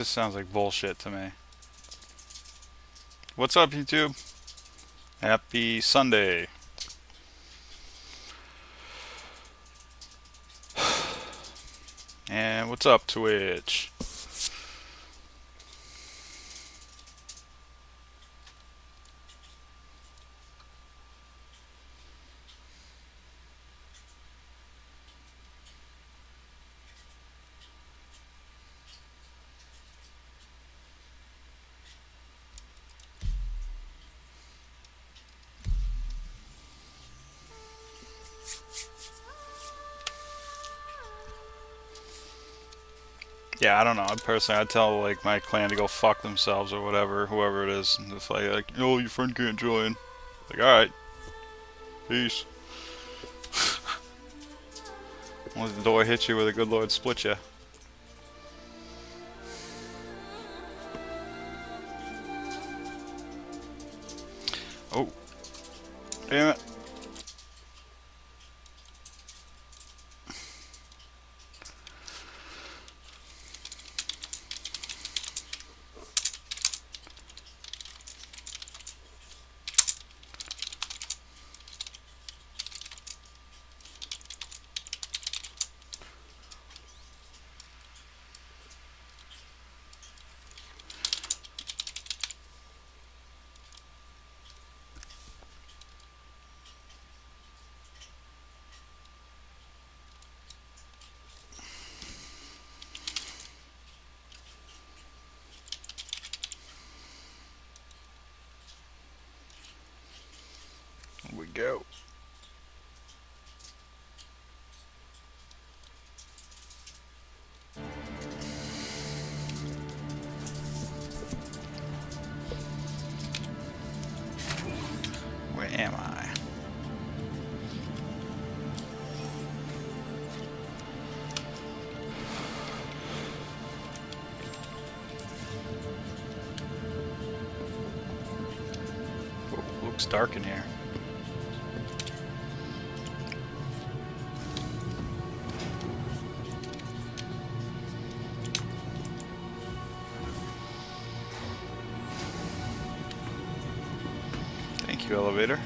This sounds like bullshit to me. What's up, YouTube? Happy Sunday. And what's up, Twitch? Yeah, I don't know. Personally, I tell like my clan to go fuck themselves or whatever, whoever it is. And it's like, oh, your friend can't join. Like, all right, peace. Once the door hits you where the good Lord split you. Oh, damn it. Here we go. Where am I? Oh, looks dark in here. Thank you, elevator.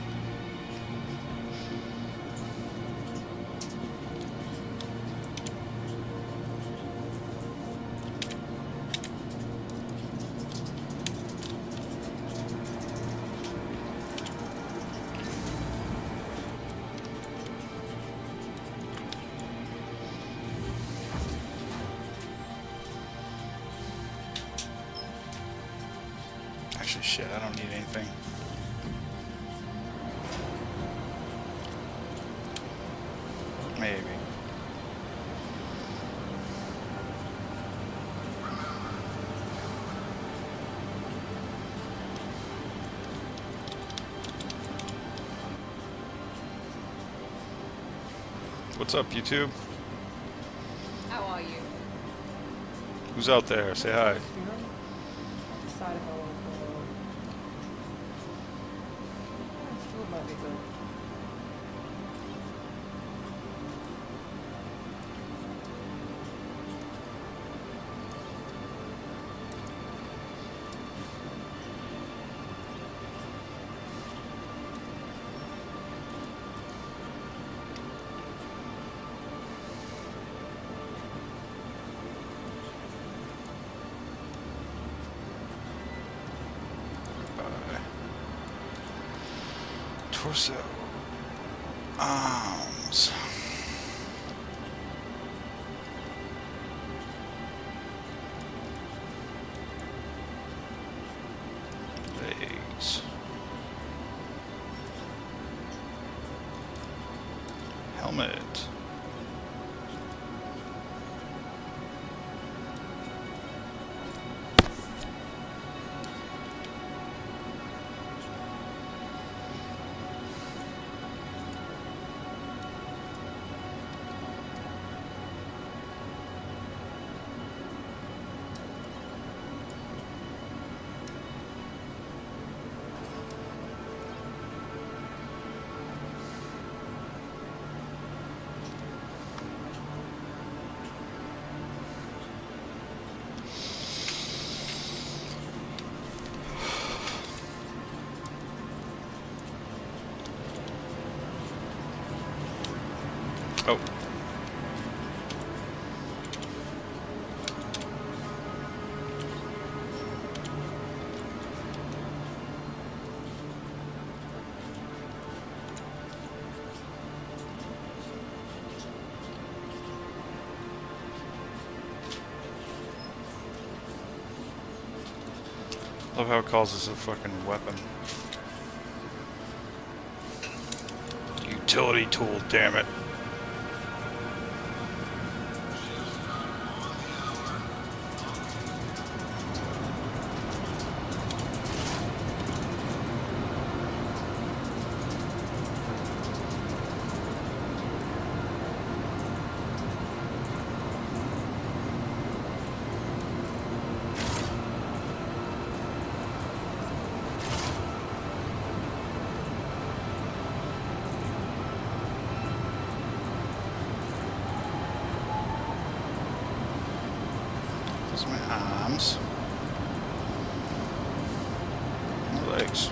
Actually, shit, I don't need anything. Maybe. What's up, YouTube? How are you? Who's out there? Say hi. Side of a local. Still might be good. Torso. Arms. Legs. Helmet. Oh. Love how it calls this a fucking weapon. Utility tool, damn it. Those are my arms. My legs.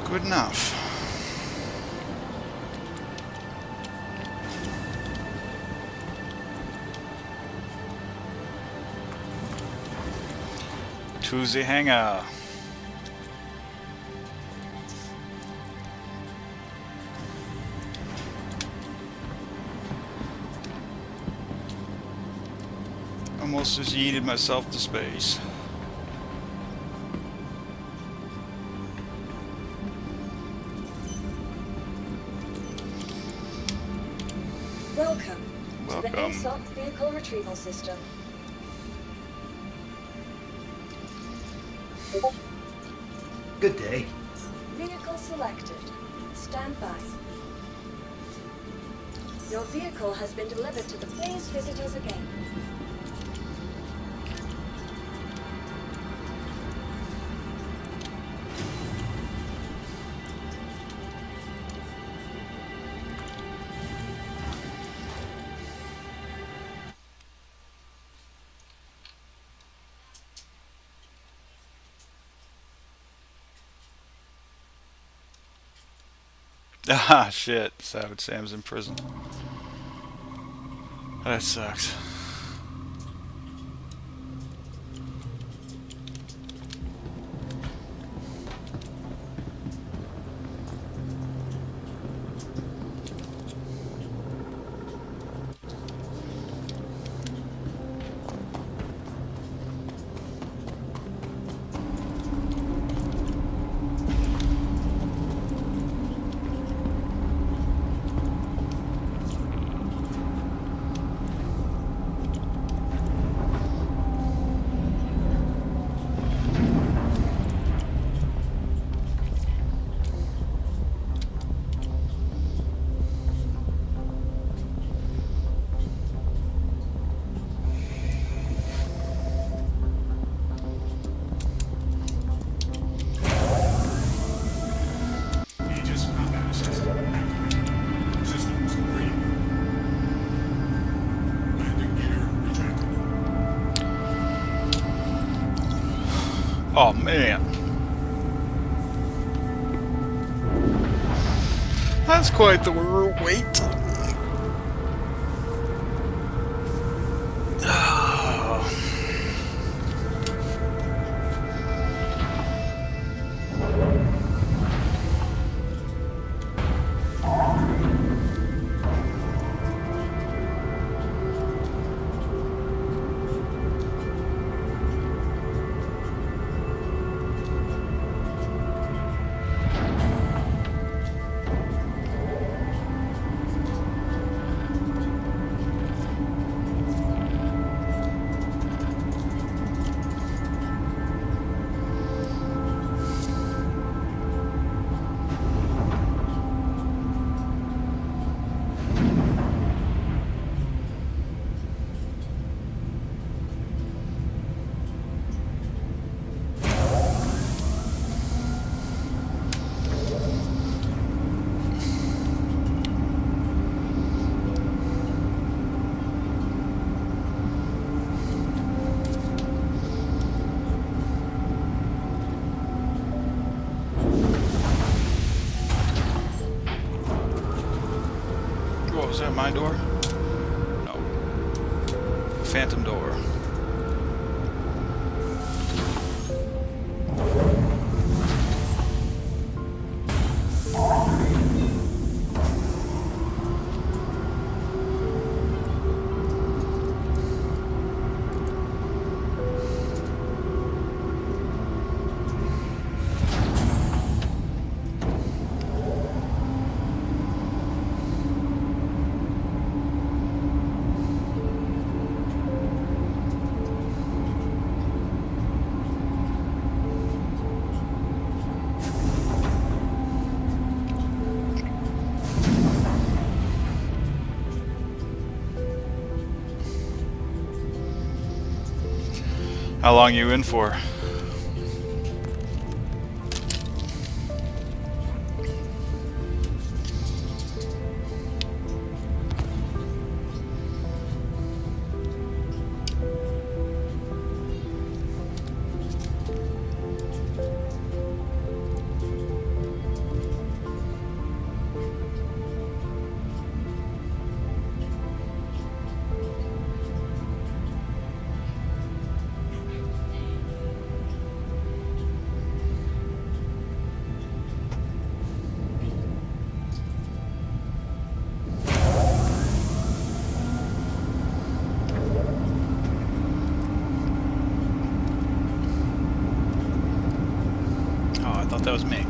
Good enough. To the hangar. Almost just yeeted myself to space. Welcome to the Welcome. ASOP Vehicle Retrieval System. Good day. Vehicle selected. Stand by. Your vehicle has been delivered to the Please visit us again. Ah, shit. Savage Sam's in prison. That sucks. Aegis combat assist activated. Systems green. Landing gear ejected. Oh, man. That's quite the wait. Was that my door? No. Phantom door. How long you in for? Oh, I thought that was me.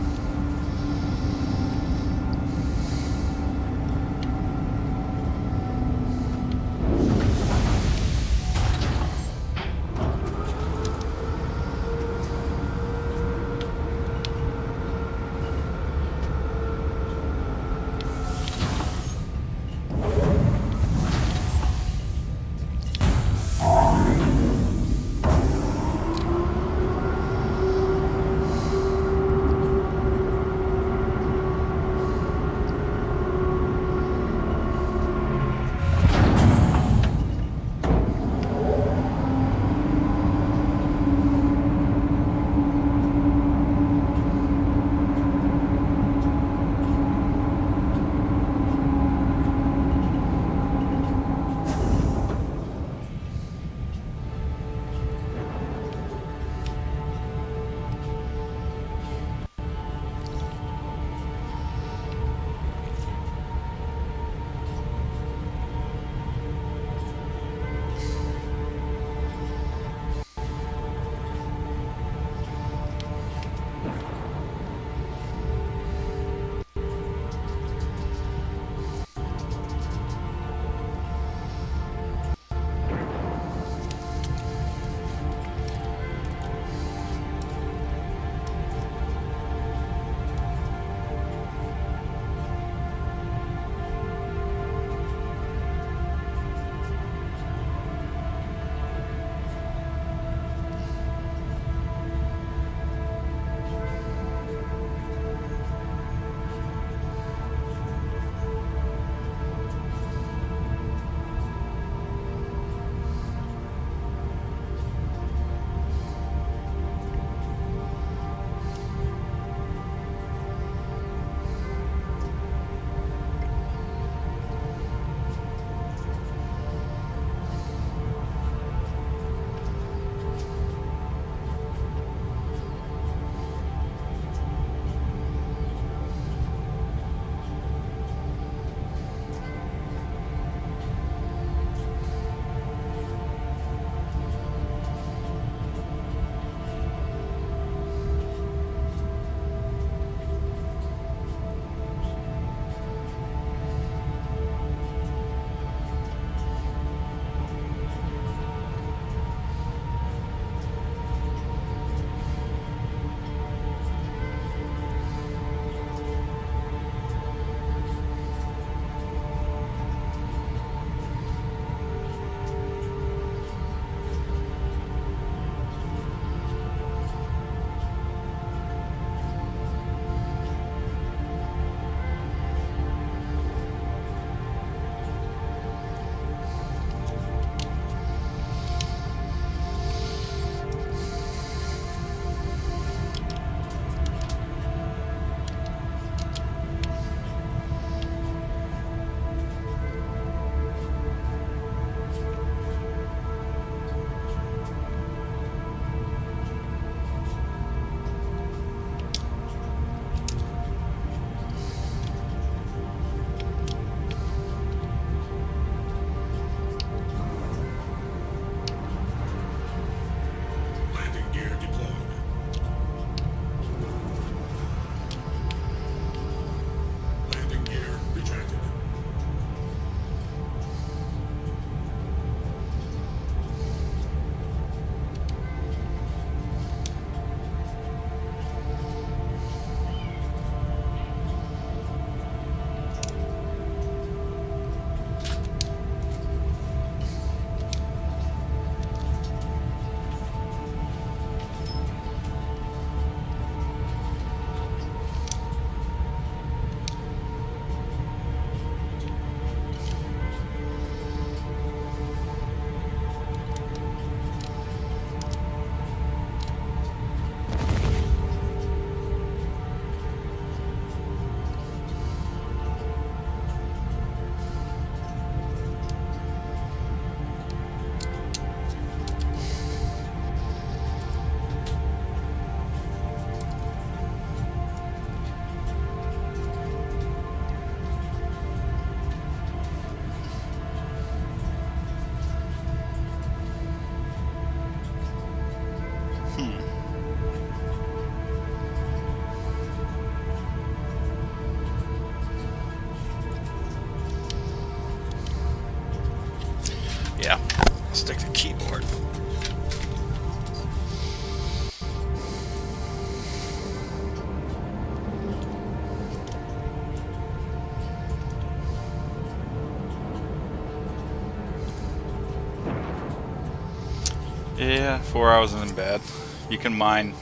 Yeah, 4 hours isn't bad. You can mine.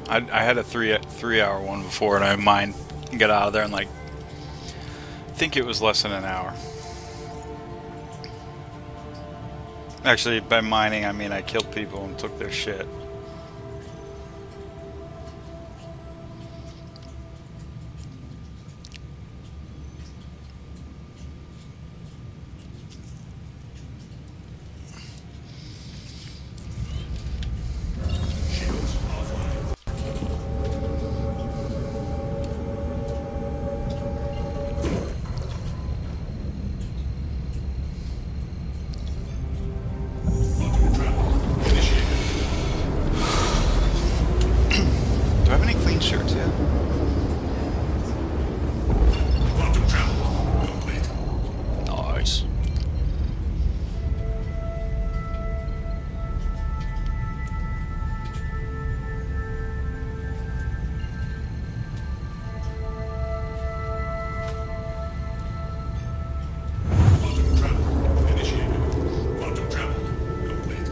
I had a three hour one before, and I mined and got out of there in like I think it was less than an hour. Actually, by mining I mean I killed people and took their shit. Shields offline. Quantum travel initiated. Do I have any clean shirts yet? Quantum travel complete. Nice. Quantum travel initiated. Quantum travel complete.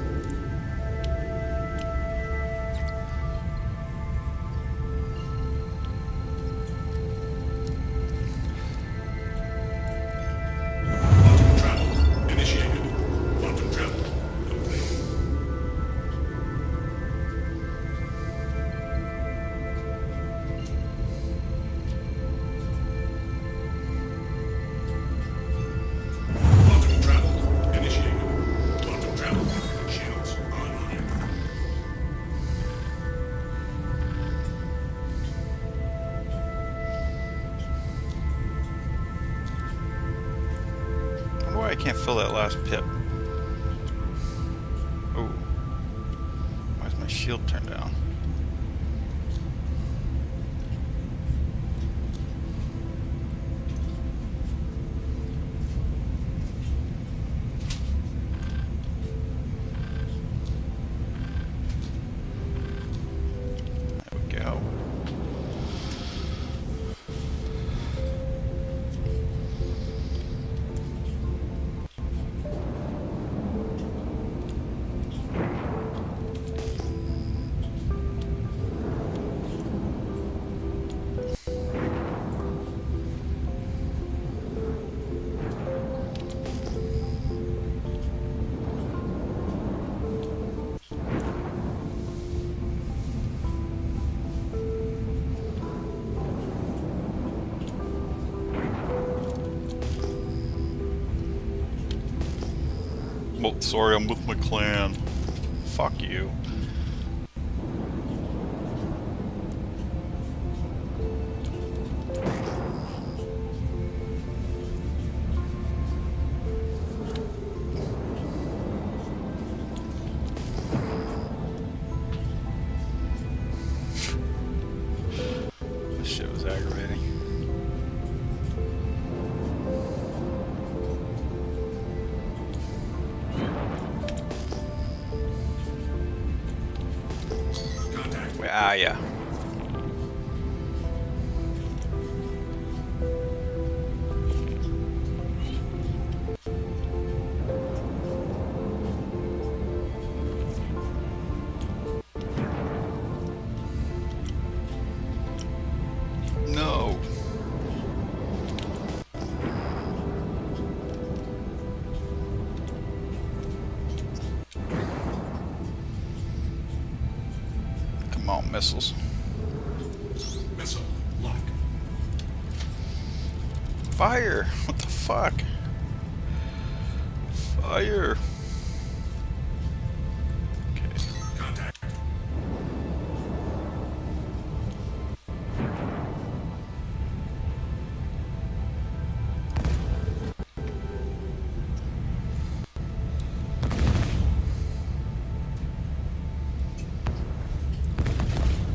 Quantum travel initiated. Quantum travel complete. Quantum travel initiated. Quantum travel shields online. I wonder why I can't fill that last pip. Ooh. Why's my shield turned down? There we go. Well, sorry, I'm with my clan. Fuck you. This shit was aggravating. Contact. Where are ya? No. Come on, missiles. Missile lock. Fire! What the fuck? Fire! Okay. Contact.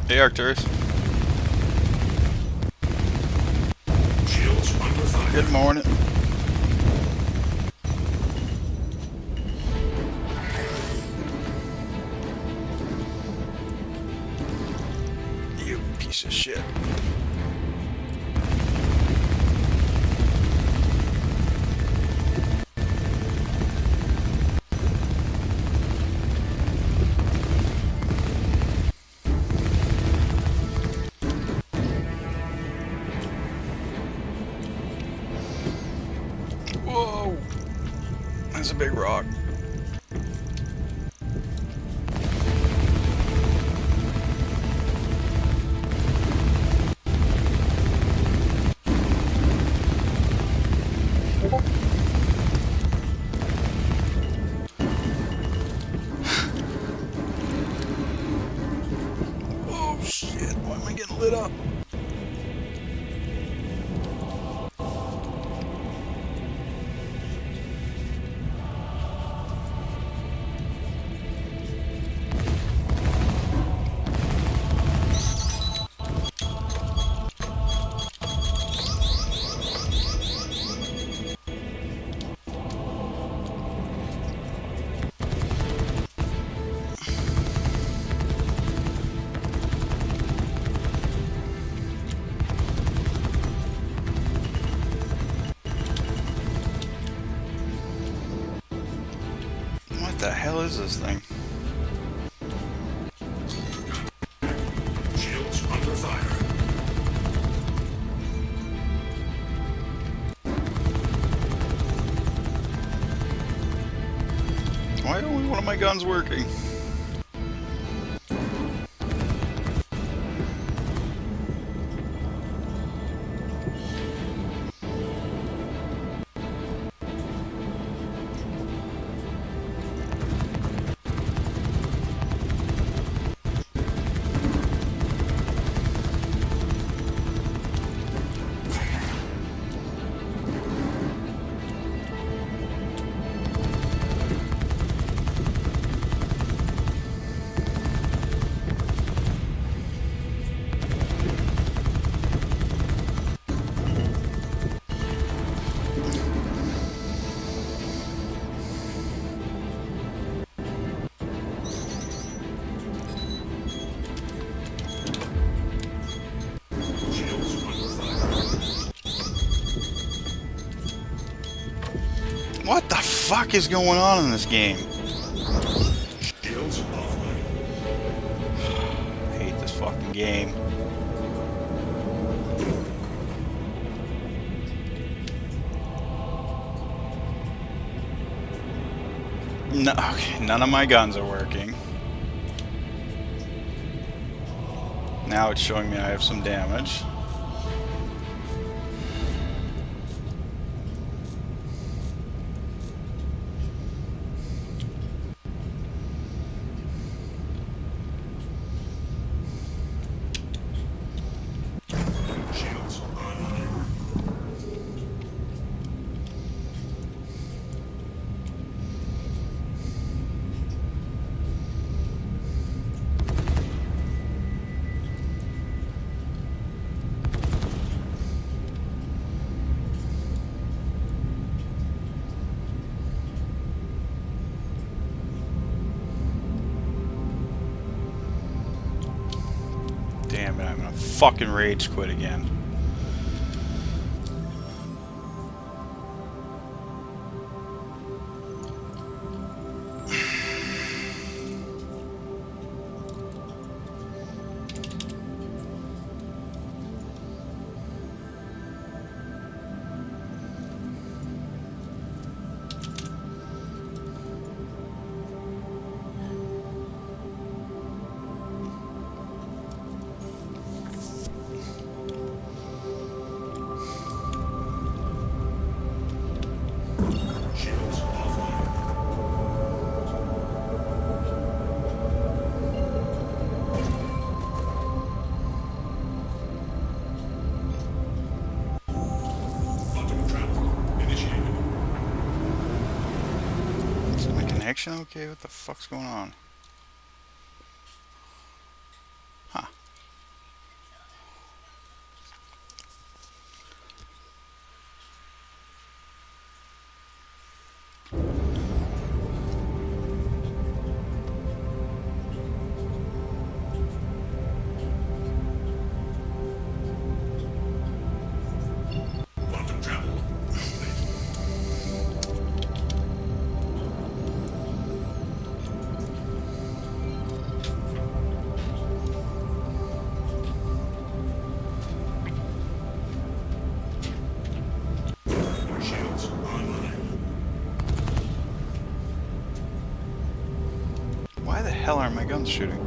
Hey, Arcturus. Shields under fire. Good morning. You piece of shit. big rock. Oh shit, why am I getting lit up? What the hell is this thing? Shields under fire. Why only one of my guns working? Shields under fire. What the fuck is going on in this game? Shields offline. I hate this fucking game. No, okay, none of my guns are working. Now it's showing me I have some damage. Shields online. Damn it, I'm gonna fucking rage quit again. Shields offline. Quantum travel initiated. Is my connection okay? What the fuck's going on? Huh. Quantum travel complete. hell are my guns shooting?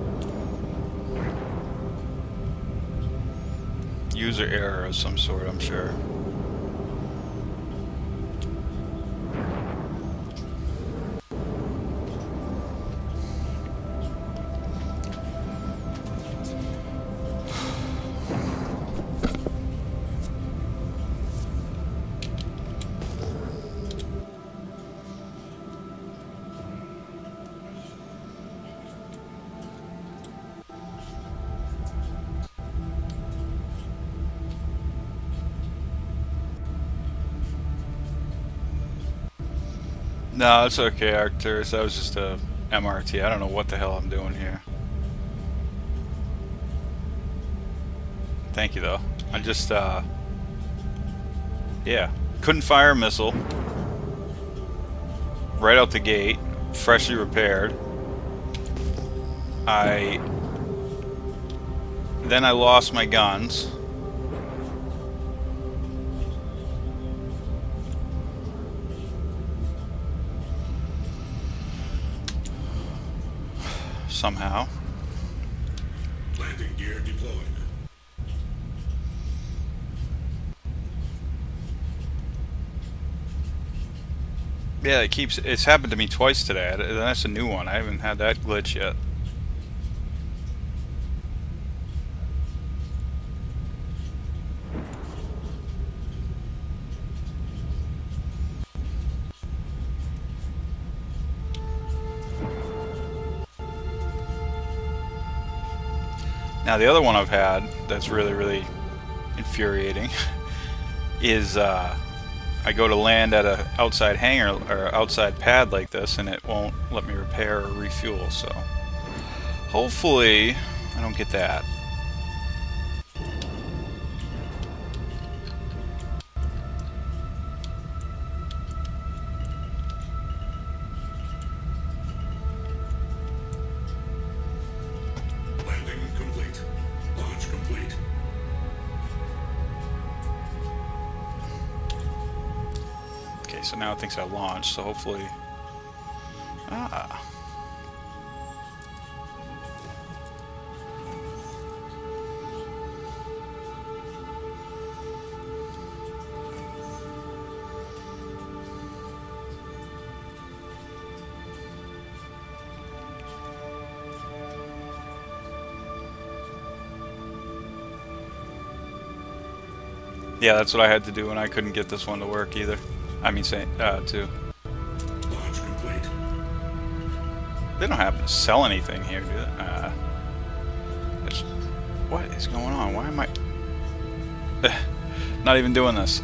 User error of some sort, I'm sure. No, it's okay, Arcturus. That was just a MRT. I don't know what the hell I'm doing here. Thank you, though. I just, yeah. Couldn't fire a missile. Right out the gate. Freshly repaired. Then I lost my guns. Somehow. Landing gear deployed. Yeah, it's happened to me twice today. That's a new one. I haven't had that glitch yet. Now the other one I've had that's really, really infuriating is I go to land at a outside hangar or outside pad like this and it won't let me repair or refuel, so hopefully I don't get that. Landing complete. Launch complete. Okay, so now it thinks I launched, so hopefully... Ah. Yeah, that's what I had to do, and I couldn't get this one to work either. I mean, too. Launch complete. They don't happen to sell anything here, do they? What is going on? Why am I... not even doing this.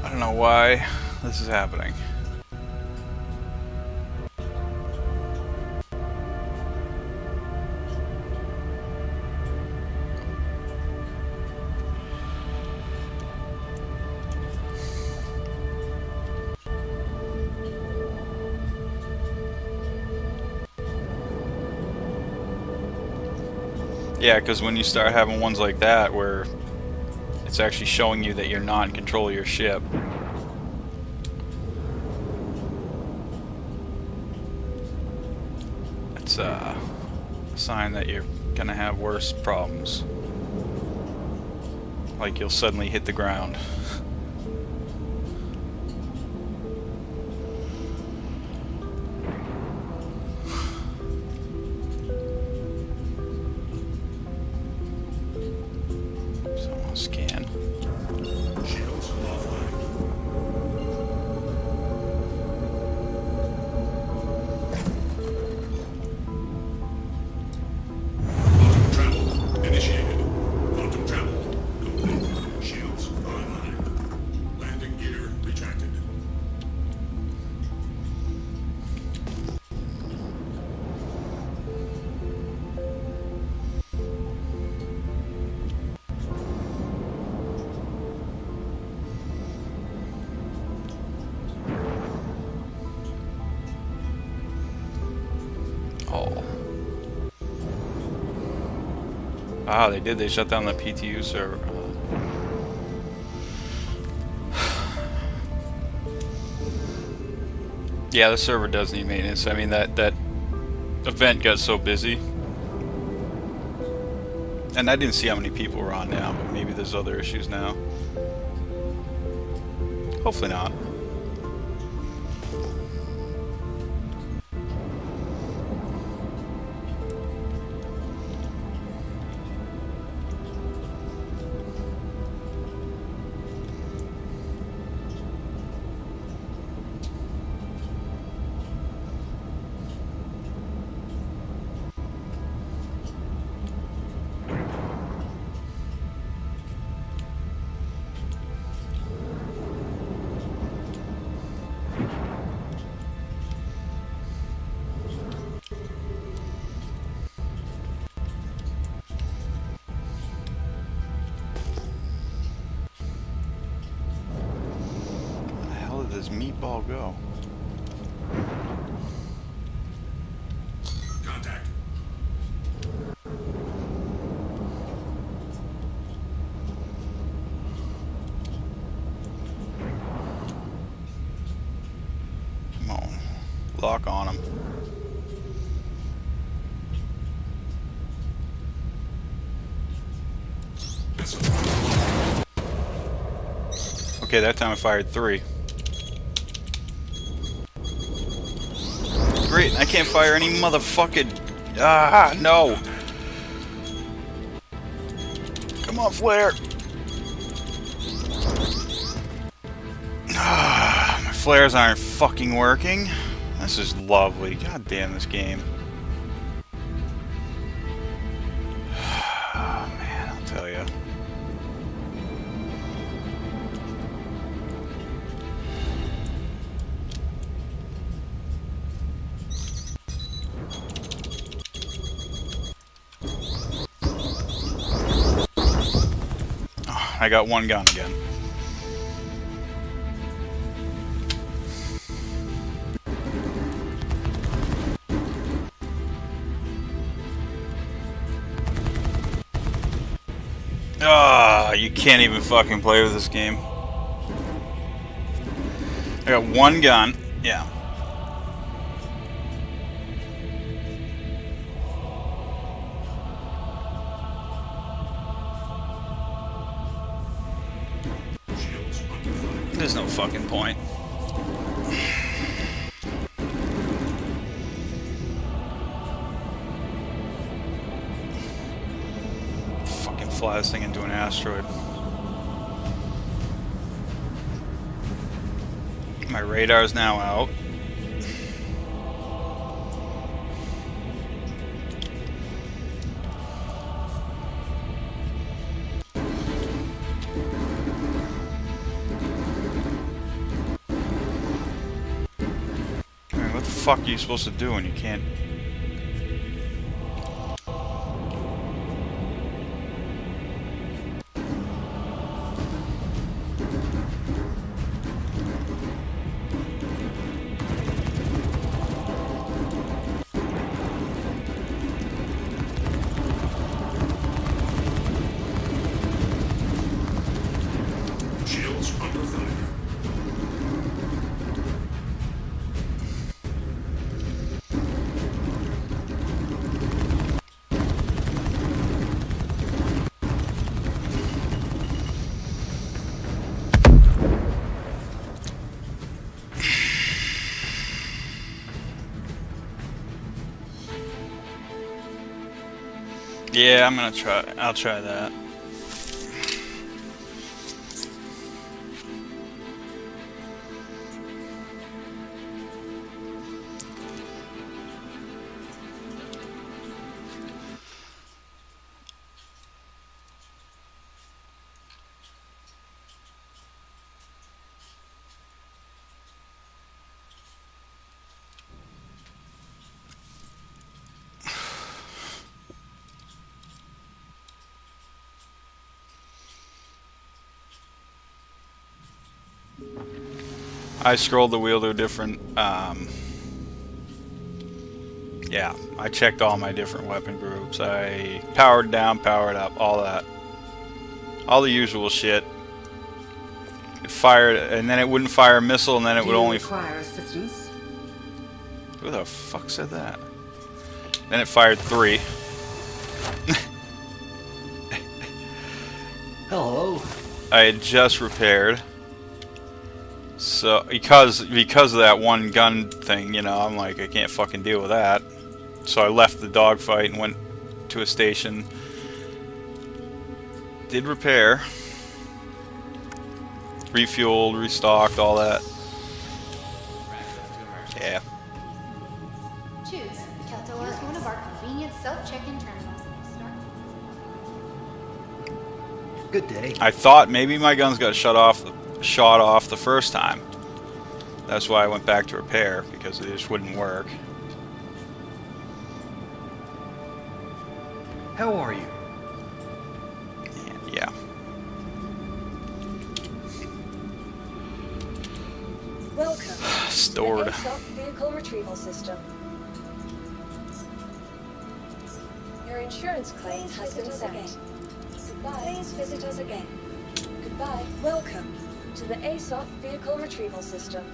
I don't know why this is happening. Yeah, because when you start having ones like that where it's actually showing you that you're not in control of your ship, it's a sign that you're gonna have worse problems. Like you'll suddenly hit the ground. Scan. Shields offline. Quantum travel initiated. Quantum travel complete. Shields online. Landing gear retracted. Oh. Ah, they did. They shut down the PTU server. Yeah, the server does need maintenance. I mean, that event got so busy. And I didn't see how many people were on now, but maybe there's other issues now. Hopefully not. Where the hell did this meatball go? Contact. Come on. Lock on him. Okay, that time I fired 3. Great, I can't fire any motherfucking... Ah, no! Come on, flare! Ah, my flares aren't fucking working. This is lovely. God damn this game. Oh, man, I'll tell you. I got one gun again. Ah, you can't even fucking play with this game. I got one gun. Yeah. Shields under fire. There's no fucking point. Fucking fly this thing into an asteroid. My radar's now out. Man, what the fuck are you supposed to do when you can't? Shields under fire. Yeah, I'm gonna try. I'll try that. I scrolled the wheel to a different, yeah, I checked all my different weapon groups. I powered down, powered up, all that. All the usual shit. It fired, and then it wouldn't fire a missile, and then it Do would you only... require assistance? Who the fuck said that? Then it fired 3. Hello. I had just repaired. So because of that one gun thing, you know, I'm like, I can't fucking deal with that. So I left the dogfight and went to a station. Did repair. Refueled, restocked, all that. Yeah. Choose Kelto or one of our convenient self-check-in terminals. Good day. I thought maybe my guns got shot off the first time. That's why I went back to repair, because it just wouldn't work. How are you? And yeah. Welcome Stored. to the ASOP Vehicle Retrieval System. Your insurance claim has been sent. Goodbye. Please visit us again. Goodbye. Welcome to the ASOP Vehicle Retrieval System.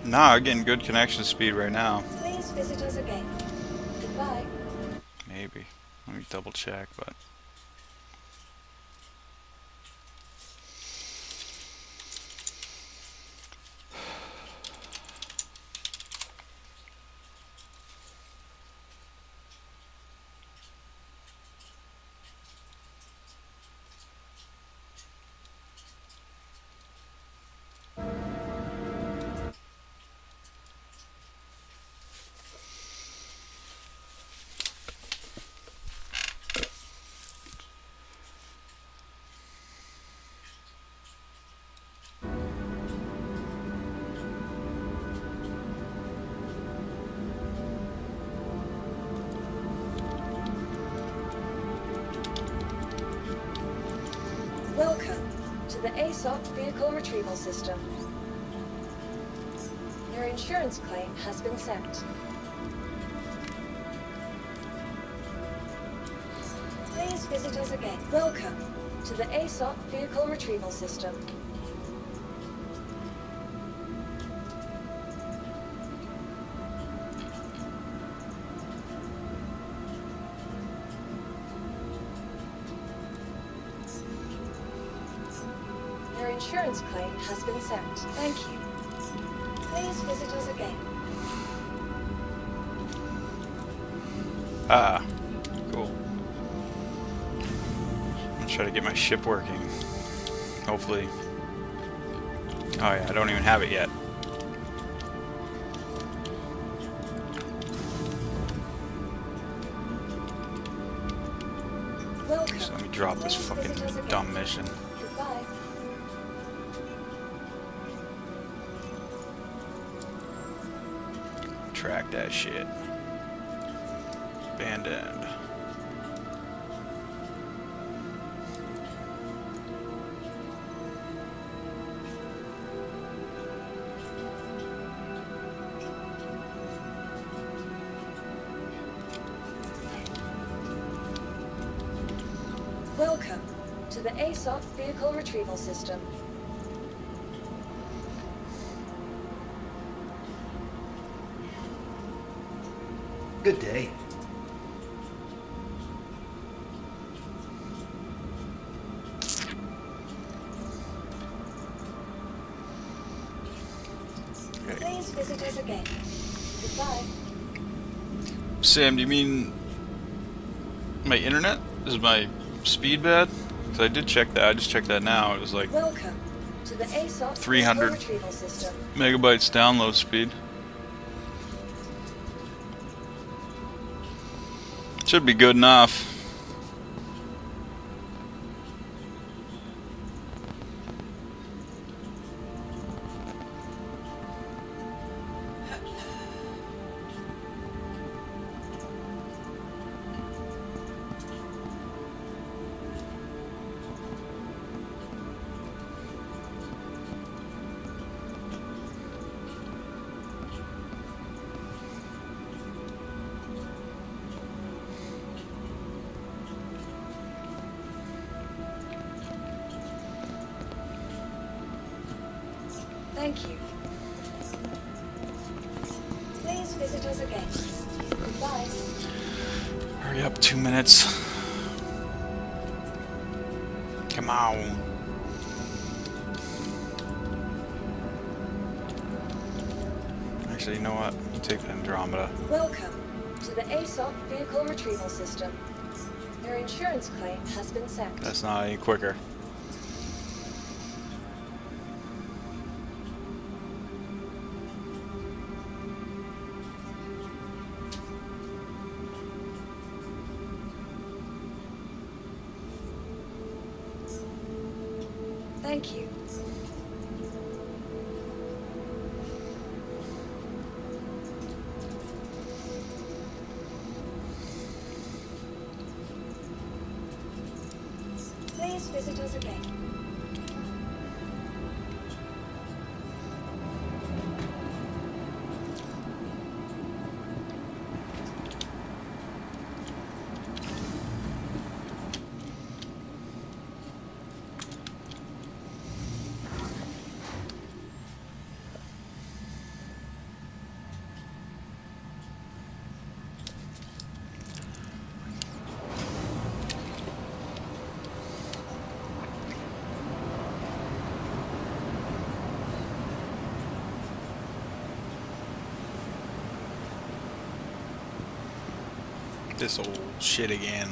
Nah, getting good connection speed right now. Please visit us again. Goodbye. Maybe. Let me double check, but... Welcome to the ASOP Vehicle Retrieval System. Your insurance claim has been sent. Please visit us again. Welcome to the ASOP Vehicle Retrieval System. Your insurance claim has been sent. Thank you. Please visit us again. Ah, cool. I'm gonna try to get my ship working. Hopefully. Oh yeah, I don't even have it yet. Welcome. So let me drop this Please fucking visit us again. dumb mission. Goodbye. Track that shit. Abandoned. Welcome to the ASOP Vehicle Retrieval System. Good day. Okay. Please visit us again. Goodbye. Sam, do you mean my internet? Is my speed bad? Because I did check that. I just checked that now. It was like Welcome to the ASOP 300 Vehicle Retrieval System. megabytes download speed. Should be good enough. Thank you. Please visit us again. Goodbye. Hurry up, 2 minutes. Come on. Actually, you know what? Take the Andromeda. Welcome to the ASOP Vehicle Retrieval System. Your insurance claim has been sent. That's not any quicker. Thank you. Please visit us again. This old shit again.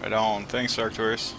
Right on. Thanks, Arcturus.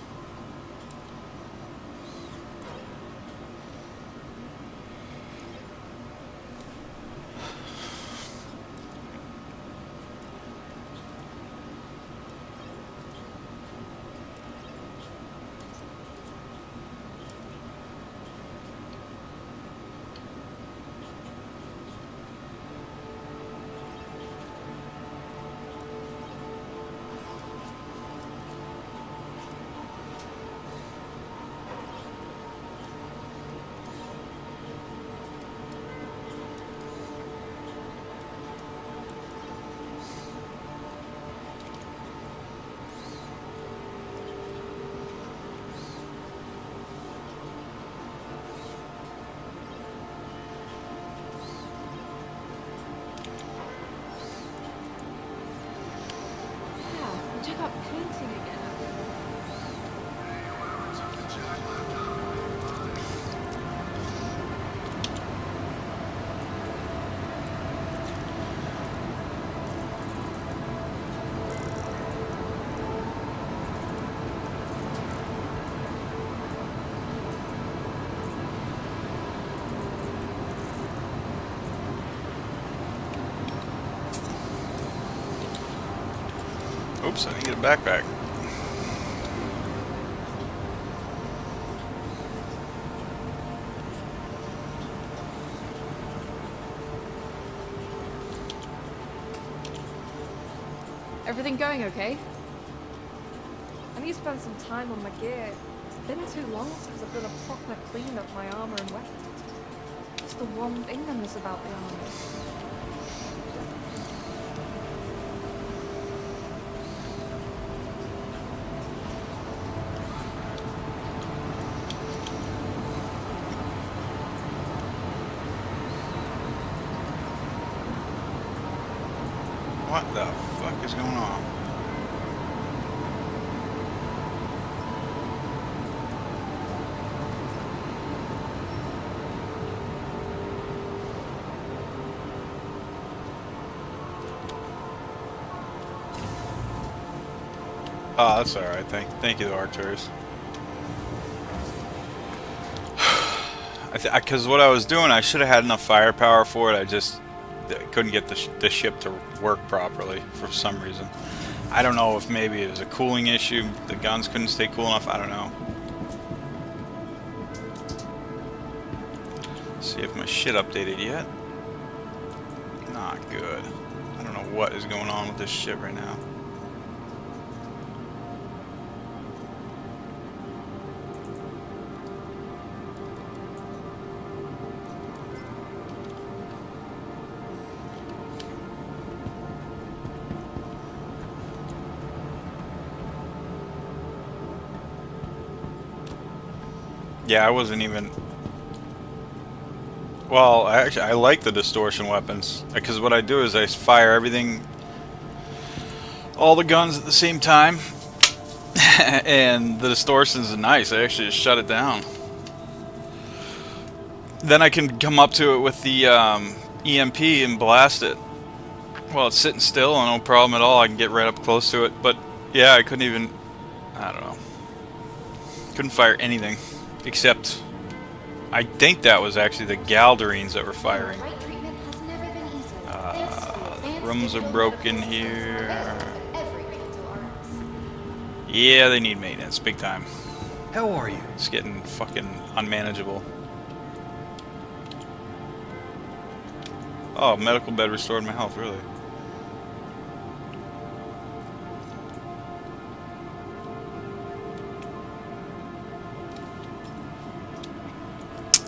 Yeah, I took up painting again. Oops, I didn't get a backpack. Everything going okay? I need to spend some time on my gear. It's been too long since I've done a proper clean of my armor and weapons. It's the one thing I miss about the army. What the fuck is going on? Oh, that's alright. Thank you, the Arcturus. Because what I was doing, I should have had enough firepower for it. I just couldn't get the ship to work properly for some reason. I don't know if maybe it was a cooling issue. The guns couldn't stay cool enough. I don't know. See if my shit updated yet. Not good. I don't know what is going on with this shit right now. Yeah, I wasn't even... Well, I like the distortion weapons. Because what I do is I fire everything... all the guns at the same time. And the distortions are nice. I actually just shut it down. Then I can come up to it with the EMP and blast it. Well, it's sitting still, no problem at all. I can get right up close to it. But, yeah, I couldn't even... I don't know. Couldn't fire anything. Except, I think that was actually the Galderines that were firing. Right treatment has never been easier. Thanks to The advanced rooms are medical broken systems here. available to every Canto artist. Yeah, they need maintenance, big time. How are you? It's getting fucking unmanageable. Oh, medical bed restored my health, really?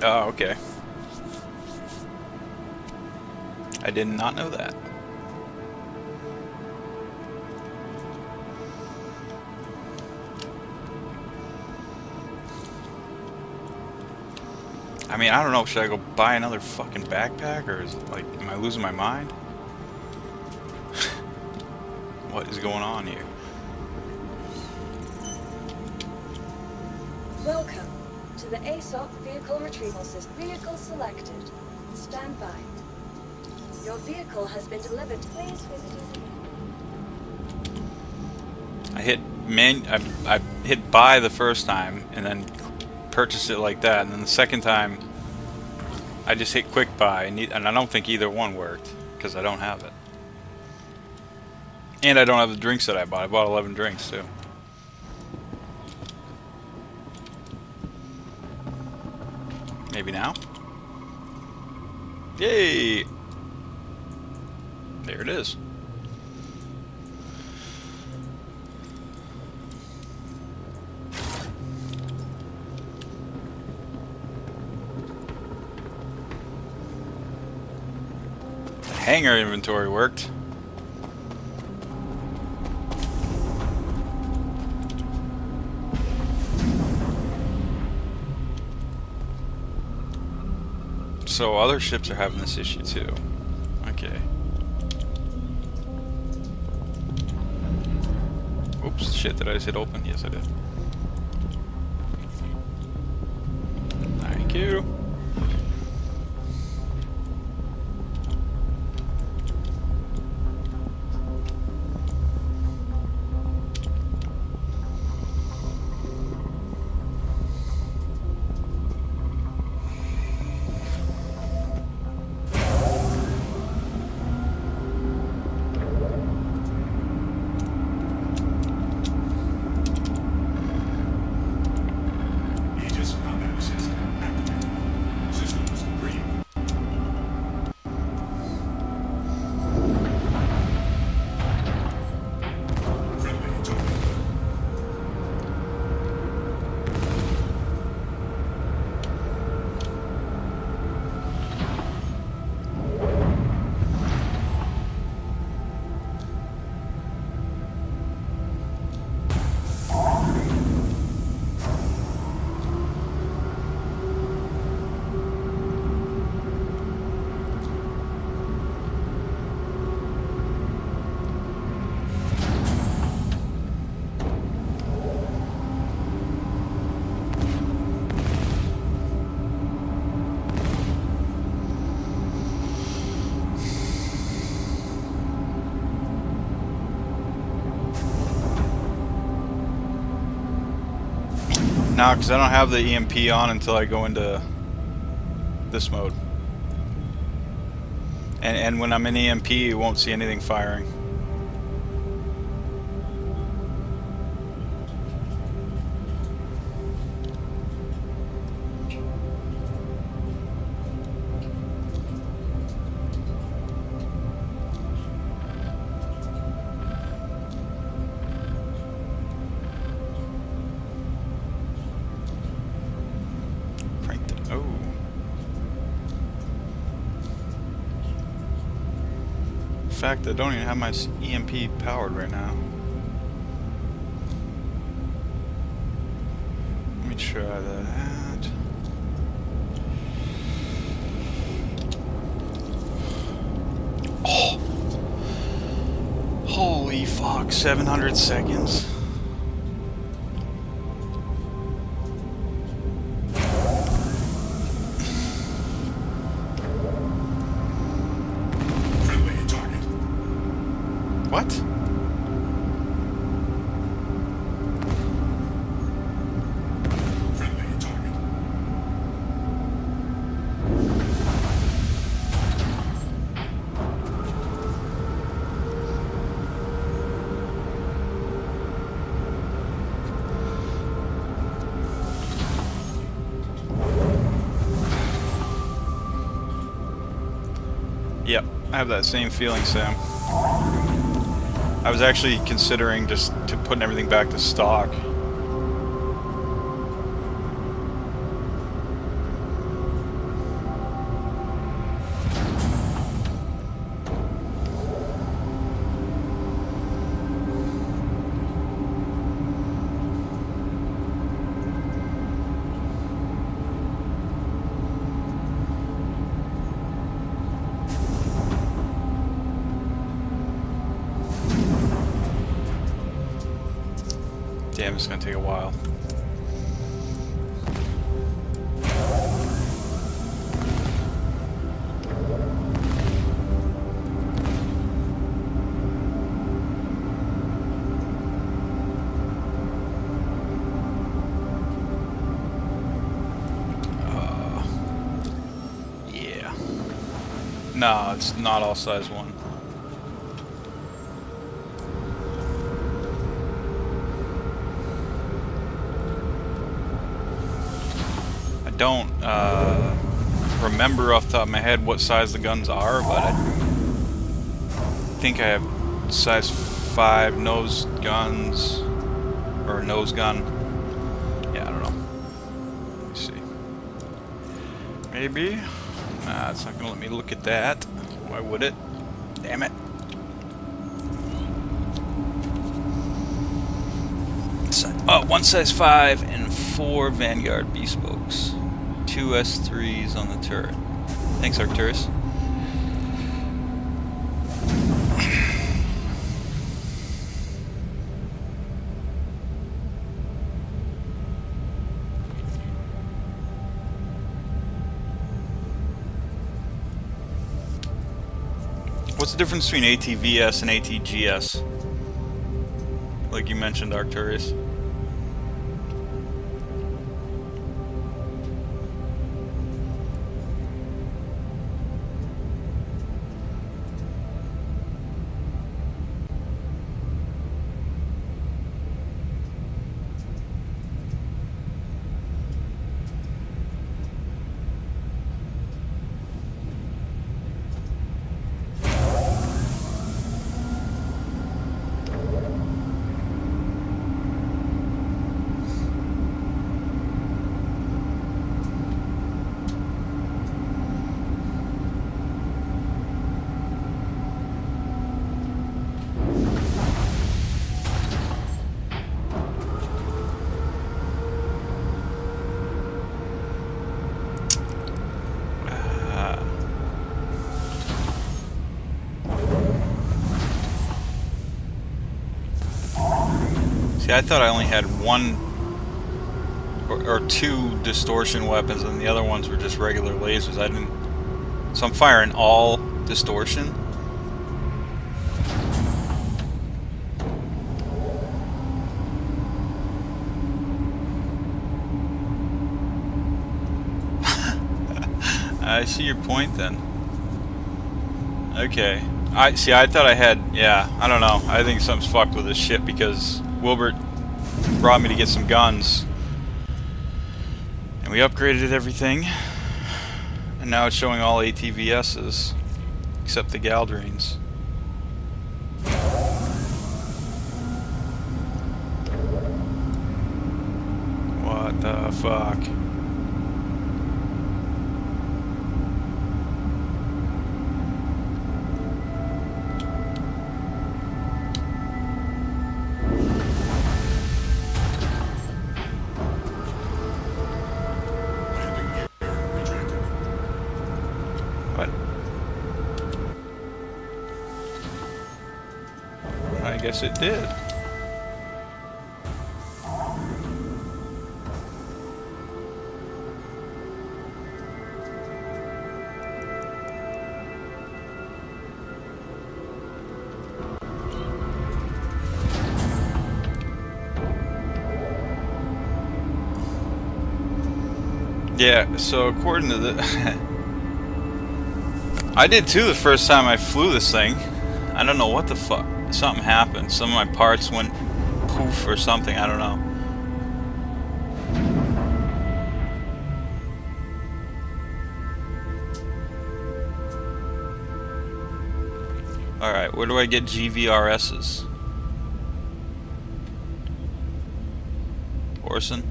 Oh, okay. I did not know that. I mean, I don't know, should I go buy another fucking backpack, or is it like, am I losing my mind? What is going on here? Welcome to the ASOP Vehicle Retrieval System. Vehicle selected. Stand by. Your vehicle has been delivered. Please visit us again. I hit buy the first time and then purchased it like that, and then the second time I just hit quick buy, and I don't think either one worked because I don't have it, and I don't have the drinks that I bought. I bought 11 drinks too. Maybe now? Yay! There it is. The hangar inventory worked. So other ships are having this issue too. Okay. Oops, shit, did I just hit open? Yes, I did. Thank you. Aegis combat assist activated. Systems green. Friendly target. Now, because I don't have the EMP on until I go into this mode. And when I'm in EMP, you won't see anything firing. fact, I don't even have my EMP powered right now. Let me try that. Oh! Holy fuck, 700 seconds. Friendly target. What? Friendly target. Yep, I have that same feeling, Sam. I was actually considering just putting everything back to stock. Damn, it's gonna take a while. Yeah. No, it's not all size 1. I don't remember off the top of my head what size the guns are, but I think I have size 5 nose guns, or nose gun. Yeah, I don't know. Let me see. Maybe? Nah, it's not gonna let me look at that. Why would it? Damn it. One size 5 and 4 Vanguard B-spokes. 2 S3s on the turret. Thanks, Arcturus. What's the difference between ATVS and ATGS? Like you mentioned, Arcturus. See, I thought I only had one or 2 distortion weapons, and the other ones were just regular lasers. I didn't. So I'm firing all distortion. I see your point then. Okay. I thought I had. Yeah, I don't know. I think something's fucked with this shit because Wilbert brought me to get some guns, and we upgraded everything, and now it's showing all ATVSs except the Galdrines. What the fuck? guess it did. Yeah, so according to the... I did too the first time I flew this thing. I don't know what the fuck. Something happened. Some of my parts went poof or something. I don't know. Alright, where do I get GVRSs? Orson?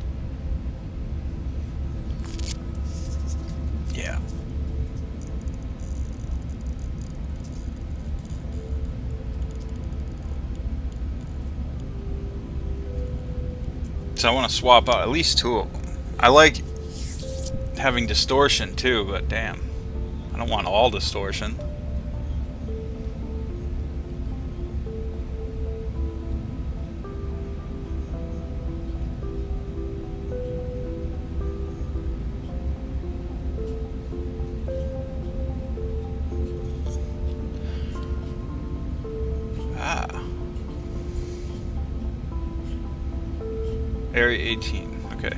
Yeah. So I want to swap out at least 2 of them. I like having distortion too, but damn. I don't want all distortion. Area 18, okay.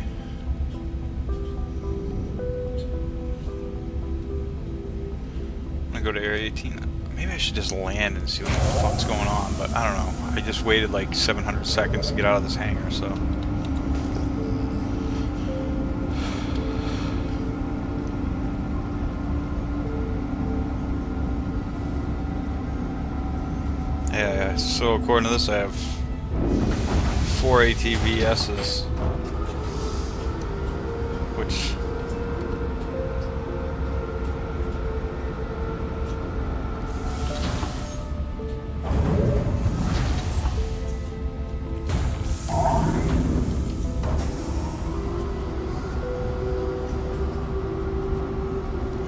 I'm gonna go to Area 18. Maybe I should just land and see what the fuck's going on, but I don't know. I just waited like 700 seconds to get out of this hangar, so. Yeah, so according to this I have 4 ATVSs, which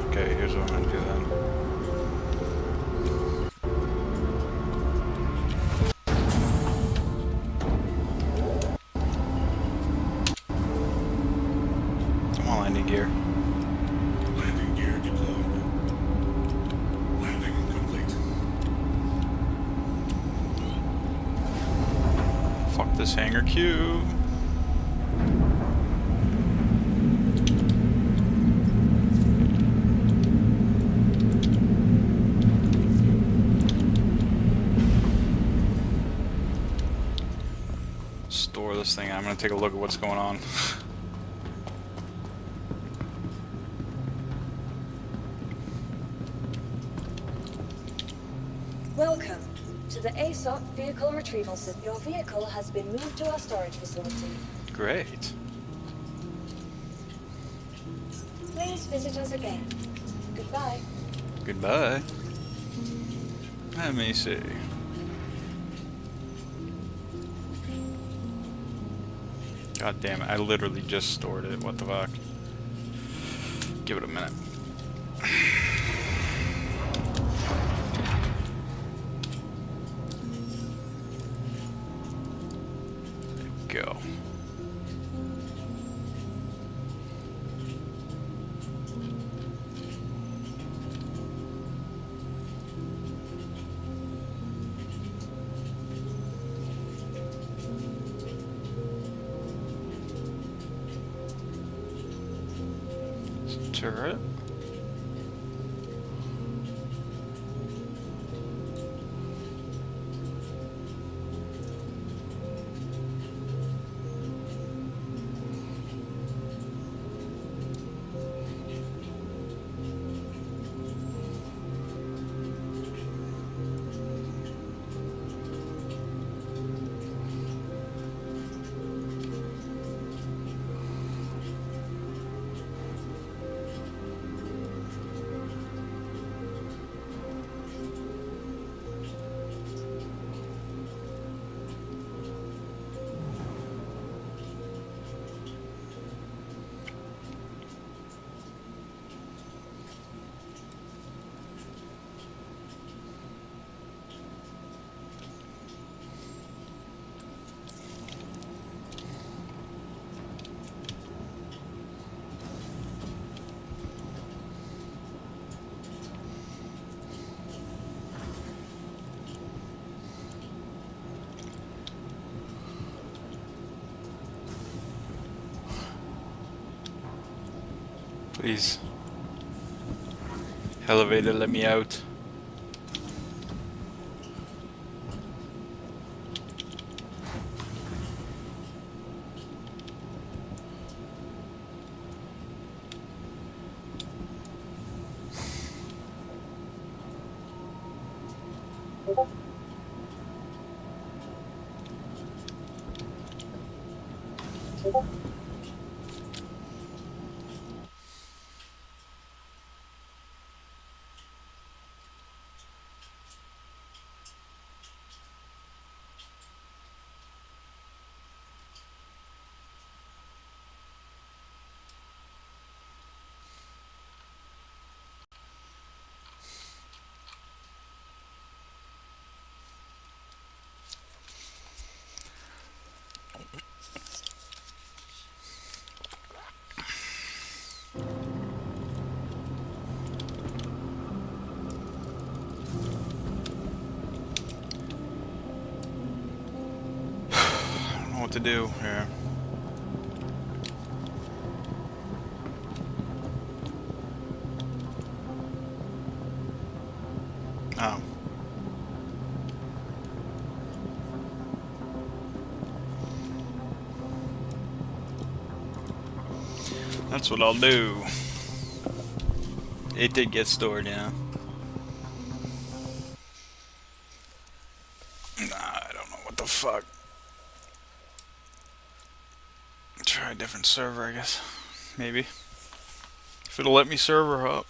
okay, here's what I'm gonna do then. Landing gear. Landing gear deployed. Landing complete. Fuck this hangar queue. Store this thing. I'm gonna take a look at what's going on. Welcome to the ASOC Vehicle Retrieval System. Your vehicle has been moved to our storage facility. Great. Please visit us again. Goodbye. Goodbye. Let me see. God damn it, I literally just stored it. What the fuck? Give it a minute. Go. Turret. Please. Elevator, let me out. I don't know what to do here. Oh. That's what I'll do. It did get stored, yeah. Nah, I don't know what the fuck. Try a different server, I guess. Maybe. If it'll let me server up.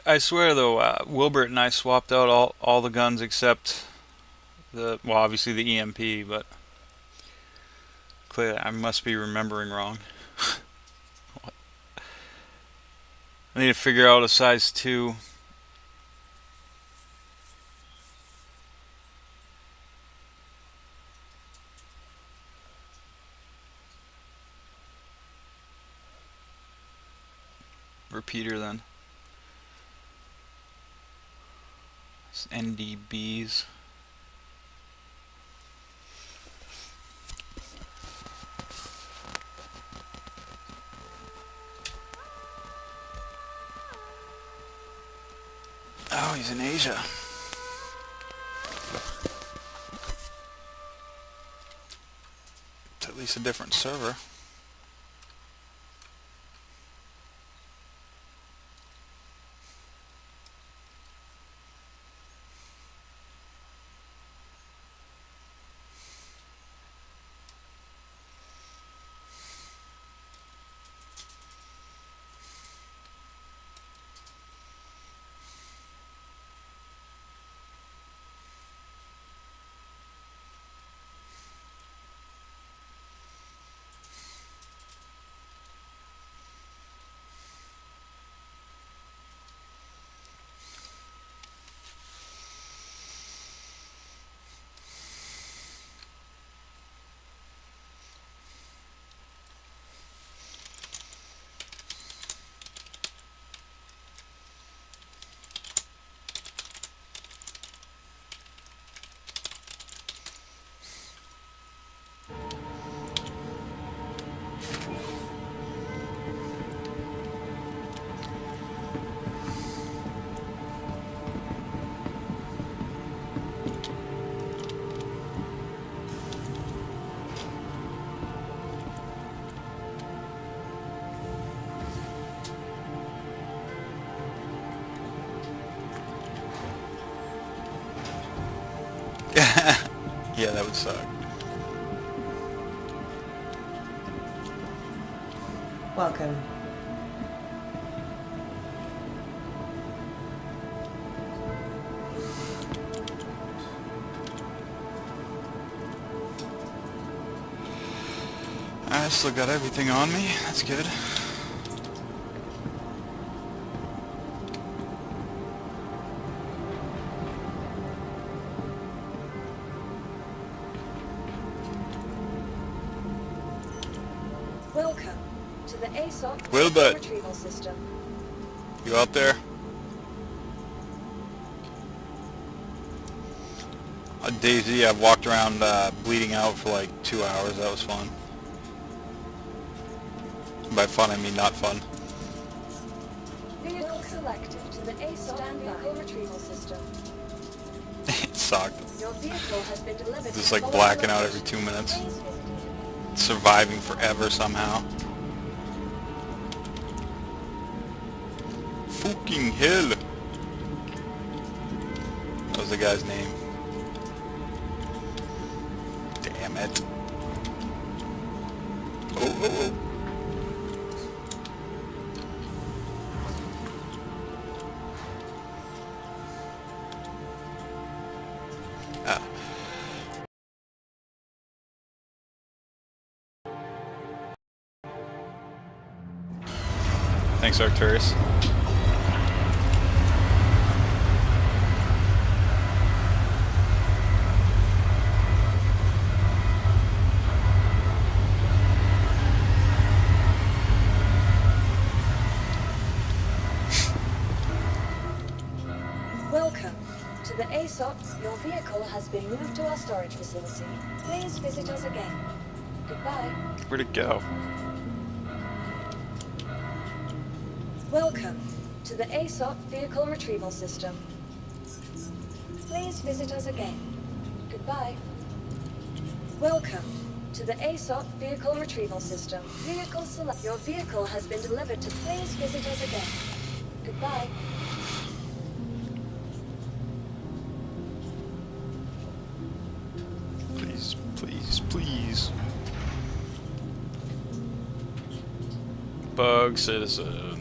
I swear though, Wilbert and I swapped out all the guns except well, obviously the EMP, but clearly I must be remembering wrong. I need to figure out a size 2. Repeater then. It's NDBs. Oh, he's in Asia. It's at least a different server. Yeah, that would suck. Welcome. I still got everything on me. That's good. Welcome to the ASOP Wilbert. retrieval system. You out there? DayZ, I've walked around bleeding out for like 2 hours. That was fun. By fun, I mean not fun. Vehicle selected to the ASOP vehicle retrieval system. It sucked. Your vehicle has been delivered. Just to like the blacking following out every location. 2 minutes. Please visit us. Surviving forever somehow. Fucking hell. That was the guy's name. Damn it. Oh. Ah. Thanks, Arcturus. Welcome to the ASOP. Your vehicle has been moved to our storage facility. Please visit us again. Goodbye. Where'd it go? Welcome to the ASOP vehicle retrieval system. Please visit us again. Goodbye. Welcome to the ASOP vehicle retrieval system. Vehicle select. Your vehicle has been delivered to. Please visit us again. Goodbye. Please, please, please. Bug citizen.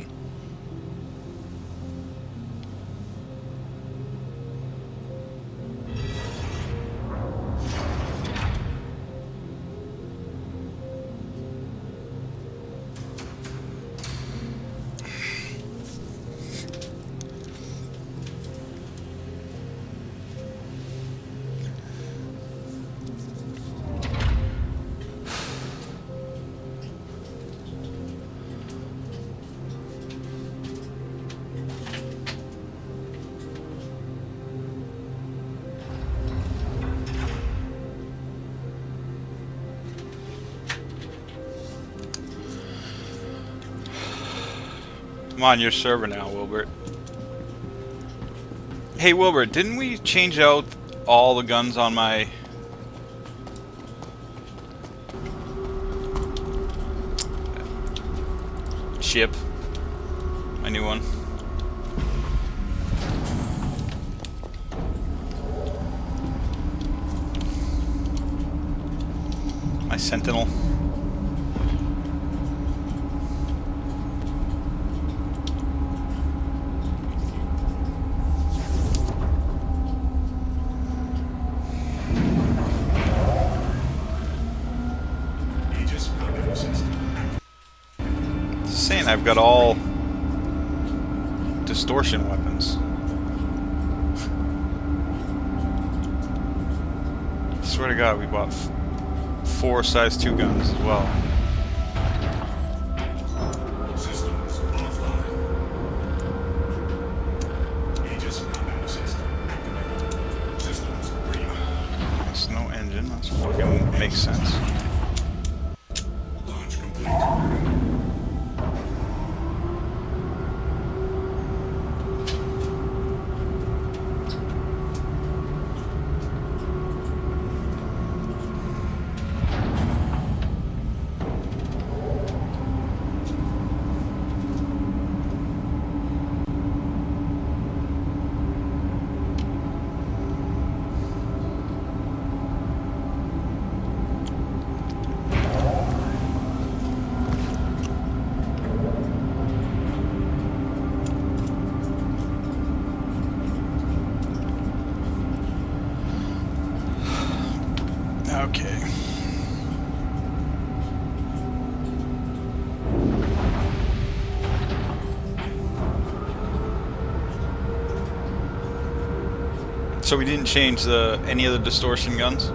I'm on your server now, Wilbert. Hey, Wilbert, didn't we change out all the guns on my... ship? My new one. My Sentinel. Aegis combat system. Saying I've got all distortion weapons. Swear to God, we bought 4 size 2 guns as well. Systems offline. Aegis combat system activated. Systems green. There's no engine. That's fucking makes sense. Launch complete. Okay. So we didn't change any of the distortion guns?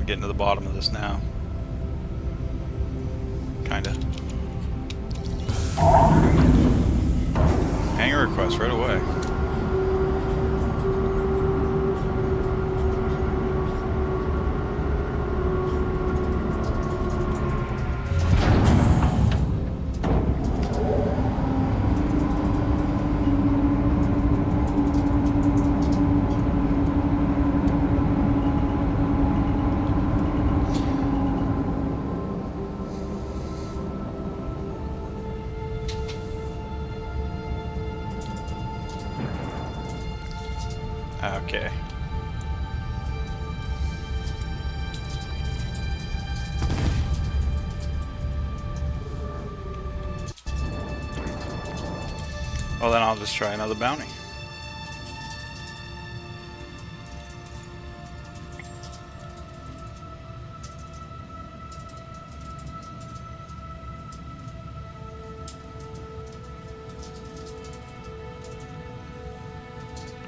We're getting to the bottom of this now. Kinda. Hangar request right away. Okay. Well, then I'll just try another bounty.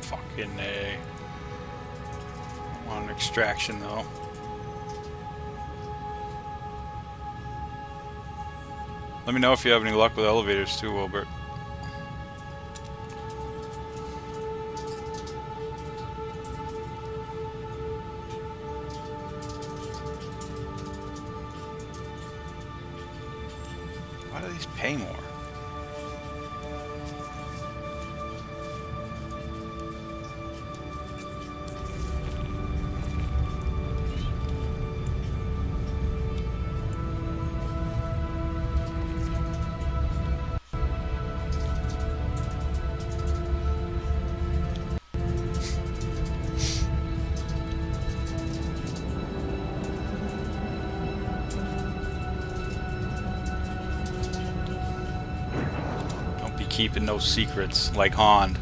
Fucking A. I want an extraction though. Let me know if you have any luck with elevators too, Wilbert. Why do these pay more? Keeping no secrets like Hond.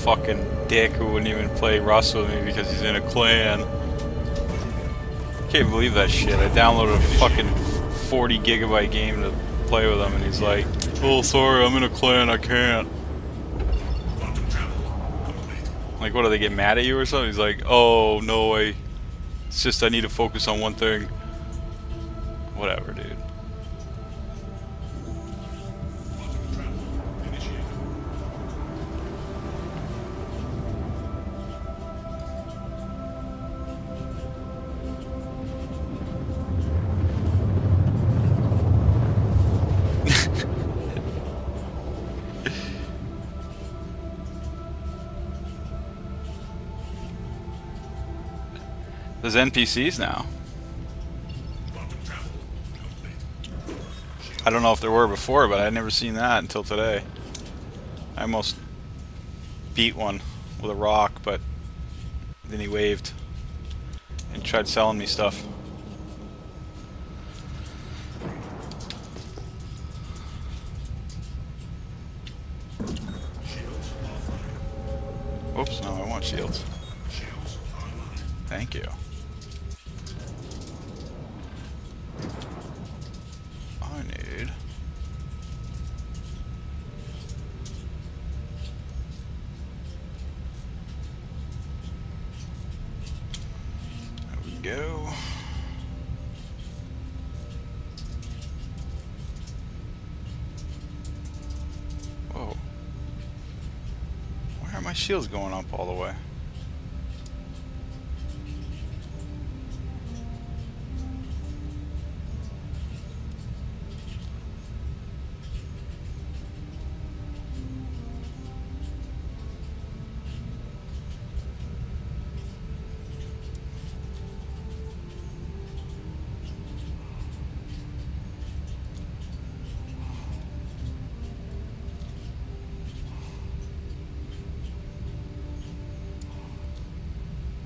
Fucking dick who wouldn't even play Rust with me because he's in a clan. Can't believe that shit. I downloaded a fucking 40 gigabyte game to play with him and he's like, oh sorry, I'm in a clan, I can't. Like what, do they get mad at you or something? He's like, oh no, it's just I need to focus on one thing. Whatever, dude. There's NPCs now. I don't know if there were before, but I'd never seen that until today. I almost beat one with a rock, but then he waved and tried selling me stuff. Oops, no, I want shields. Thank you. I need... There we go. Whoa. Why are my shields going up all the way?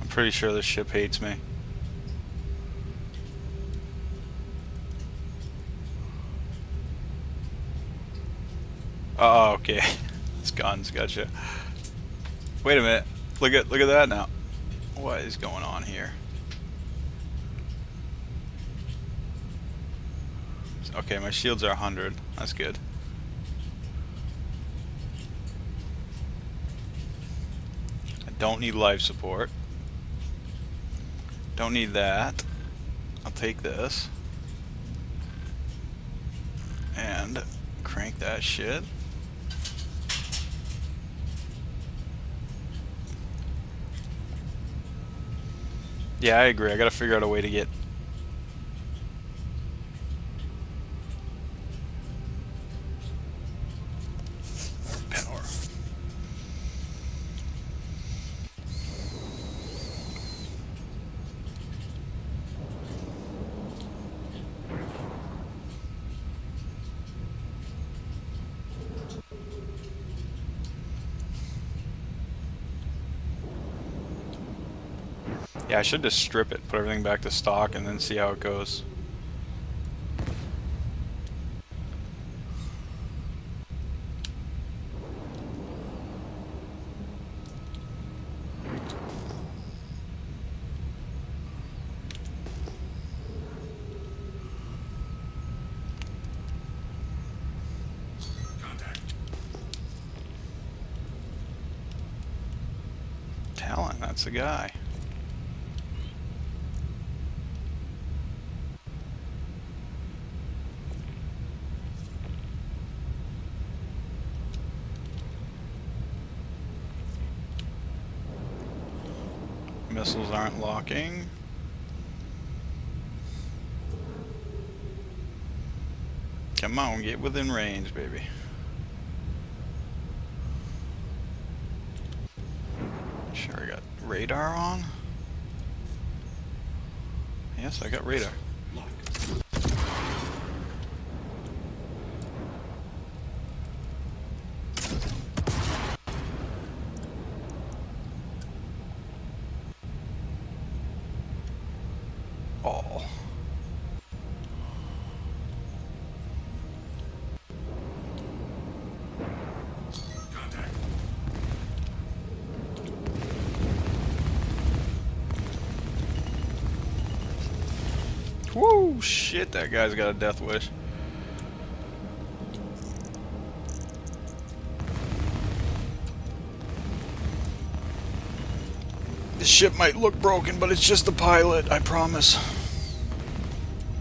Pretty sure this ship hates me. Oh, okay. It's guns, gotcha. Wait a minute. Look at that now. What is going on here? Okay, my shields are 100. That's good. don't need life support. Don't need that. I'll take this. And crank that shit. Yeah, I agree. I gotta figure out a way to get power. Yeah, I should just strip it, put everything back to stock, and then see how it goes. Contact. Talent, that's the guy. Missiles aren't locking. Come on, get within range, baby. Sure, I got radar on. Yes, I got radar. Lock. All. Contact. Woo! Shit, that guy's got a death wish. This ship might look broken, but it's just the pilot, I promise.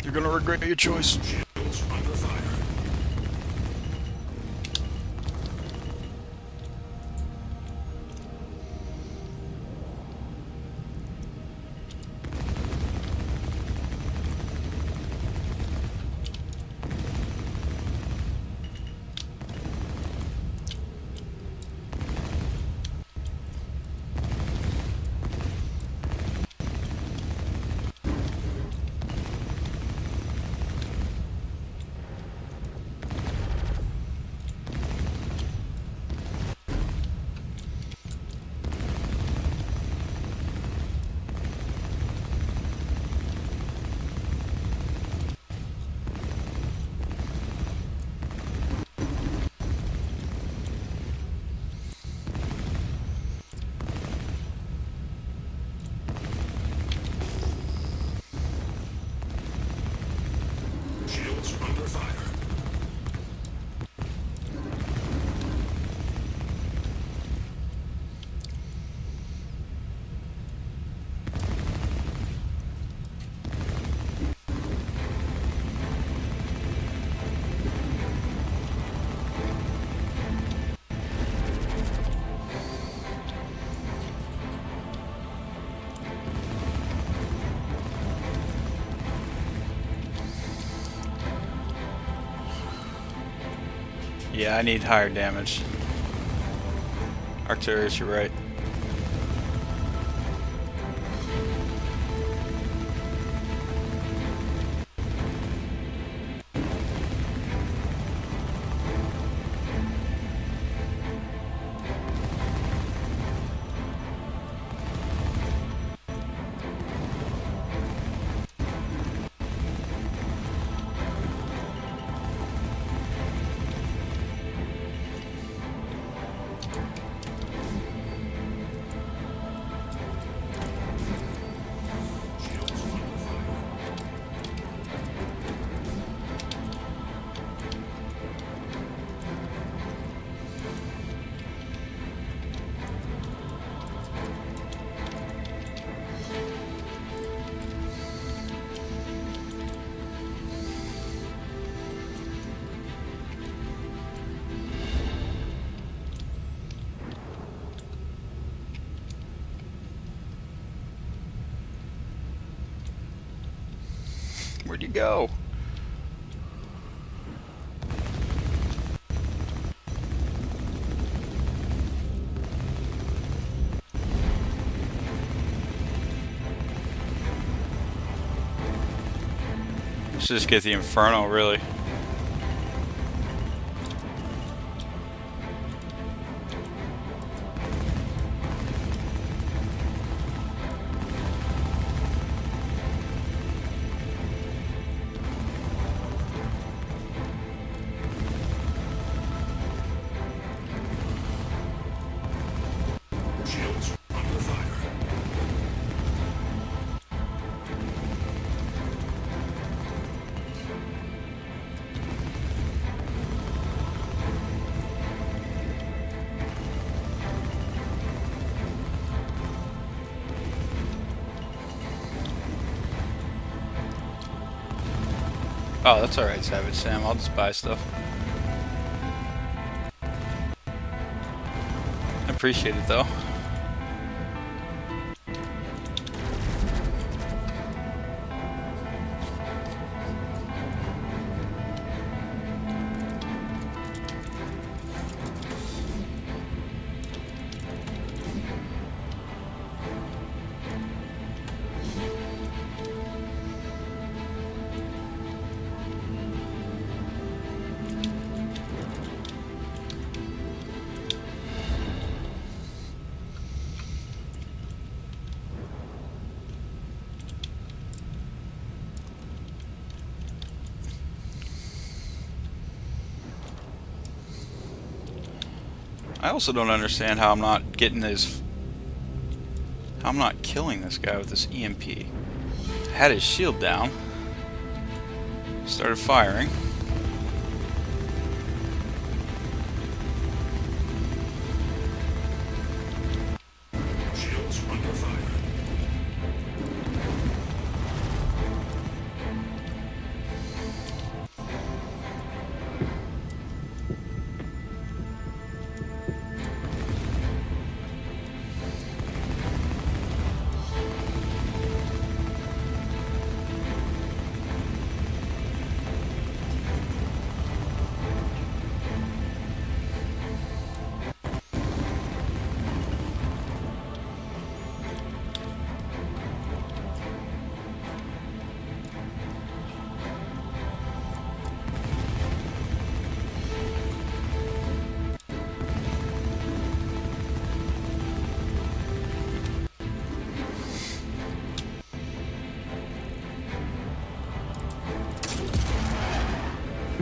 You're gonna regret your choice. Shields under fire. Shields under fire. Yeah, I need higher damage. Arcturus, you're right. Where'd you go? Let's just get the Inferno, really. Shields under fire. Oh, that's alright, Savage Sam. I'll just buy stuff. I appreciate it, though. I also don't understand how I'm not getting his... how I'm not killing this guy with this EMP. Had his shield down. Started firing. Shields under fire.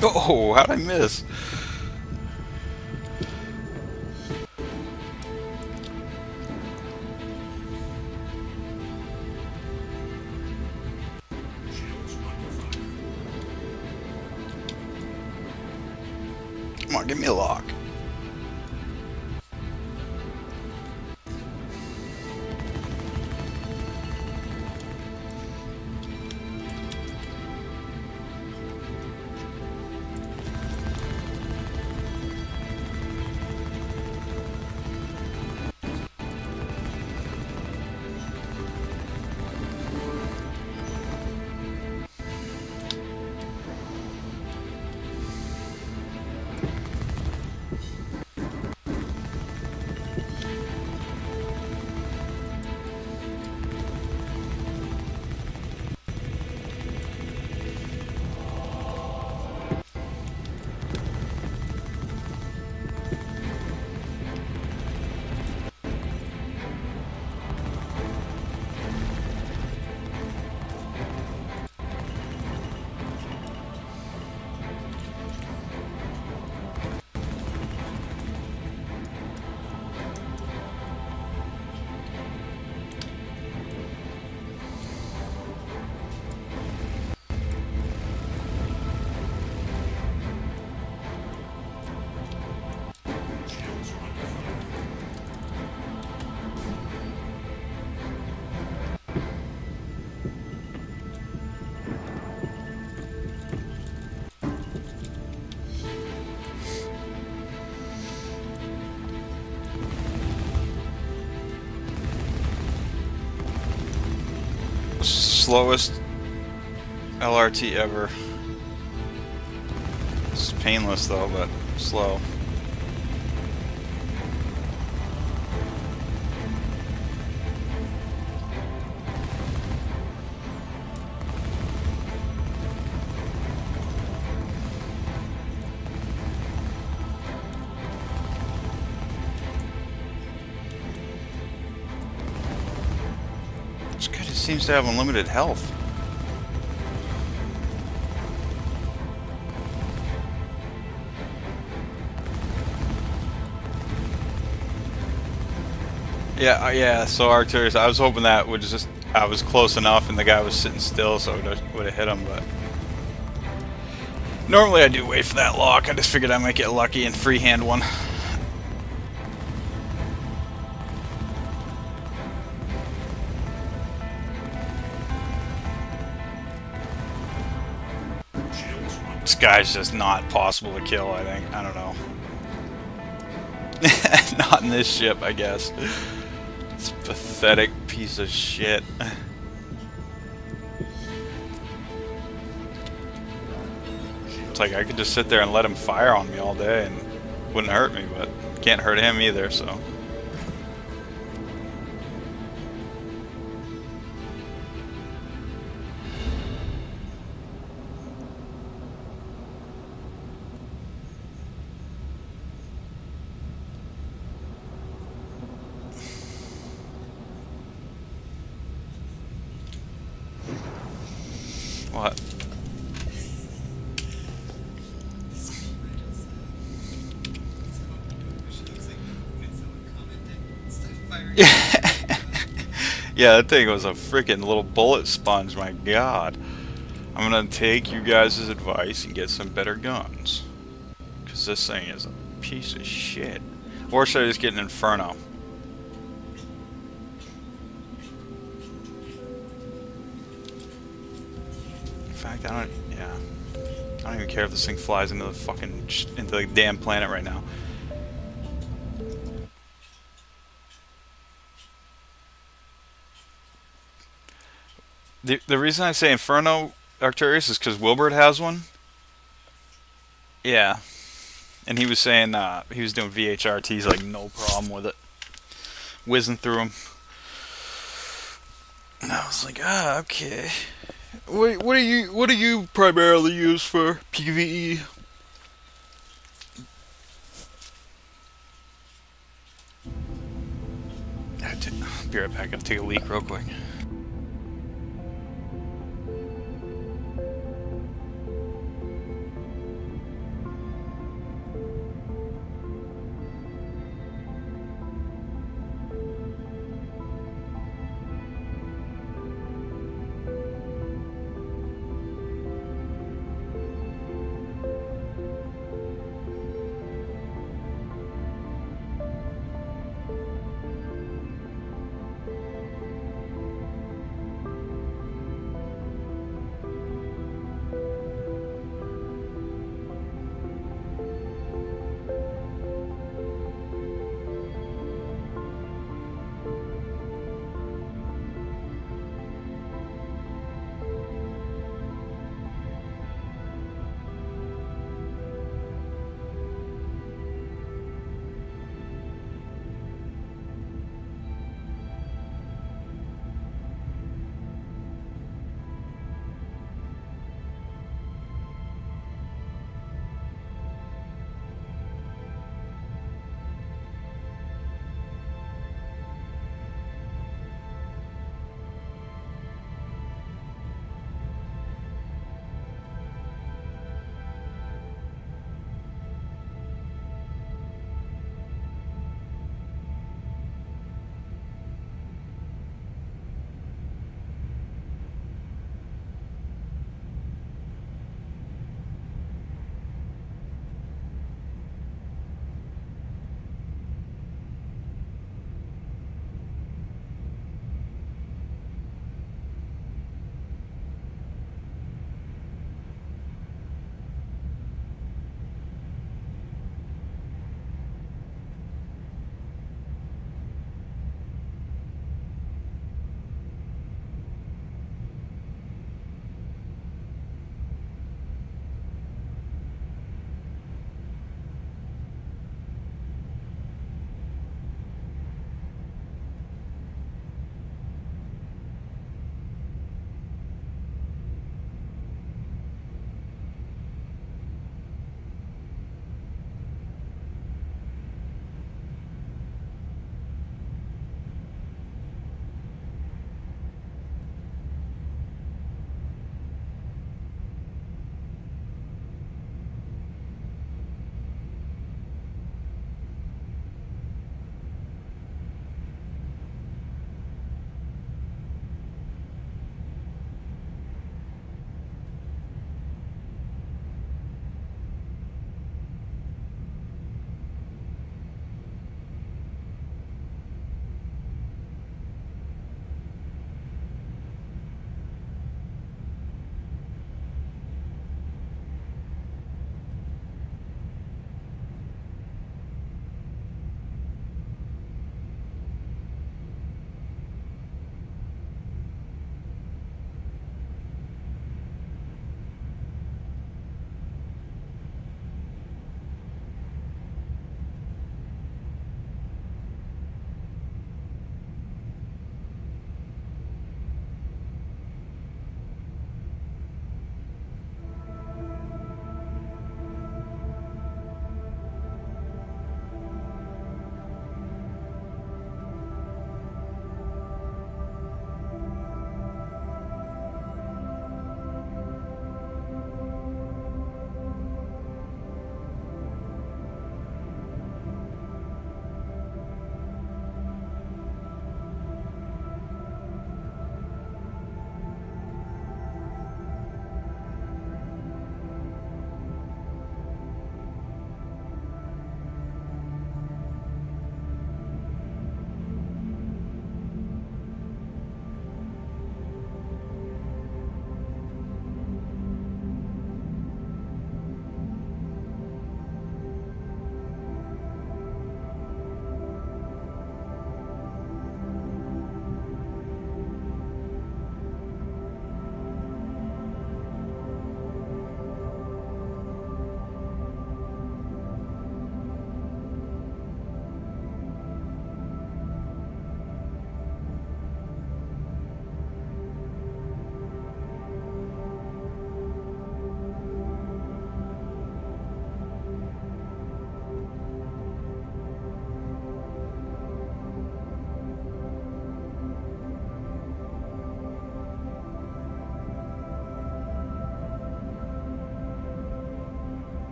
Oh, how'd I miss? Shields under fire. Come on, give me a lock. Shields under fire. Slowest LRT ever. It's painless though, but slow. This guy just seems to have unlimited health. Yeah, yeah. So Arcturus, I was hoping that would just I was close enough, and the guy was sitting still, so it would have hit him. But normally I do wait for that lock. I just figured I might get lucky and freehand one. Shields on. This guy's just not possible to kill. I think. I don't know. Not in this ship, I guess. It's a pathetic piece of shit. It's like I could just sit there and let him fire on me all day and wouldn't hurt me, but can't hurt him either, so. What? Yeah, that thing was a freaking little bullet sponge, my god. I'm gonna take you guys' advice and get some better guns. Because this thing is a piece of shit. Or should I just get an Inferno? In fact, I don't even care if this thing flies into the damn planet right now. The reason I say Inferno, Arcturus, is because Wilbert has one. Yeah. And he was saying he was doing VHRTs, like no problem with it. Whizzing through them. And I was like, okay. What do you primarily use for PvE? I'll be right back. I'll take a leak real quick.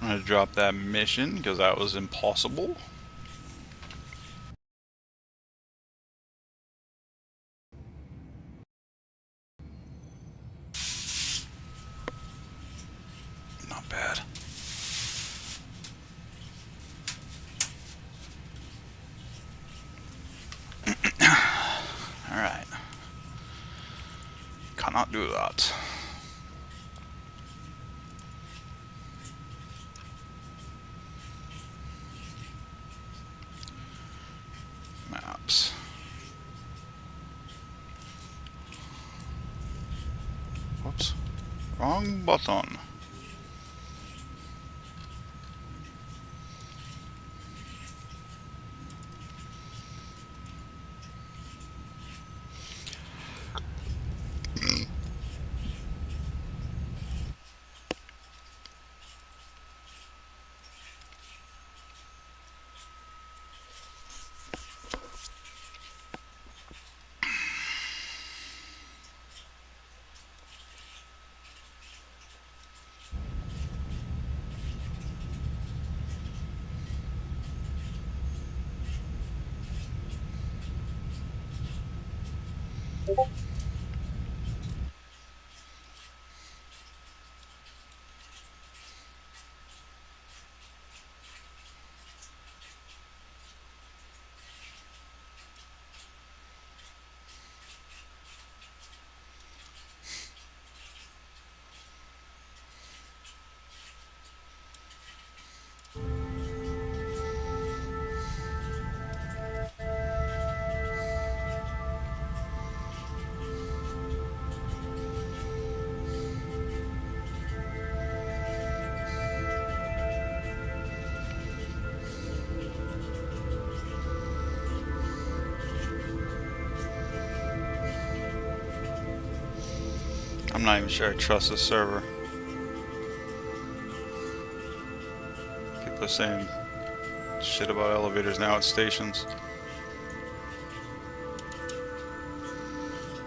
I'm gonna drop that mission because that was impossible. Not bad. Alright. Cannot do that. Maps. Whoops. Wrong button. I'm not even sure I trust this server. People are saying shit about elevators now at stations.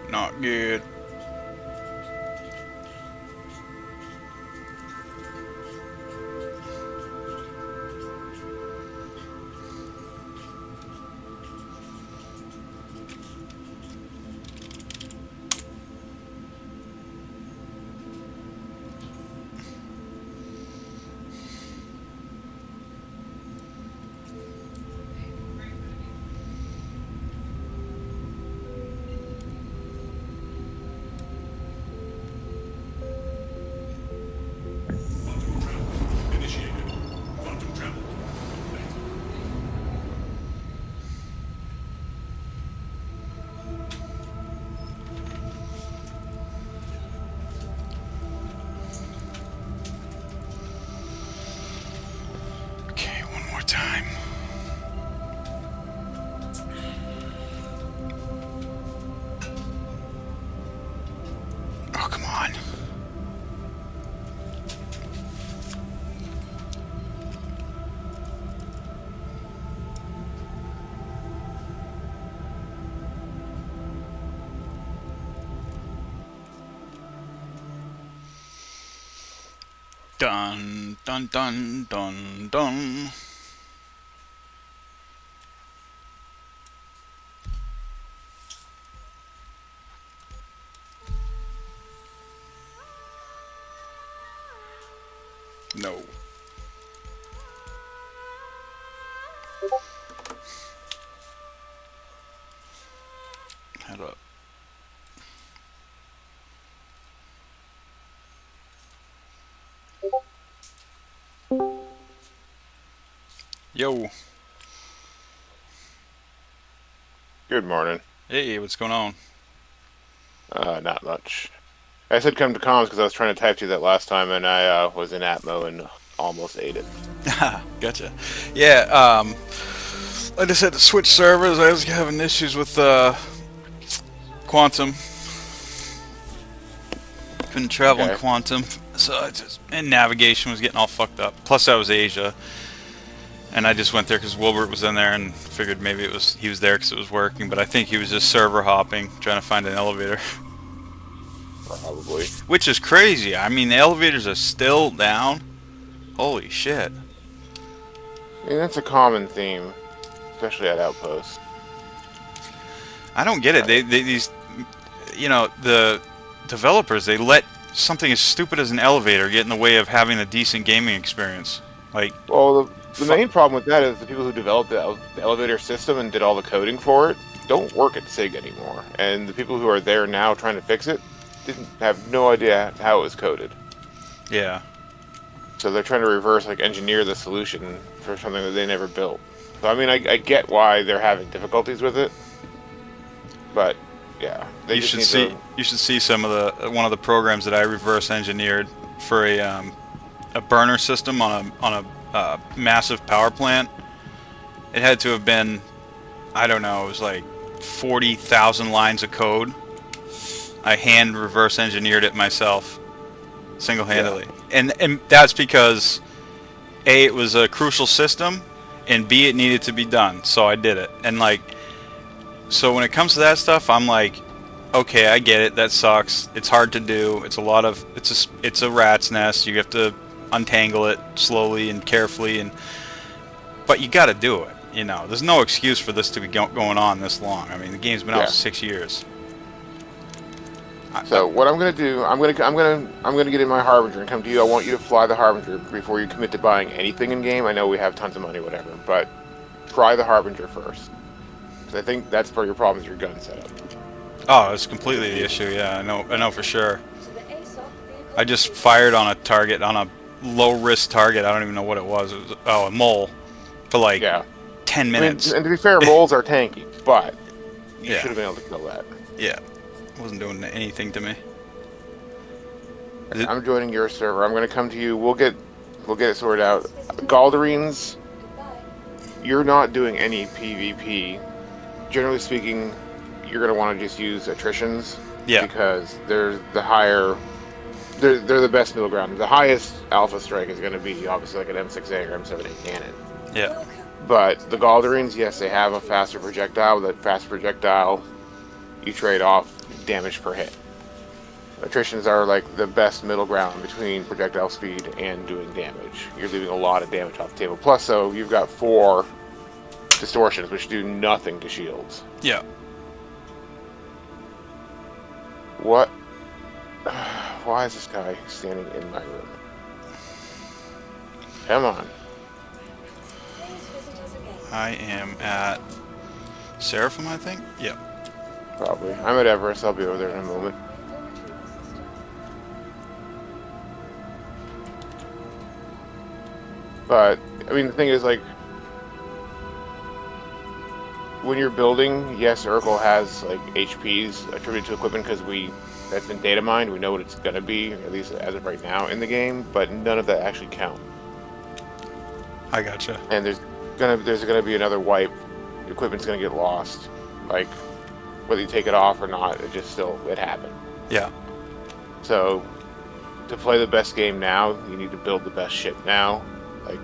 Not good. Initiated. Quantum travel complete. Okay, one more time. Oh, come on. Dun dun dun dun dun. No. Head up. Yo. Good morning. Hey, what's going on? Not much. I said come to comms because I was trying to type to you that last time and I was in Atmo and almost ate it. Gotcha. Yeah, I just had to switch servers. I was having issues with Quantum. Couldn't travel in Okay. Quantum, so and navigation was getting all fucked up. Plus, that was Asia, and I just went there because Wilbert was in there and figured maybe he was there because it was working. But I think he was just server hopping, trying to find an elevator, Probably. which is crazy. I mean, the elevators are still down. Holy shit. I mean, that's a common theme, especially at Outposts. I don't get it. These, you know, the developers, they let something as stupid as an elevator get in the way of having a decent gaming experience. Like, Well, the main problem with that is the people who developed the elevator system and did all the coding for it don't work at SIG anymore. And the people who are there now trying to fix it didn't have no idea how it was coded. yeah. So they're trying to reverse engineer the solution for something that they never built. So I mean, I get why they're having difficulties with it, but yeah, they You just should need see. to. You should see some of the one of the programs that I reverse engineered for a burner system on a massive power plant. It had to have been, I don't know, it was like 40,000 lines of code. I hand reverse engineered it myself, single-handedly, and that's because A, it was a crucial system, and B, it needed to be done, so I did it. And like, so when it comes to that stuff, I'm like, okay, I get it. That sucks. It's hard to do. It's a lot of it's a rat's nest. You have to untangle it slowly and carefully, but you got to do it. You know, there's no excuse for this to be going on this long. I mean, the game's been out 6 years. So what I'm gonna do, I'm gonna get in my Harbinger and come to you. I want you to fly the Harbinger before you commit to buying anything in game. I know we have tons of money, whatever, but try the Harbinger first, because I think that's part of your problem is your gun setup. Oh, it's completely the issue. Yeah, I know for sure. To the ASOP vehicle I just retrieval fired on a target, on a low-risk target. I don't even know what it was. It was a mole for like Yeah. 10 I mean, minutes. and to be fair, moles are tanky, but you Yeah. should have been able to kill that. Yeah, wasn't doing anything to me. I'm joining your server. I'm gonna come to you. We'll get it sorted out. Galdarines, Goodbye. you're not doing any PvP. Generally speaking, you're gonna want to just use attritions. Yeah. Because they're the higher. They're the best middle ground. The highest alpha strike is going to be obviously like an M6A or M7A cannon. Yeah. Welcome. But the Galdarines, yes, they have a faster projectile. That fast projectile, you trade off damage per hit. Attritions are like the best middle ground between projectile speed and doing damage. You're leaving a lot of damage off the table. Plus, so you've got 4 distortions, which do nothing to shields. Yeah. What? Why is this guy standing in my room? Come on. Please visit us again. I am at Seraphim, I think. Yeah. Probably. I'm at Everest. I'll be over there in a moment. Vehicle retrieval system. But, I mean, the thing is, like, when you're building, yes, Urkel has, like, HPs attributed to equipment because that's been data mined. We know what it's going to be, at least as of right now in the game, but none of that actually count. I gotcha. And there's gonna be another wipe. The equipment's gonna get lost. Like, whether you take it off or not, it happened. Yeah. So, to play the best game now, you need to build the best ship now, like,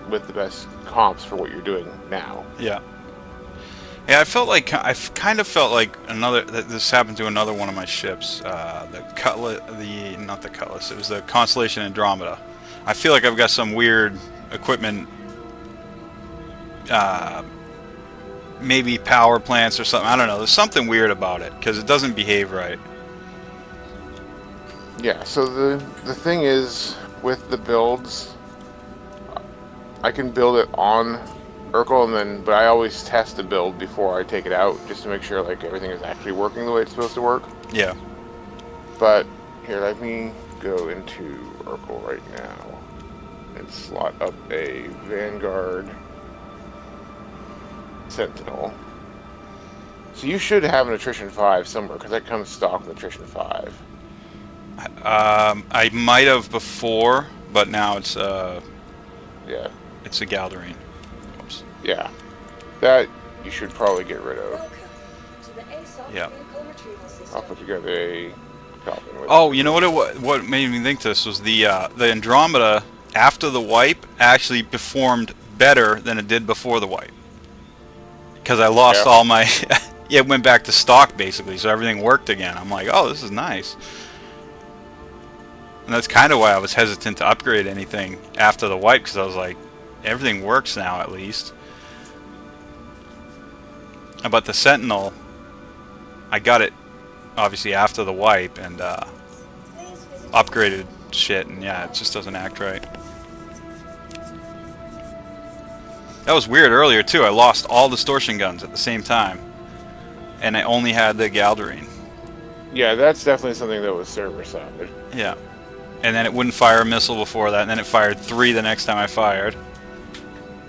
with the best comps for what you're doing now. Yeah. Yeah, I've kind of felt like this happened to another one of my ships, not the Cutlass, it was the Constellation Andromeda. I feel like I've got some weird equipment, maybe power plants or something. I don't know. There's something weird about it because it doesn't behave right. Yeah, so the thing is, with the builds, I can build it on Urkel, but I always test the build before I take it out, just to make sure like everything is actually working the way it's supposed to work. Yeah. But here, let me go into Urkel right now and slot up a Vanguard Sentinel. So you should have an attrition 5 somewhere, because that comes stock with attrition 5. I might have before, but now it's Yeah. it's a Galdarine. Oops. Yeah. That you should probably get rid of. Welcome to the ASOP Yeah. vehicle retrieval system. I'll put together a Falcon with Oh, you know what made me think this was the Andromeda after the wipe actually performed better than it did before the wipe. Because I lost all my it went back to stock basically, so everything worked again. I'm like, oh, this is nice. And that's kind of why I was hesitant to upgrade anything after the wipe, because I was like, everything works now at least. But the Sentinel, I got it obviously after the wipe and upgraded shit, and yeah, it just doesn't act right. That was weird earlier too. I lost all distortion guns at the same time, and I only had the Galderine. Yeah, that's definitely something that was server side. Yeah. And then it wouldn't fire a missile before that, and then it fired 3 the next time I fired.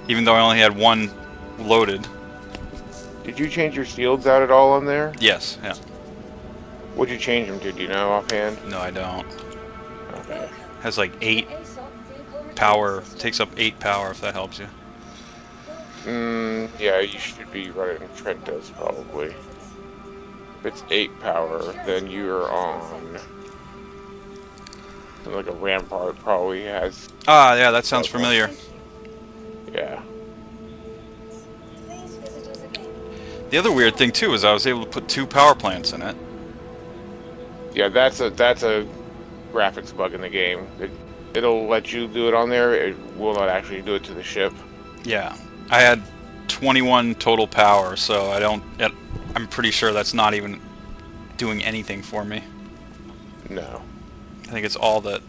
Even though I only had 1 loaded. Did you change your shields out at all on there? Yes, yeah. What'd you change them to? Do you know offhand? No, I don't. Okay. Has like 8 ASOP vehicle retrieval power, system. takes up 8 power if that helps you. Yeah, you should be running Trent does probably. If it's 8 power, then you're on. Like a Rampart probably has. Ah, yeah, that sounds familiar. Yeah. Please visit us again. The other weird thing too is I was able to put 2 power plants in it. Yeah, that's a graphics bug in the game. It'll let you do it on there. It will not actually do it to the ship. Yeah, I had 21 total power, so I'm pretty sure that's not even doing anything for me. No. I think it's all that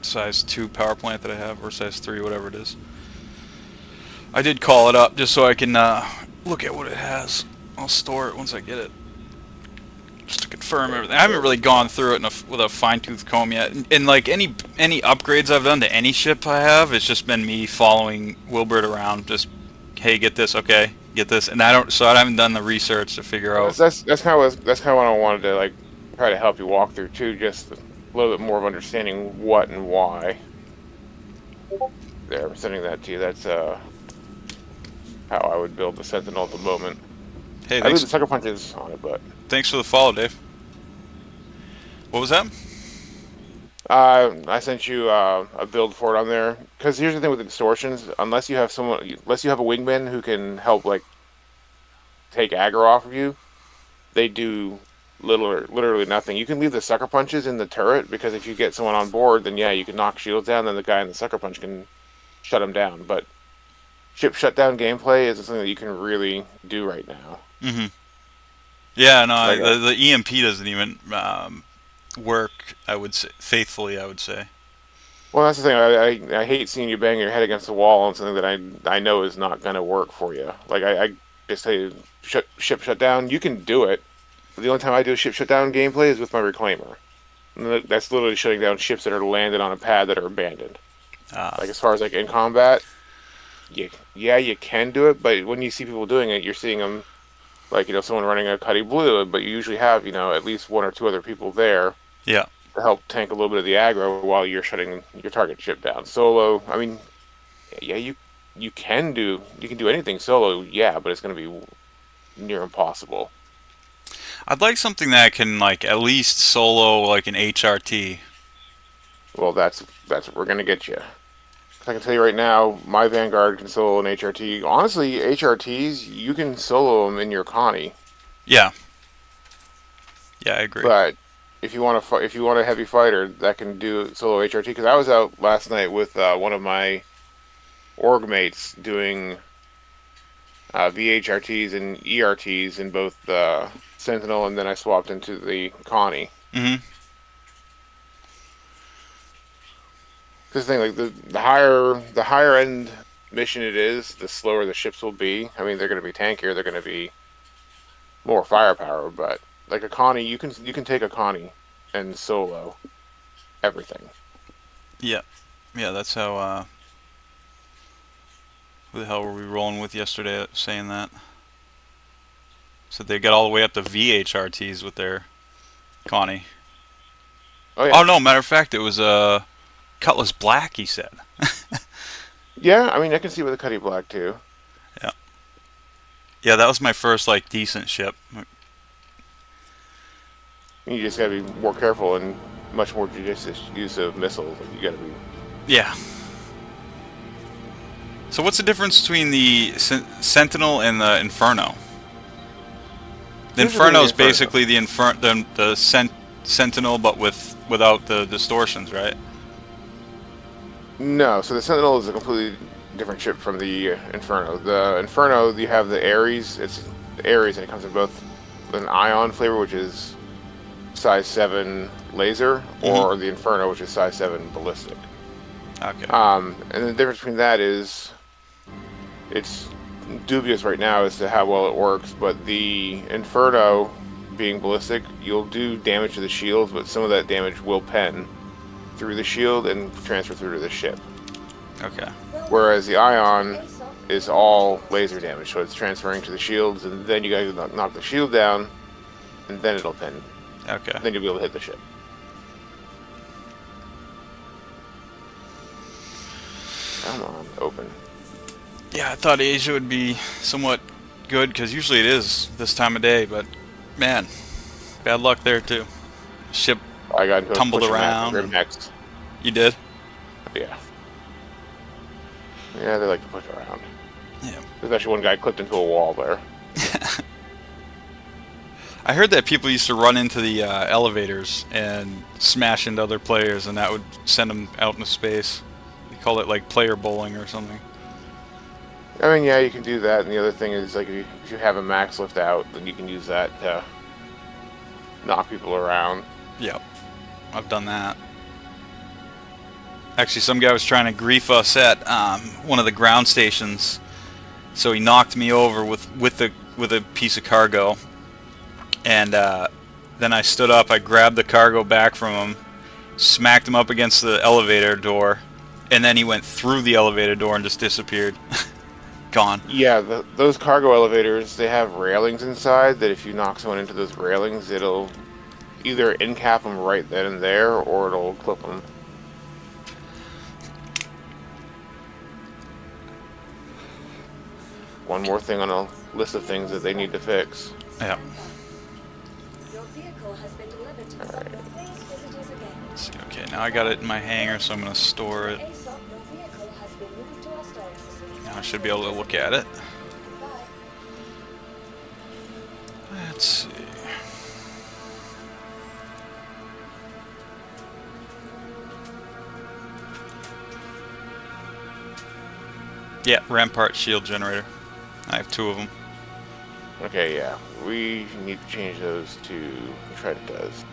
size 2 power plant that I have, or size 3, whatever it is. I did call it up just so I can look at what it has. I'll store it once I get it, just to confirm everything. I haven't really gone through it with a fine-tooth comb yet. And like any upgrades I've done to any ship I have, it's just been me following Wilbert around. Just, hey, get this, okay, get this, and I haven't done the research to figure out. That's kind of what I wanted to like try to help you walk through too, just a little bit more of understanding what and why. There, I'm sending that to you. That's how I would build the Sentinel at the moment. Hey, I leave thanks. the sucker punches on it, but Thanks for the follow, Dave. What was that? I sent you a build for it on there. Because here's the thing with the distortions: unless you have a wingman who can help like take aggro off of you, they do literally nothing. You can leave the sucker punches in the turret because if you get someone on board, then yeah, you can knock shields down. Then the guy in the sucker punch can shut them down. But ship shutdown gameplay is something that you can really do right now. Mm-hmm. Yeah, no, Like, the EMP doesn't even work. I would say faithfully. I would say. Well, that's the thing. I hate seeing you bang your head against the wall on something that I know is not going to work for you. Like I just say ship shut down. You can do it. But the only time I do a ship shut down gameplay is with my reclaimer. And that's literally shutting down ships that are landed on a pad that are abandoned. Like as far as like in combat, yeah, you can do it. But when you see people doing it, you're seeing them like someone running a Cuddy Blue, but you usually have at least 1 or 2 other people there. Yeah. To help tank a little bit of the aggro while you're shutting your target ship down. Solo, I mean, yeah, you can do anything solo, yeah, but it's going to be near impossible. I'd like something that can like at least solo like an HRT. Well, that's what we're going to get you. I can tell you right now, my Vanguard can solo an HRT. Honestly, HRTs you can solo them in your Connie. Yeah. Yeah, I agree. But if you want a heavy fighter that can do solo HRT, because I was out last night with one of my org mates doing VHRTs and ERTs in both the Sentinel, and then I swapped into the Connie. Mm-hmm. Because the thing, like the higher end mission it is, the slower the ships will be. I mean, they're going to be tankier, they're going to be more firepower, but like a Connie, you can take a Connie and solo everything. Yeah. Yeah, that's how who the hell were we rolling with yesterday saying that? So they got all the way up to VHRTs with their Connie. Oh yeah. Oh no, matter of fact, it was Cutlass Black, he said. Yeah, I mean, I can see with the Cuddy Black too. Yeah. Yeah, that was my first like decent ship. You just gotta be more careful and much more judicious use of missiles. Like, you gotta be. Yeah. So what's the difference between the Sentinel and the Inferno? The Inferno is basically the Sentinel, but without the distortions, right? No, so the Sentinel is a completely different ship from the Inferno. The Inferno, you have the Ares. It's the Ares, and it comes in both an ion flavor, which is size 7 laser, or the Inferno, which is size 7 ballistic. Okay. And the difference between that is it's dubious right now as to how well it works, but the Inferno being ballistic, you'll do damage to the shields, but some of that damage will pen through the shield and transfer through to the ship. Okay. Whereas the Ion is all laser damage, so it's transferring to the shields, and then you gotta knock the shield down, and then it'll pen. Okay. Then you'll be able to hit the ship. Come on, open. Yeah, I thought Asia would be somewhat good, because usually it is this time of day, but man, bad luck there too. Ship I got into a tumbled push around. Grim Hex. You did? Yeah. Yeah, they like to push around. Yeah. There's actually one guy clipped into a wall there. I heard that people used to run into the elevators and smash into other players, and that would send them out into space. They call it like player bowling or something. I mean, yeah, you can do that, and the other thing is, like, if you have a max lift out, then you can use that to knock people around. Yep. I've done that. Actually, some guy was trying to grief us at one of the ground stations, so he knocked me over with a piece of cargo, and then I stood up. I grabbed the cargo back from him, smacked him up against the elevator door, and then he went through the elevator door and just disappeared. Gone. Yeah, those cargo elevators, they have railings inside that if you knock someone into those railings, it'll either in-cap them right then and there, or it'll clip them. One more thing on a list of things that they need to fix. Yeah. Your vehicle has been delivered to the Doctor. Please visit us again. Let's see. Okay, now I got it in my hangar, so I'm gonna store it. ASOP, your vehicle has been moved to our storage facility. Now I should be able to look at it. Goodbye. Let's see. Yeah, Rampart shield generator. I have 2 of them. Okay, yeah. We need to change those to Trent does.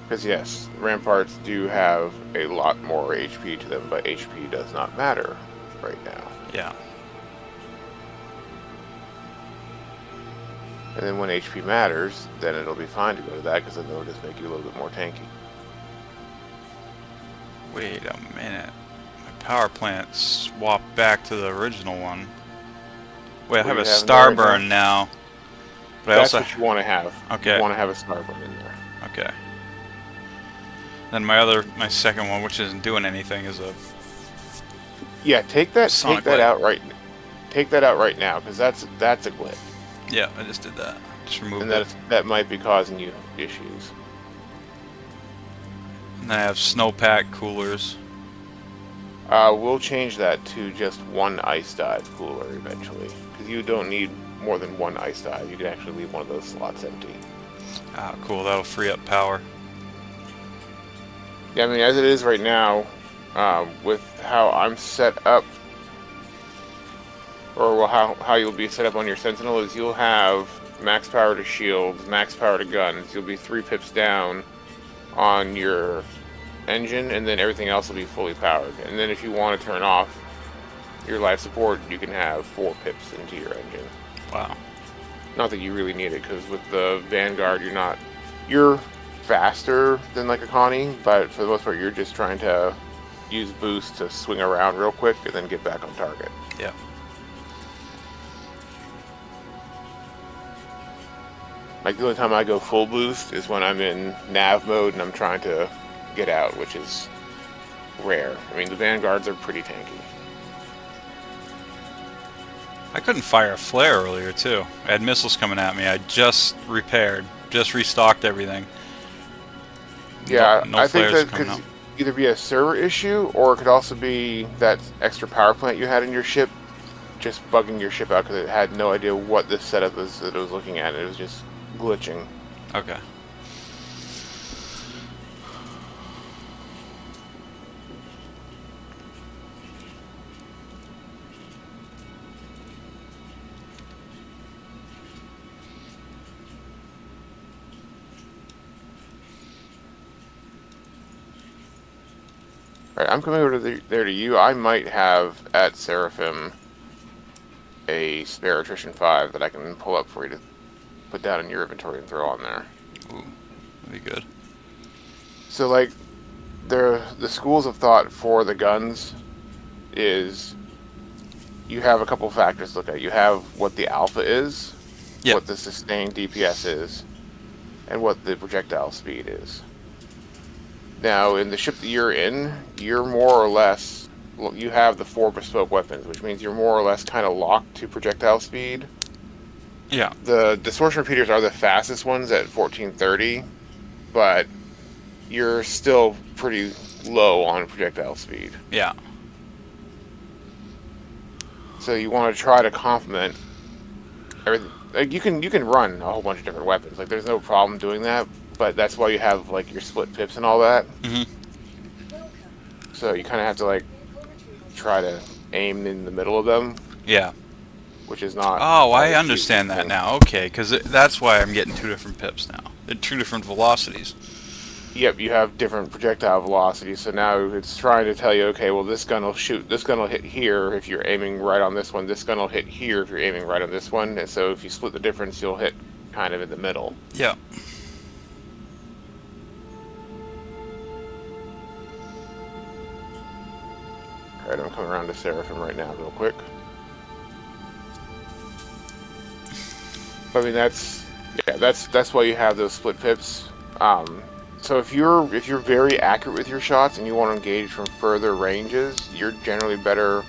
Because yes, Ramparts do have a lot more HP to them, but HP does not matter right now. Yeah. And then when HP matters, then it'll be fine to go to that, because then they'll just make you a little bit more tanky. Wait a minute. My power plant swapped back to the original one. Wait, I have a you have Starburn now. But That's I also what you want to have. Okay. You want to have a Starburn in there. okay. Then my second one, which isn't doing anything, is a Yeah, take that Sonic out right. Take that out right now, because that's a glitch, yeah. I just did that. Just removed and it. that might be causing you issues. And then I have snowpack coolers. We'll change that to just one ice dive cooler eventually, because you don't need more than one ice dive. You can actually leave one of those slots empty. Ah, cool. That'll free up power. Yeah, I mean, as it is right now, with how I'm set up, or well, how you'll be set up on your Sentinel is you'll have max power to shields, max power to guns. You'll be 3 pips down on your engine, and then everything else will be fully powered. And then if you want to turn off your life support, you can have 4 pips into your engine. Wow. Not that you really need it, because with the Vanguard, you're faster than like a Connie, but for the most part, you're just trying to use boost to swing around real quick and then get back on target. Yeah. Like the only time I go full boost is when I'm in nav mode and I'm trying to get out, which is rare. I mean, the Vanguards are pretty tanky. I couldn't fire a flare earlier too. I had missiles coming at me. I just repaired, just restocked everything. Yeah, No I think flares that coming could up. either be a server issue, or it could also be that extra power plant you had in your ship just bugging your ship out because it had no idea what this setup was that it was looking at. It was just glitching. Okay. Alright, I'm coming over to there to you. I might have at Seraphim a spare attrition 5 that I can pull up for you to put down in your inventory and throw on there. Ooh, that'd be good. So, like, the schools of thought for the guns is you have a couple factors to look at. You have what the alpha is, Yeah. what the sustained DPS is, and what the projectile speed is. Now, in the ship that you're in, you're more or less, well, you have the 4 bespoke weapons, which means you're more or less kind of locked to projectile speed. Yeah. The distortion repeaters are the fastest ones at 1430, but you're still pretty low on projectile speed. Yeah. So you want to try to complement everything. Like you can run a whole bunch of different weapons. Like there's no problem doing that, but that's why you have like your split pips and all that. Mhm. So you kind of have to like try to aim in the middle of them, Yeah. which is not. Oh, I always understand easy. that now. Okay, because that's why I'm getting 2 different pips now. They're 2 different velocities. Yep, you have different projectile velocities, so now it's trying to tell you, okay, well this gun will shoot, this gun will hit here if you're aiming right on this one, this gun will hit here if you're aiming right on this one, and so if you split the difference, you'll hit kind of in the middle. Yeah. Alright, I'm coming around to Seraphim right now real quick. I mean, that's why you have those split pips. So if you're very accurate with your shots and you want to engage from further ranges, you're generally better.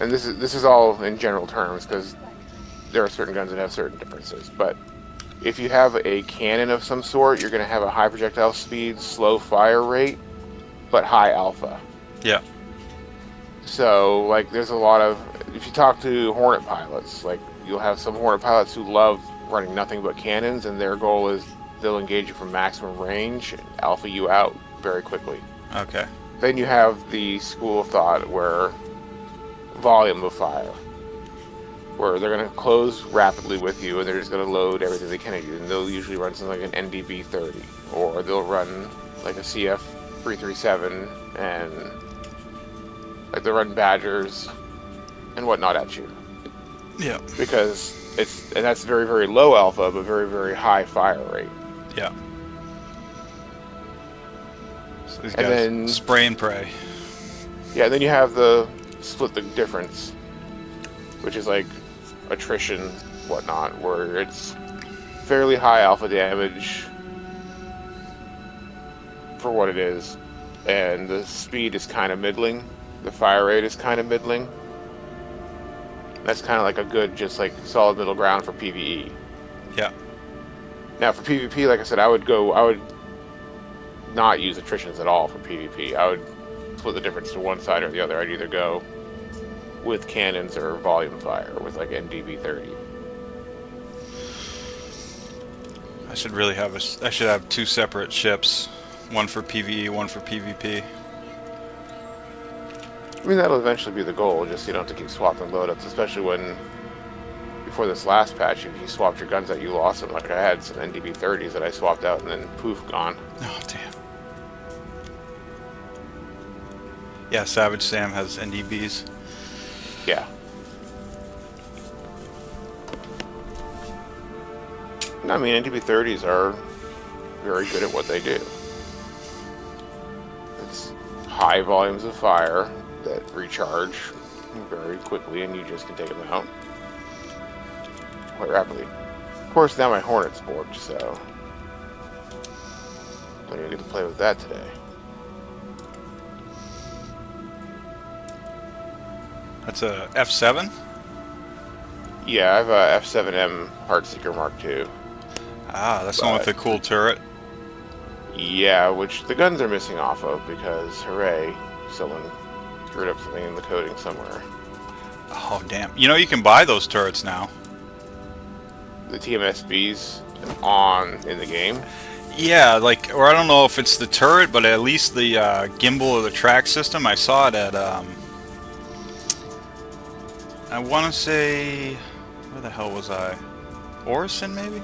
And this is all in general terms because there are certain guns that have certain differences. But if you have a cannon of some sort, you're going to have a high projectile speed, slow fire rate, but high alpha. Yeah. So like, there's a lot of, if you talk to Hornet pilots, like you'll have some Hornet pilots who love running nothing but cannons, and their goal is they'll engage you from maximum range and alpha you out very quickly. Okay. Then you have the school of thought where volume of fire, where they're going to close rapidly with you and they're just going to load everything they can at you. And they'll usually run something like an NDB 30, or they'll run like a CF 337, and like they'll run Badgers and whatnot at you. Yeah. Because and that's very, very low alpha, but very, very high fire rate. Yeah. So these And guys then- spray and pray. Yeah, and then you have the split the difference, which is like attrition, whatnot, where it's fairly high alpha damage for what it is, and the speed is kind of middling, the fire rate is kind of middling. That's kind of like a good, just like solid middle ground for PvE. Yeah. Now for PvP, like I said, I would not use attritions at all for PvP. I would split the difference to one side or the other. I'd either go with cannons or volume fire with like NDB 30. I should really have I should have 2 separate ships, one for PvE, one for PvP. I mean, that'll eventually be the goal, just so you don't have to keep swapping loadups, especially when, before this last patch, if you swapped your guns out, you lost them. Like I had some NDB 30s that I swapped out and then poof, gone. Oh, damn. Yeah, Savage Sam has NDBs. Yeah. I mean, NDB 30s are very good at what they do. It's high volumes of fire that recharge very quickly, and you just can take them out quite rapidly. Of course, now my Hornet's bored, so I don't even get to play with that today. That's a F7? Yeah, I have a F7M Heartseeker Mark II. Ah, that's the one with the cool turret. Yeah, which the guns are missing off of because, hooray, someone screwed up something in the coding somewhere. Oh, damn. You know, you can buy those turrets now. the TMSBs on in the game. Yeah, like, or I don't know if it's the turret, but at least the gimbal or the track system. I saw it at, I want to say, where the hell was I? Orison, maybe?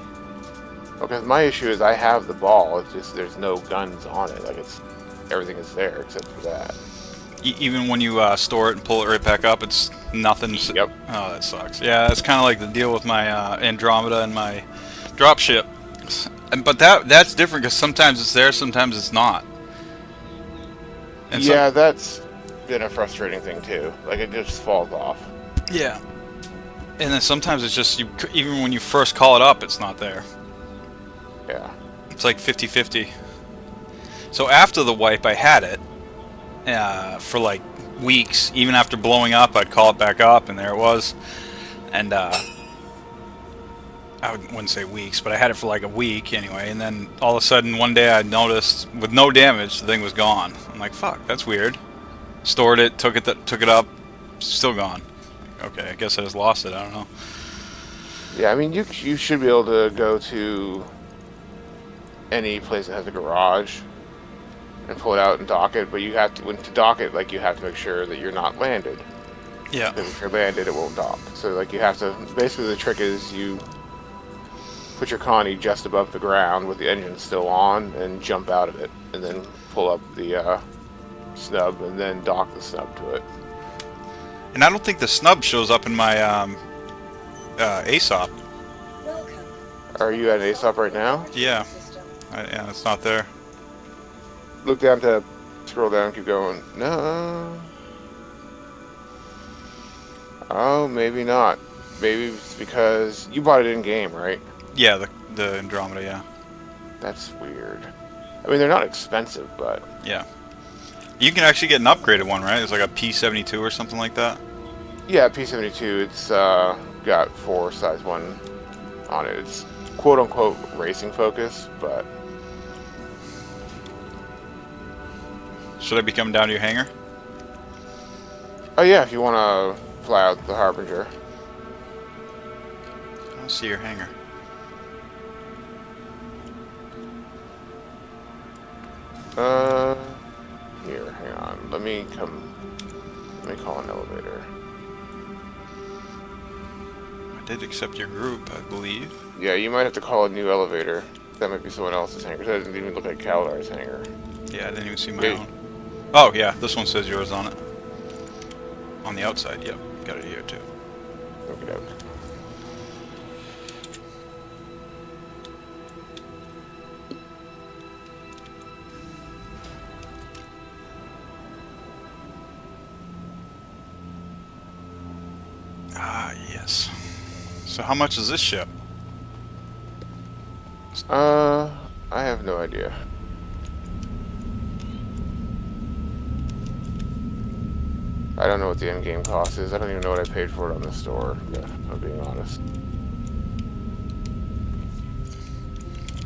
Because my issue is I have the ball. It's just there's no guns on it. Like it's everything is there except for that. Even when you store it and pull it right back up, it's nothing. Yep. Oh, that sucks. Yeah, that's kind of like the deal with my Andromeda and my dropship. But that's different because sometimes it's there, sometimes it's not. And yeah, that's been a frustrating thing too. Like it just falls off. Yeah. And then sometimes it's just, even when you first call it up, it's not there. Yeah. It's like 50-50. So after the wipe, I had it for like weeks. Even after blowing up, I'd call it back up, and there it was. And I wouldn't say weeks, but I had it for like a week anyway. And then all of a sudden, one day I noticed, with no damage, the thing was gone. I'm like, fuck, that's weird. Stored it, took it up, still gone. Okay, I guess I just lost it. I don't know. Yeah, I mean, you should be able to go to any place that has a garage and pull it out and dock it, but you have to, when to dock it, like, you have to make sure that you're not landed. Yeah. Because if you're landed, it won't dock. So, like, you have to, basically the trick is you put your Connie just above the ground with the engine still on and jump out of it, and then pull up the snub and then dock the snub to it. And I don't think the snub shows up in my ASOP. Welcome. Are you at ASOP right now? Yeah. Yeah, it's not there. Look down to scroll down, keep going. No. Oh, maybe not. Maybe it's because you bought it in game, right? Yeah, the Andromeda, yeah. That's weird. I mean, they're not expensive, but Yeah. You can actually get an upgraded one, right? It's like a P72 or something like that. yeah, P72. It's got 4 size 1 on it. It's quote unquote racing focus, but Should I be coming down to your hangar? oh yeah, if you want to fly out the Harbinger. I don't see your hangar. Here, hang on. Let me call an elevator. I did accept your group, I believe. Yeah, you might have to call a new elevator. That might be someone else's hangar. That doesn't even look like Caldar's hangar. Yeah, I didn't even see my Hey. own. Oh, yeah, this one says yours on it. On the outside, yep. Got it here, too. Look it out. Ah, yes. So how much is this ship? I have no idea. I don't know what the in-game cost is. I don't even know what I paid for it on the store, if I'm being honest.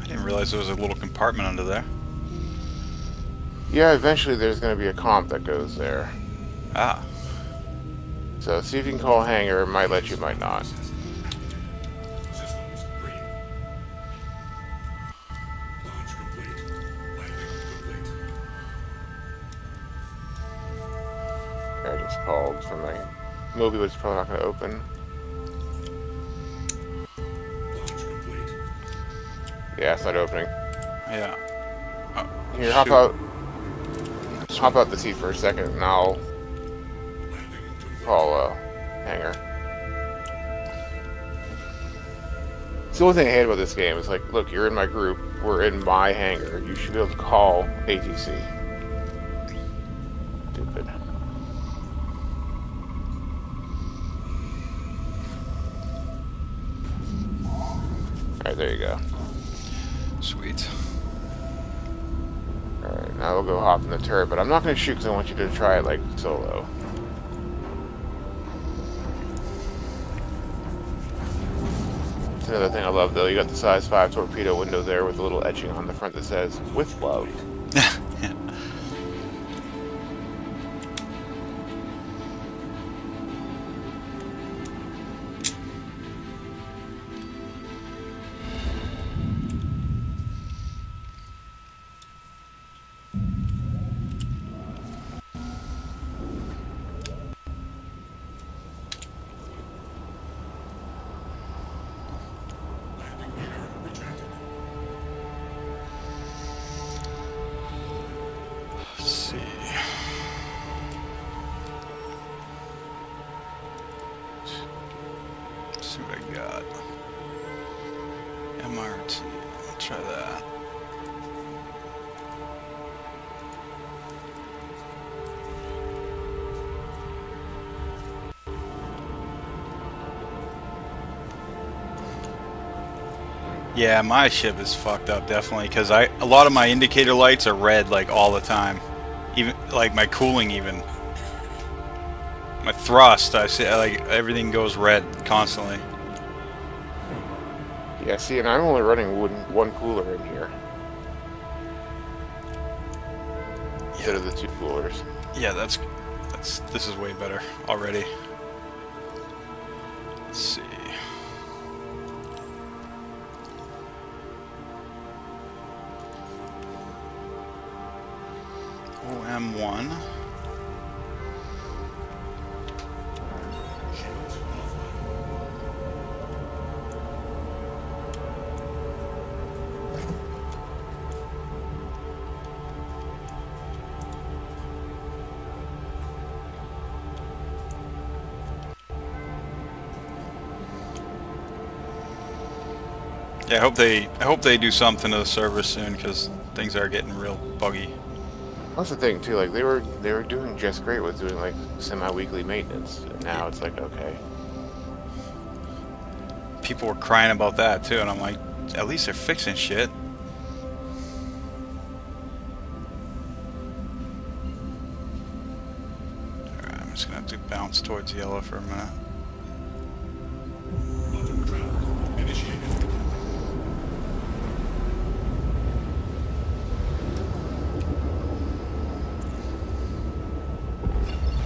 I didn't realize there was a little compartment under there. Yeah, eventually there's going to be a comp that goes there. Ah. So see if you can call hangar. It might let you, might not. Systems green. Launch complete. Landing complete. I just called from my Moby, but it's probably not going to open. Launch complete. Yeah, it's not opening. Yeah. Oh, Here, hop shoot. out. Hop out the seat for a second, and I'll Landing complete. call hangar. It's the only thing I hate about this game is like, look, you're in my group, we're in my hangar. You should be able to call ATC. Stupid. Alright, there you go. Sweet. Alright, now we'll go hop in the turret, but I'm not going to shoot because I want you to try it like solo. That's another thing I love though, you got the size 5 torpedo window there with a little etching on the front that says, with love. Yeah. MRT. Let's try that. Yeah, my ship is fucked up definitely because a lot of my indicator lights are red like all the time, even like my cooling even. My thrust, I see like everything goes red constantly. Yeah, see, and I'm only running one cooler in here instead of the 2 coolers. Yeah, this is way better already. Let's see. OM1. Yeah, I hope they do something to the server soon because things are getting real buggy. That's the thing too. Like they were doing just great with doing like semi-weekly maintenance, and now it's like okay. People were crying about that too, and I'm like, at least they're fixing shit. Alright, I'm just gonna have to bounce towards yellow for a minute. Quantum travel initiated.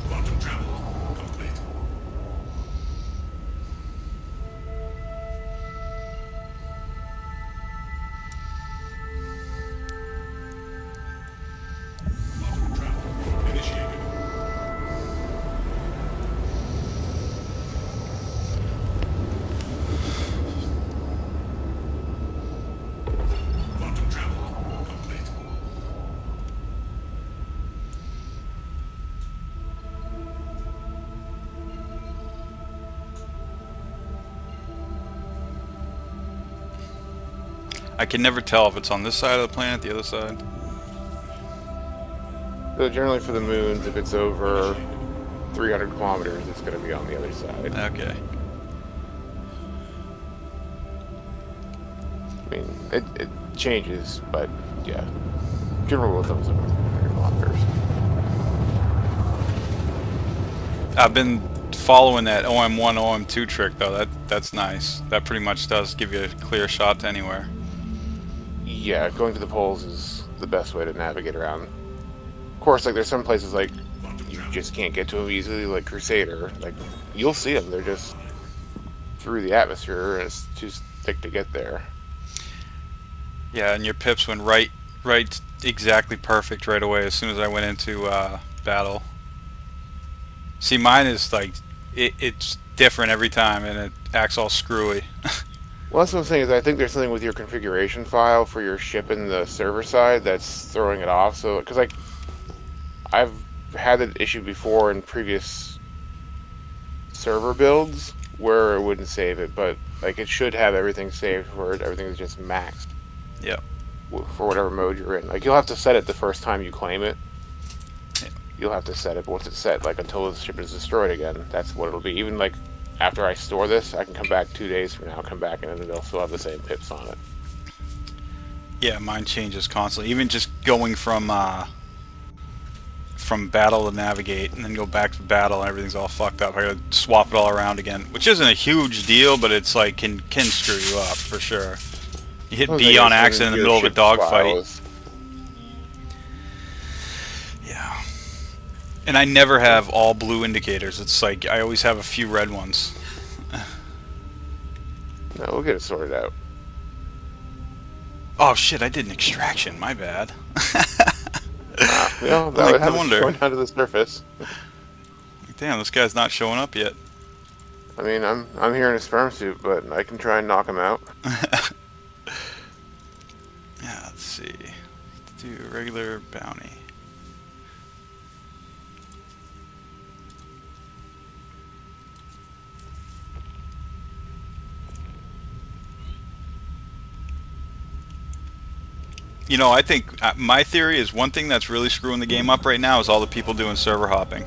Quantum travel complete. Quantum travel initiated. Quantum travel complete. I can never tell if it's on this side of the planet, the other side. So generally for the moons, if it's over 300 kilometers, it's going to be on the other side. Okay. I mean, it changes, but yeah, general rule of thumb is over 300 kilometers. I've been following that OM1, OM2 trick though. That's nice. That pretty much does give you a clear shot to anywhere. Yeah, going to the poles is the best way to navigate around. Of course, like there's some places like you just can't get to them easily, like Crusader. Like you'll see them, they're just through the atmosphere, and it's too thick to get there. Yeah, and your pips went right exactly perfect right away as soon as I went into battle. See, mine is like it's different every time, and it acts all screwy. Well, that's what I'm saying is I think there's something with your configuration file for your ship in the server side that's throwing it off. So, because like I've had that issue before in previous server builds where it wouldn't save it, but like it should have everything saved for it. Everything is just maxed. Yep. For whatever mode you're in. Like you'll have to set it the first time you claim it. Yeah. You'll have to set it, but once it's set, like until the ship is destroyed again, that's what it'll be. Even like after I store this, I can come back 2 days from now, come back, and it'll still have the same pips on it. Yeah, mine changes constantly. Even just going from battle to navigate, and then go back to battle, and everything's all fucked up. I gotta swap it all around again, which isn't a huge deal, but it's like can screw you up for sure. You hit B on accident in the middle of a dogfight. Yeah. And I never have all blue indicators. It's like I always have a few red ones. No, we'll get it sorted out. Oh shit, I did an extraction. My bad. You know, that Like, would have no it wonder. going down to the surface. Damn, this guy's not showing up yet. I mean, I'm here in a sperm suit, but I can try and knock him out. Yeah, let's see. Let's do a regular bounty. You know, I think my theory is one thing that's really screwing the game up right now is all the people doing server hopping.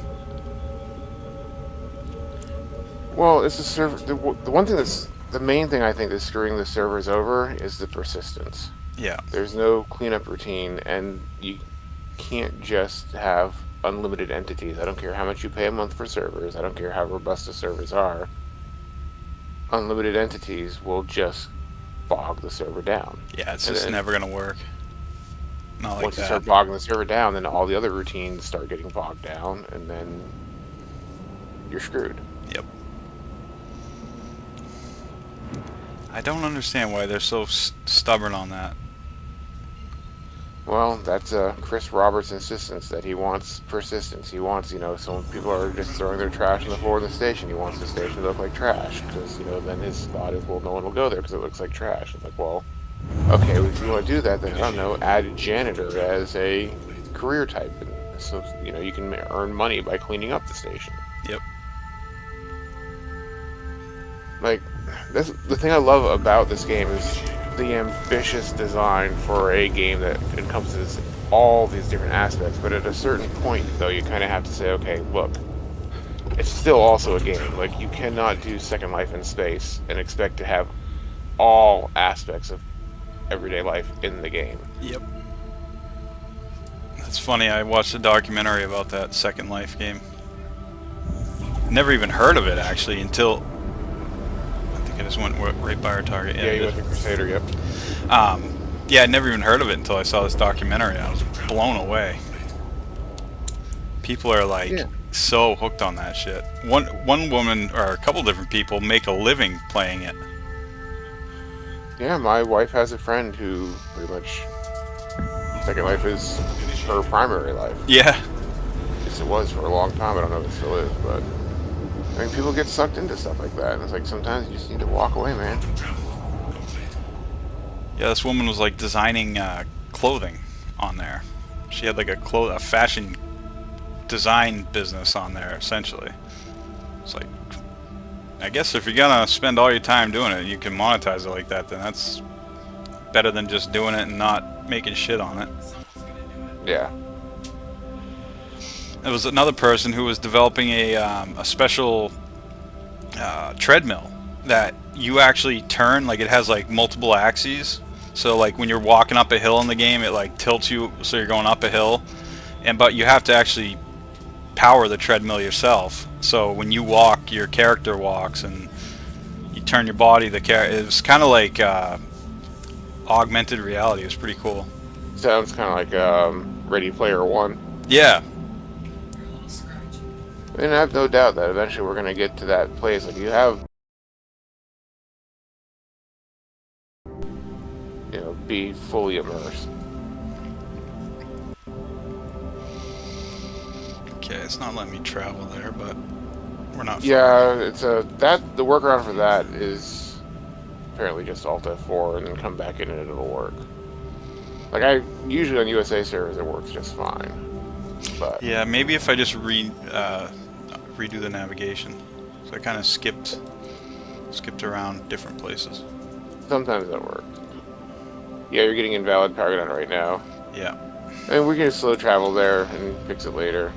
Well, it's the server. The one thing that's the main thing I think that's screwing the servers over is the persistence. Yeah. There's no cleanup routine, and you can't just have unlimited entities. I don't care how much you pay a month for servers. I don't care how robust the servers are. Unlimited entities will just bog the server down. Yeah, it's And just then never gonna work. Not like once you that. start bogging the server down, then all the other routines start getting bogged down, and then you're screwed. Yep. I don't understand why they're so stubborn on that. Well, that's Chris Roberts' insistence that he wants persistence. He wants, some people are just throwing their trash on the floor of the station. He wants the station to look like trash because, then his thought is, well, no one will go there because it looks like trash. It's like, well, okay, if you want to do that, then I don't know, add janitor as a career type, and so you can earn money by cleaning up the station. Yep. Like, that's the thing I love about this game is the ambitious design for a game that encompasses all these different aspects. But at a certain point, though, you kind of have to say, okay, look, it's still also a game. Like, you cannot do Second Life in space and expect to have all aspects of everyday life in the game. Yep. That's funny. I watched a documentary about that Second Life game. Never even heard of it actually until I think I just went right by our target. Yeah, you went to Crusader. Yep. Yeah, I never even heard of it until I saw this documentary. I was blown away. People are like so hooked on that shit. One woman or a couple different people make a living playing it. Yeah, my wife has a friend who pretty much Second Life is her primary life. Yeah. Yes, it was for a long time. I don't know if it still is, but I mean, people get sucked into stuff like that, and it's like sometimes you just need to walk away, man. Yeah, this woman was like designing clothing on there. She had like a fashion design business on there, essentially. It's like, I guess if you're gonna spend all your time doing it, you can monetize it like that, then that's better than just doing it and not making shit on it. Yeah. There was another person who was developing a special treadmill that you actually turn, like it has like multiple axes. So like when you're walking up a hill in the game, it like tilts you so you're going up a hill, but you have to actually power the treadmill yourself. So when you walk, your character walks, and you turn your body. It was kind of like augmented reality. It was pretty cool. Sounds kind of like Ready Player One. Yeah. And I have no doubt that eventually we're gonna get to that place. Like you have, be fully immersed. Okay, it's not letting me travel there, but we're not. Yeah, it's the workaround for that is apparently just Alt F4 and then come back in and it'll work. Like usually on USA servers it works just fine. But yeah, maybe if I just redo the navigation. So I kind of skipped around different places. sometimes that works. Yeah, you're getting invalid Paragon right now. Yeah. And we're gonna slow travel there and fix it later.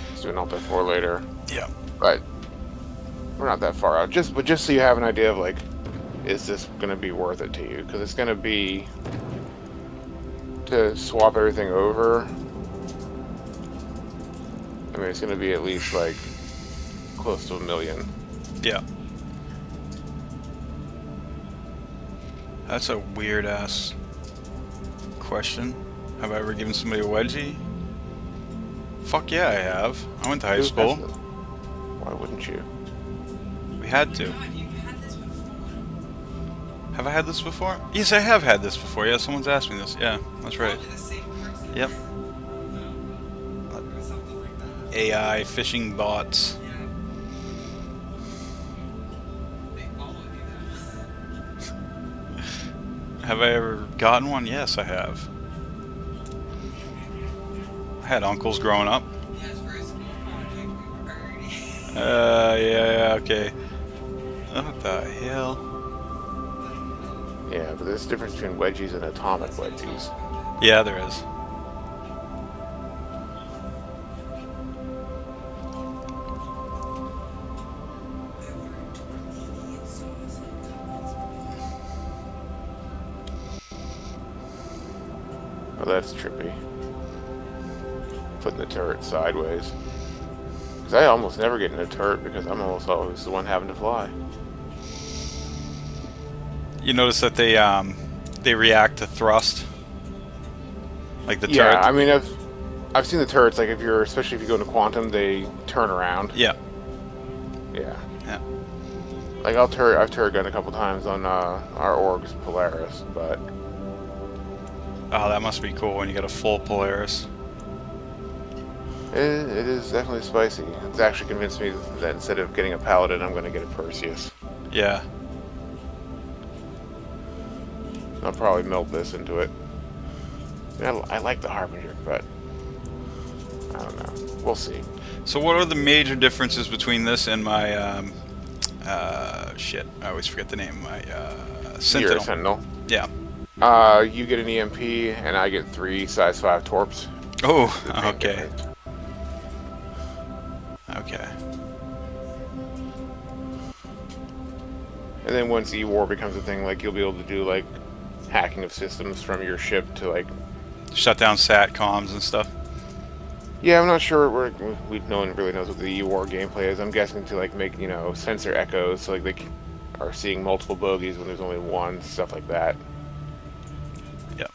Let's do an Alt F4 later. Yeah. But we're not that far out. Just so you have an idea of like, is this gonna be worth it to you? Because it's gonna be to swap everything over. I mean, it's gonna be at least like close to $1 million. Yeah. That's a weird ass question. Have I ever given somebody a wedgie? Fuck yeah, I have. I went to high school. Why wouldn't you? We had to. Have I had this before? Yes, I have had this before. Yeah, someone's asked me this. Yeah, that's right. Yep. AI phishing bots. Have I ever gotten one? Yes, I have. I had uncles growing up. Yeah, okay. What the hell? Yeah, but there's a difference between wedgies and atomic wedgies. Yeah, there is. Oh, that's trippy. Putting the turret sideways. Because I almost never get in a turret because I'm almost always the one having to fly. You notice that they react to thrust, like the Yeah, turret. I mean I've seen the turrets, like especially if you go into quantum, they turn around. Yeah. Yeah. Yeah. Like I've turret gunned a couple times on our Org's Polaris, but Oh, that must be cool when you get a full Polaris. it is definitely spicy. It's actually convinced me that instead of getting a Paladin, I'm going to get a Perseus. Yeah. I'll probably melt this into it. I like the Harbinger, but I don't know. We'll see. So what are the major differences between this and my shit? I always forget the name. My You're a Sentinel. Sentinel. Yeah. You get an EMP, and I get 3 size 5 torps. Oh, The main okay. difference. Okay. And then once E-War becomes a thing, like you'll be able to do like hacking of systems from your ship to like. Shut down sat comms and stuff. Yeah, I'm not sure. No one really knows what the E-War gameplay is. I'm guessing to like make sensor echoes, so like they are seeing multiple bogeys when there's only one, stuff like that. Yeah.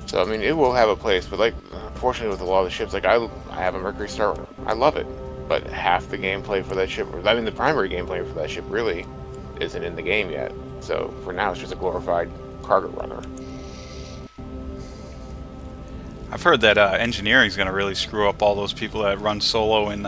So I mean, it will have a place, but like, unfortunately, with a lot of the ships, like I have a Mercury Star, I love it, but half the gameplay for that ship, I mean, the primary gameplay for that ship really isn't in the game yet. So for now, it's just a glorified cargo runner. I've heard that engineering is going to really screw up all those people that run solo in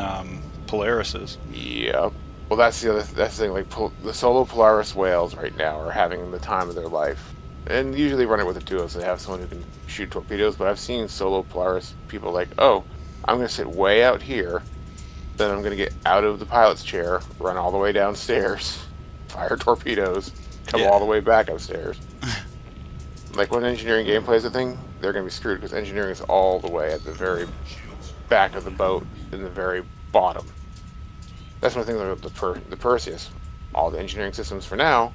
Polarises. Yep. Well, that's the thing. Like the solo Polaris whales right now are having the time of their life, and usually run it with a duo, so they have someone who can shoot torpedoes. But I've seen solo Polaris people like, oh, I'm going to sit way out here, then I'm going to get out of the pilot's chair, run all the way downstairs, fire torpedoes, come Yeah. all the way back upstairs. Like when engineering gameplay is a thing, they're going to be screwed because engineering is all the way at the very back of the boat, in the very bottom. That's one thing about the Perseus. All the engineering systems for now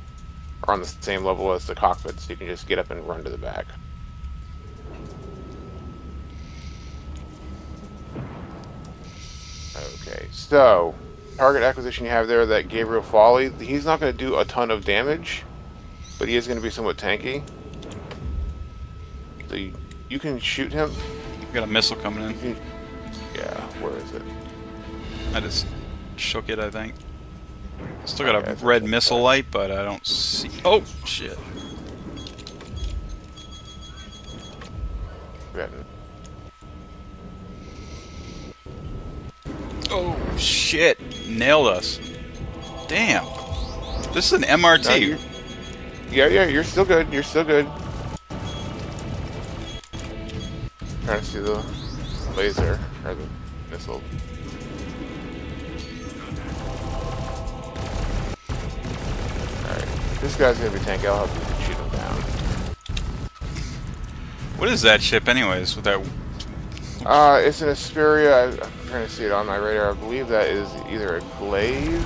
are on the same level as the cockpit, so you can just get up and run to the back. Okay, so target acquisition you have there, that Gabriel Folly, he's not going to do a ton of damage, but he is going to be somewhat tanky. So you can shoot him. Got a missile coming in. Yeah, where is it? I just shook it, I think. Still got Okay, a it's red okay. missile light, but I don't see. Oh, shit. Getting- Oh, shit. Nailed us. Damn. This is an No, MRT. yeah, you're still good. You're still good. Trying to see the laser or the missile. Alright, this guy's gonna be tanky. I'll help you shoot him down. What is that ship, anyways? With that? It's an Asperia. I'm trying to see it on my radar. I believe that is either a glaive.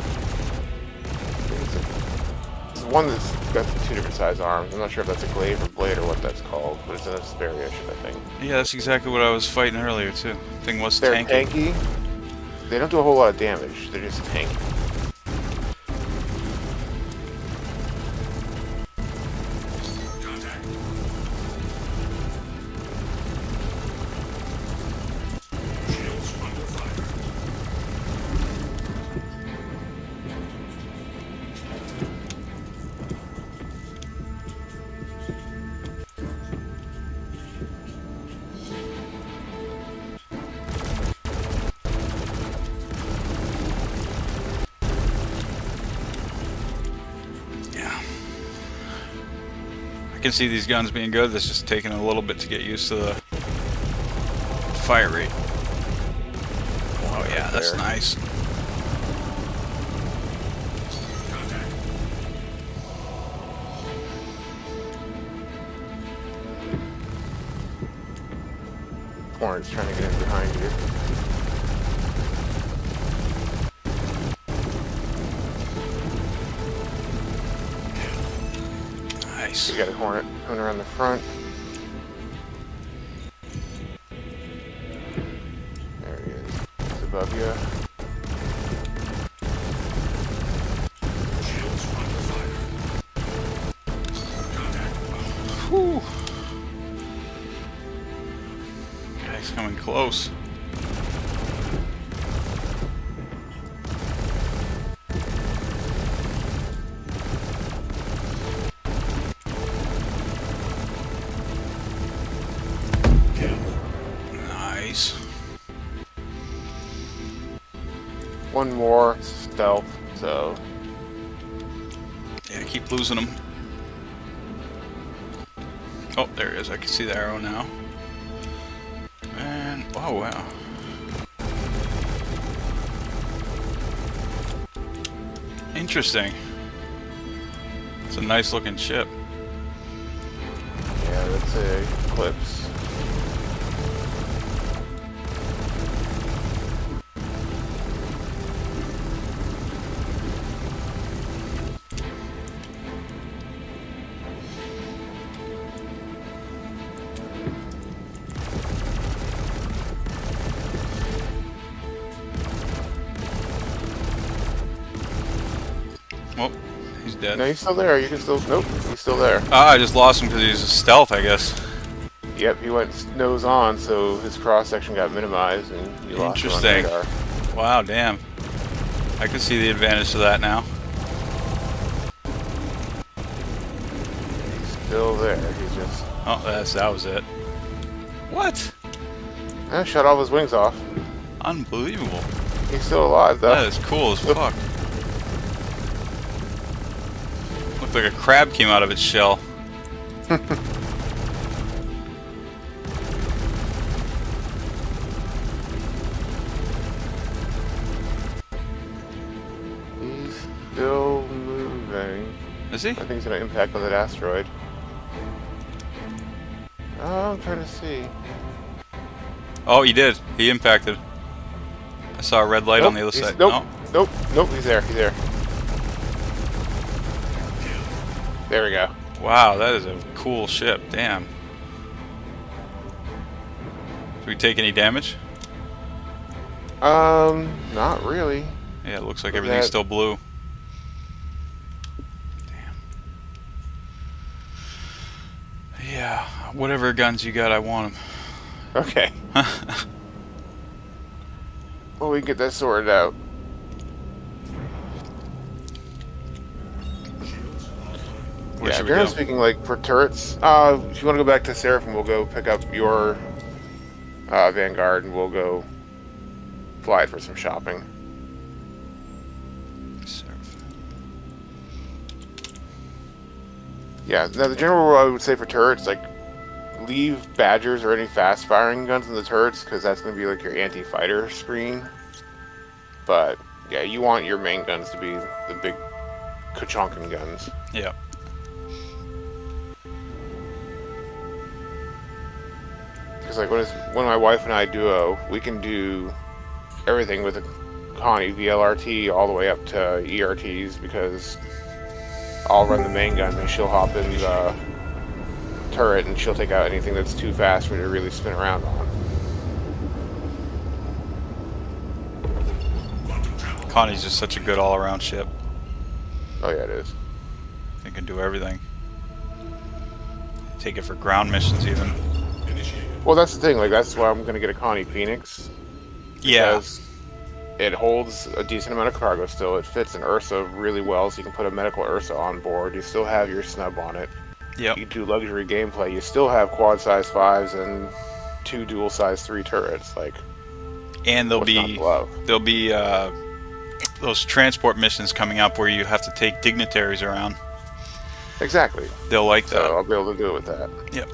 It's one that's got 2 different size arms. I'm not sure if that's a glaive or blade or what that's called, but it's an Asperia ship, I think. Yeah, that's exactly what I was fighting earlier too. Thing was They're tanky. tanky. They don't do a whole lot of damage. They're just tanky. Contact. Shields under fire. Yeah. I can see these guns being good. It's just taking a little bit to get used to the fire rate. Oh yeah, that's there. nice. Hornet's trying to get in behind you. Nice. You got a Hornet coming around the front. There he is. He's above you. Shields under fire. Contact. Whew. Guy's coming close. Kill. Nice. One more stealth, so Yeah, keep losing him. Oh, there it is. I can see the arrow now. And oh wow. Interesting. It's a nice looking ship. yeah, that's a Eclipse. Oh, he's dead. No, he's still there. You can still. Nope, he's still there. Ah, I just lost him because he's a stealth, I guess. Yep, he went nose on, so his cross section got minimized, and you lost him on Interesting. radar. Wow, damn. I can see the advantage to that now. He's still there. He's just Oh, that was it. What? shut all his wings off. Unbelievable. He's still alive though. That is cool as fuck. Looked like a crab came out of its shell. He's still moving. Is he? I think he's gonna impact on that asteroid. Oh, I'm trying to see. Oh, he did. He impacted. I saw a red light on the other he's- side. Nope, No. nope, nope. He's there. He's there. There we go. Wow, that is a cool ship. Damn. Did we take any damage? Not really. Yeah, it looks like Look at everything's that. still blue. Damn. Yeah, whatever guns you got, I want them. Okay. Well, we can get that sorted out. Where Yeah, should we generally go? speaking, like for turrets, if you want to go back to Seraphim, we'll go pick up your Vanguard and we'll go fly it for some shopping. Yeah, now the general rule I would say for turrets, like, leave Badgers or any fast-firing guns in the turrets, because that's going to be like your anti-fighter screen. But, yeah, you want your main guns to be the big Kachonkin guns. Yeah. Because, like, when my wife and I duo, we can do everything with a Connie VLRT all the way up to ERTs, because I'll run the main gun and she'll hop in the turret and she'll take out anything that's too fast for me to really spin around on. Connie's just such a good all-around ship. Oh yeah, it is. They can do everything. Take it for ground missions even. Well, that's the thing. Like, that's why I'm gonna get a Connie Phoenix. Yeah. Because it holds a decent amount of cargo still. It fits an Ursa really well, so you can put a medical Ursa on board. You still have your snub on it. Yep. You do luxury gameplay. You still have quad size 5s and 2 dual size 3 turrets. Like, And what's not to love? there'll be those transport missions coming up where you have to take dignitaries around. Exactly. They'll like So that. I'll be able to do it with that. Yep.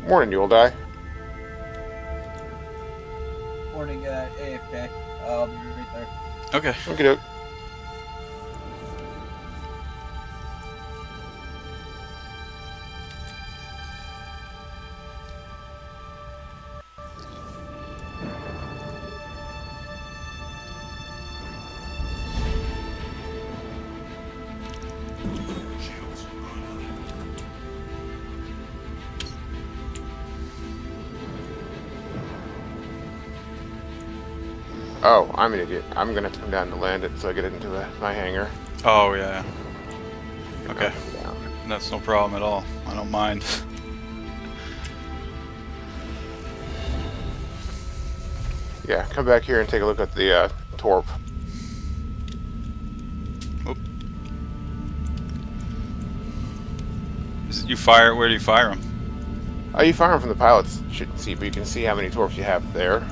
Morning, you'll die. reporting AFK. I'll be right there. Okay. Look it. Shields online. Oh, I'm an idiot. I'm gonna have to come down to land it so I get it into my hangar. Oh yeah. Okay. I'll come down. That's no problem at all. I don't mind. Yeah, come back here and take a look at the torp. Oop. You fire? Where do you fire them? Oh, you fire them from the pilot's seat, but you can see how many torps you have there.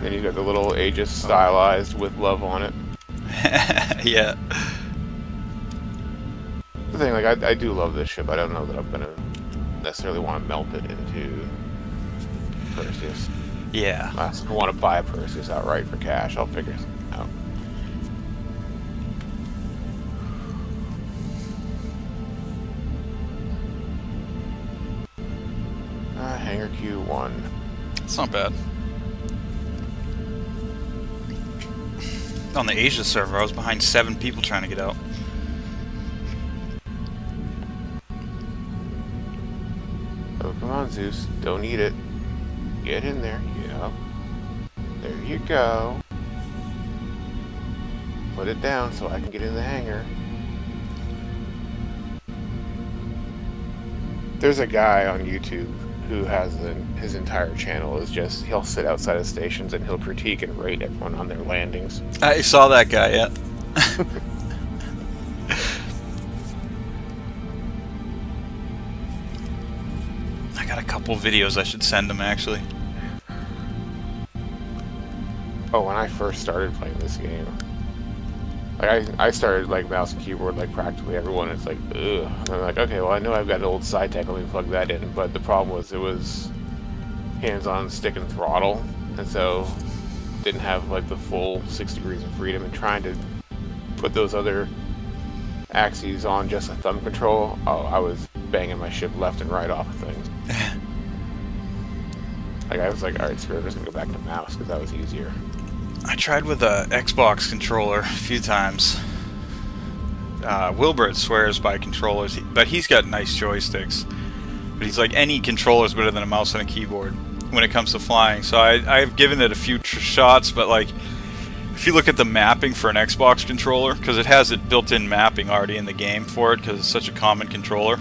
Then you got the little Aegis stylized with love on it. Yeah. The thing, like, I do love this ship. I don't know that I'm gonna necessarily want to melt it into Perseus. Yeah. I want to buy a Perseus outright for cash. I'll figure something out. Hangar Q1. It's not bad. On the Asia server, I was behind 7 people trying to get out. Oh, come on, Zeus. Don't eat it. Get in there. Yeah. There you go. Put it down so I can get in the hangar. There's a guy on YouTube who has his entire channel is just, he'll sit outside of stations and he'll critique and rate everyone on their landings. I saw that guy, yeah. I got a couple videos I should send him, actually. Oh, when I first started playing this game, like I started like mouse and keyboard like practically everyone. It's like, ugh. And I'm like, okay, well I know I've got an old SciTech, let me plug that in. But the problem was it was hands-on stick and throttle, and so didn't have like the full 6 degrees of freedom. And trying to put those other axes on just a thumb control, oh, I was banging my ship left and right off of things. Like I was like, all right, screw it, I'm just gonna go back to mouse because that was easier. I tried with a Xbox controller a few times. Wilbert swears by controllers, but he's got nice joysticks. But he's like, any controller's better than a mouse and a keyboard when it comes to flying. So I've given it a few shots, but like, if you look at the mapping for an Xbox controller, because it has it built-in mapping already in the game for it, because it's such a common controller.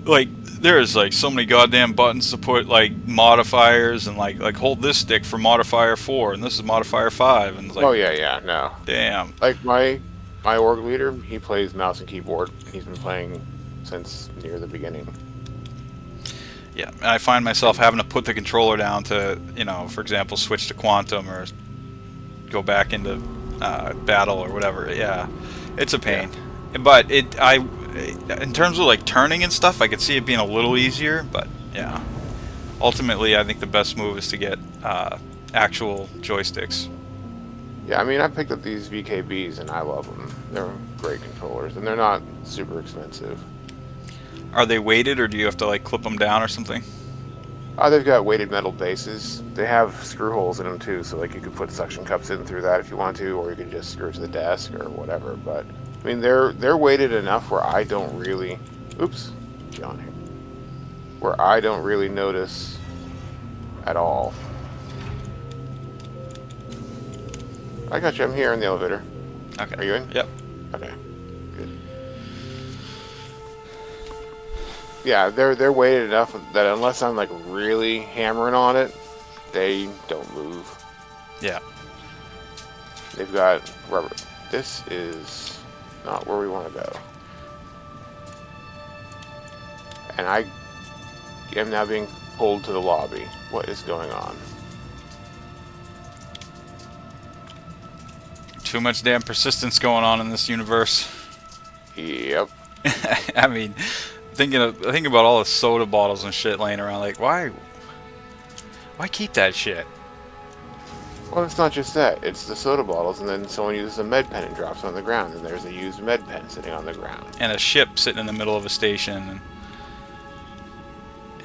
Like, there's like so many goddamn buttons to put like modifiers and like hold this stick for modifier 4 and this is modifier 5 and it's like, Oh yeah, no. Damn. Like my org leader, he plays mouse and keyboard. He's been playing since near the beginning. Yeah, and I find myself having to put the controller down to, you know, for example, switch to quantum or go back into battle or whatever. Yeah, it's a pain. Yeah. But in terms of like turning and stuff, I could see it being a little easier. But yeah, ultimately, I think the best move is to get actual joysticks. Yeah, I mean, I picked up these VKBs and I love them. They're great controllers and they're not super expensive. Are they weighted, or do you have to like clip them down or something? They've got weighted metal bases. They have screw holes in them too, so like you could put suction cups in through that if you want to, or you could just screw it to the desk or whatever. But I mean, they're weighted enough where I don't really, oops, John here, where I don't really notice at all. I got you. I'm here in the elevator. Okay. Are you in? Yep. Okay. Good. Yeah, they're weighted enough that unless I'm like really hammering on it, they don't move. Yeah. They've got rubber. This is not where we want to go. And I am now being pulled to the lobby. What is going on? Too much damn persistence going on in this universe. Yep. I mean, thinking about all the soda bottles and shit laying around, like, why Why keep that shit? Well, it's not just that. It's the soda bottles, and then someone uses a med pen and drops it on the ground, and there's a used med pen sitting on the ground. And a ship sitting in the middle of a station. And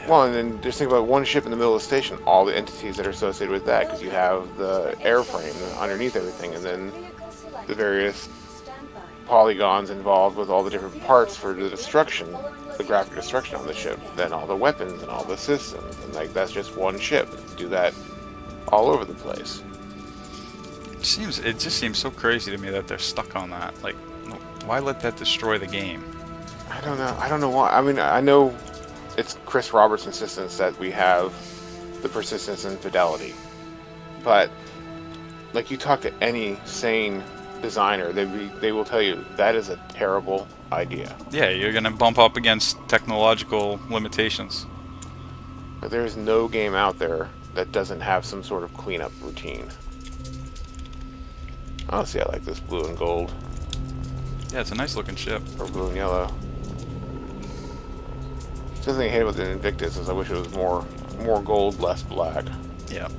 Well, and then just think about one ship in the middle of the station, all the entities that are associated with that, because you have the airframe underneath everything, and then Vehicle select. the various Stand by. polygons involved with all the different parts for the destruction, the graphic destruction on the ship, then all the weapons and all the systems, and like that's just one ship. Do that all over the place. it just seems so crazy to me that they're stuck on that. Like, why let that destroy the game? I don't know. I don't know why. I mean, I know it's Chris Roberts' insistence that we have the persistence and fidelity, but like you talk to any sane designer, they will tell you that is a terrible idea. Yeah, you're gonna bump up against technological limitations. But there is no game out there that doesn't have some sort of cleanup routine. Oh, see, I like this blue and gold, Yeah, it's a nice looking ship. or blue and yellow. The thing I hate about the Invictus is I wish it was more gold, less black. Yeah.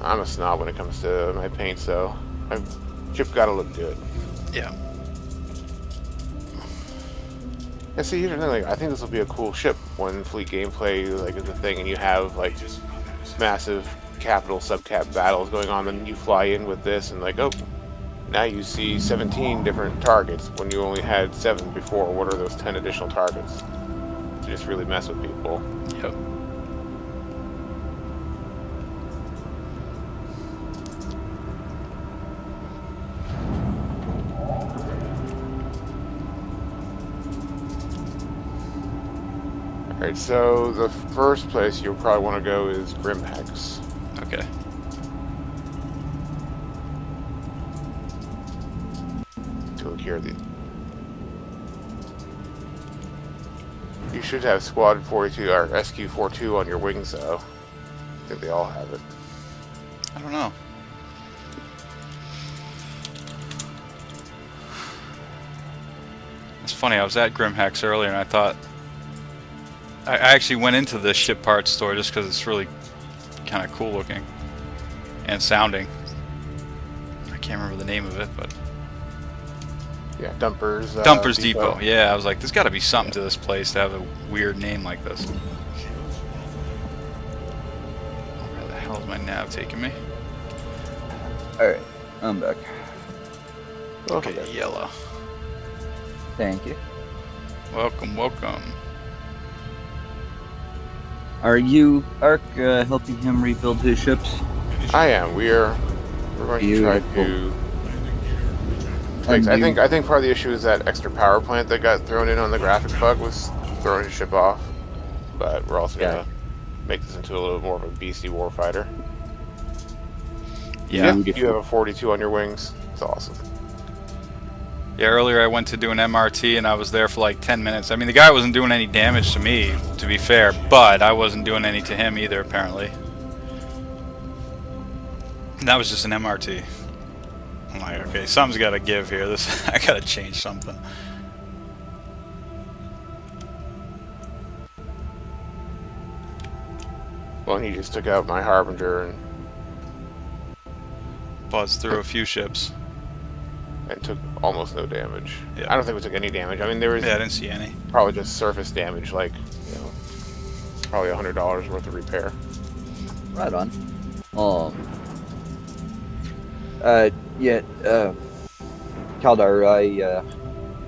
I'm a snob when it comes to my paint, so my chip gotta look good. Yeah. Yeah, see, here's the thing, like, I think this will be a cool ship when fleet gameplay like is a thing, and you have like massive capital subcap battles going on, and you fly in with this, and like, oh, now you see 17 different targets when you only had 7 before. What are those 10 additional targets? To just really mess with people. Yep. Alright, so the first place you'll probably want to go is Grimhex. Okay. To look here, you should have Squad 42 or SQ-42 on your wings, though. I think they all have it. I don't know. It's funny, I was at Grimhex earlier and I thought I actually went into the ship parts store just because it's really kind of cool looking and sounding. I can't remember the name of it, but Yeah, Dumpers. Dumpers Depot. Yeah, I was like, there's got to be something to this place to have a weird name like this. Where the hell is my nav taking me? Alright, I'm back. Okay, yellow. Thank you. Welcome, welcome. Are you, Ark, helping him rebuild his ships? I am. We're going to try to. I think part of the issue is that extra power plant that got thrown in on the graphic bug was throwing his ship off. But we're also gonna make this into a little more of a beastie warfighter. Yeah. You have a 42 on your wings. It's awesome. Yeah, earlier I went to do an MRT and I was there for like 10 minutes. I mean, the guy wasn't doing any damage to me, to be fair, but I wasn't doing any to him either, apparently. And that was just an MRT. I'm like, okay, something's got to give here. I got to change something. Well, he just took out my Harbinger and Buzzed through a few ships. took almost no damage. Yeah. I don't think we took any damage. I mean, there was Yeah, I didn't see any. probably just surface damage, like, probably $100 worth of repair. Right on. Kaldar,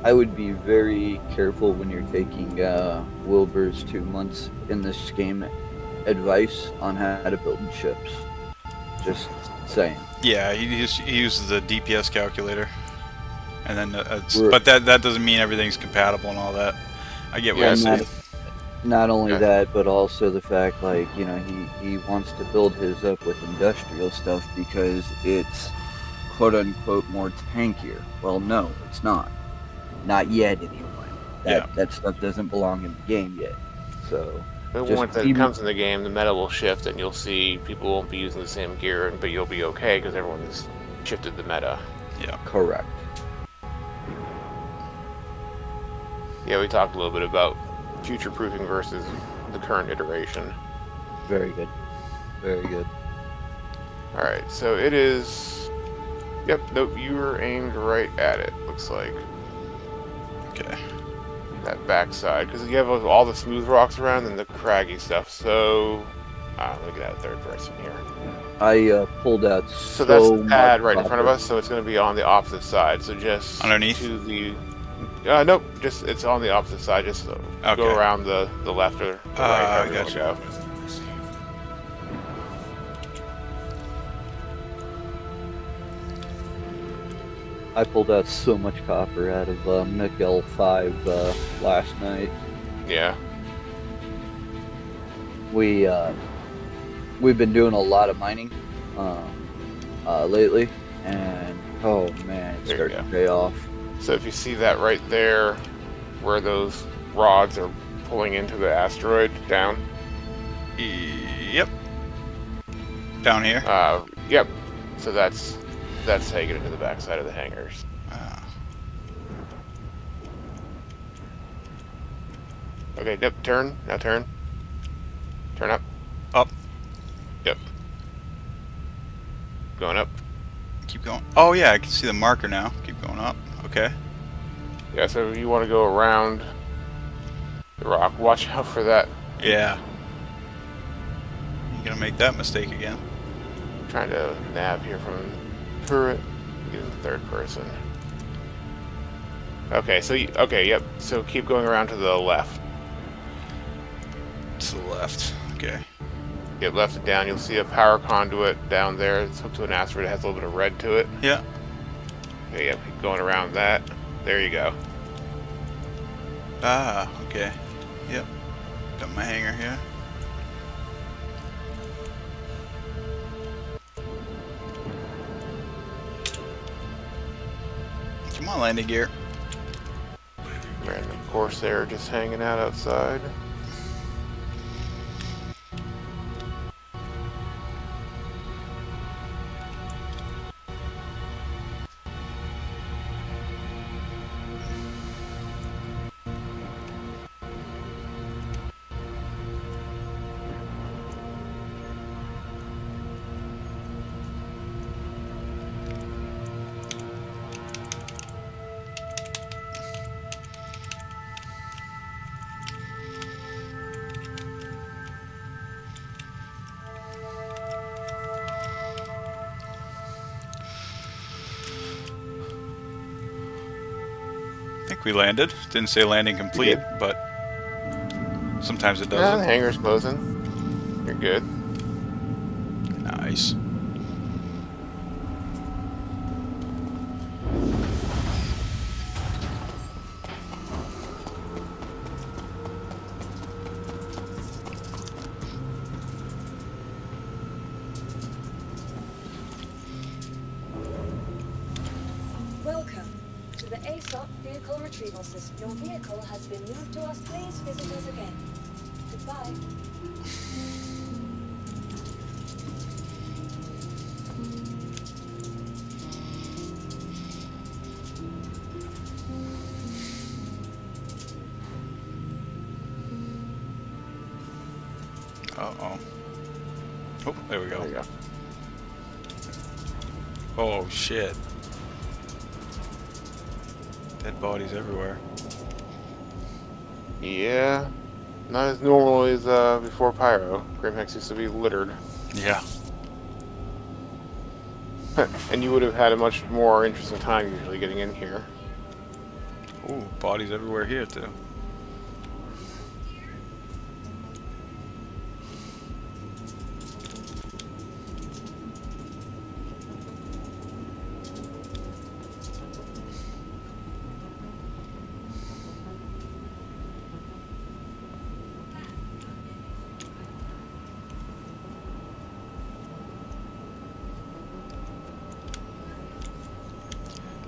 I would be very careful when you're taking Wilbur's 2 months in this game advice on how to build ships. Just saying. Yeah, he uses the DPS calculator. And then, Right. but that doesn't mean everything's compatible and all that. I get what you're saying. Not only Okay. that, but also the fact, like, he wants to build his up with industrial stuff because it's quote-unquote more tankier. Well, no, it's not. Not yet, anyway. That stuff doesn't belong in the game yet. So, But Just once it even- comes in the game, the meta will shift, and you'll see people won't be using the same gear, but you'll be okay because everyone's shifted the meta. Yeah. correct. Yeah, we talked a little bit about future-proofing versus the current iteration. Very good. Very good. Alright, so it is... Yep, nope, you were aimed right at it, looks like. Okay. That backside, because you have all the smooth rocks around and the craggy stuff, so... let me get out third person here. I pulled out So that's the much pad right in front of copper. us, so it's going to be on the opposite side, so just... Underneath? To the... nope, just it's on the opposite side, just go Okay. around the left or the right, however you want to gotcha. go. I pulled out so much copper out of Miguel 5 last night. Yeah. We've been doing a lot of mining lately, and oh man, it's There you starting go. to pay off. So if you see that right there, where those rods are pulling into the asteroid down. Yep. Down here. Yep. So that's how you get into the backside of the hangars. Okay, yep, turn. Now turn. Turn up. Up. Yep. Going up. Keep going. Oh yeah, I can see the marker now. Keep going up. Okay. Yeah, so you want to go around the rock. Watch out for that. Yeah. You're gonna make that mistake again. I'm trying to nav here from turret. Get into third person. Okay, so okay, yep. So keep going around to the left. To the left. Okay. Get left and down. You'll see a power conduit down there. It's hooked to an asteroid. It has a little bit of red to it. Yeah. Okay, yep. Keep going around that. There you go. Ah, okay. Yep. Got my hanger here. Come on, landing gear. Random Corsair just hanging out outside. I think we landed. Didn't say landing complete, but sometimes it Yeah, the doesn't. hangar's closing. You're good. Nice. Welcome to the ASOP Vehicle Retrieval System. Your vehicle has been moved to us. Please visit us again. Goodbye. Uh-oh. Oh, there we There go. you go. Oh, shit. Dead bodies everywhere. Yeah. Not as normal as before Pyro. Grimhex used to be littered. Yeah. And you would have had a much more interesting time usually getting in here. Ooh, bodies everywhere here, too.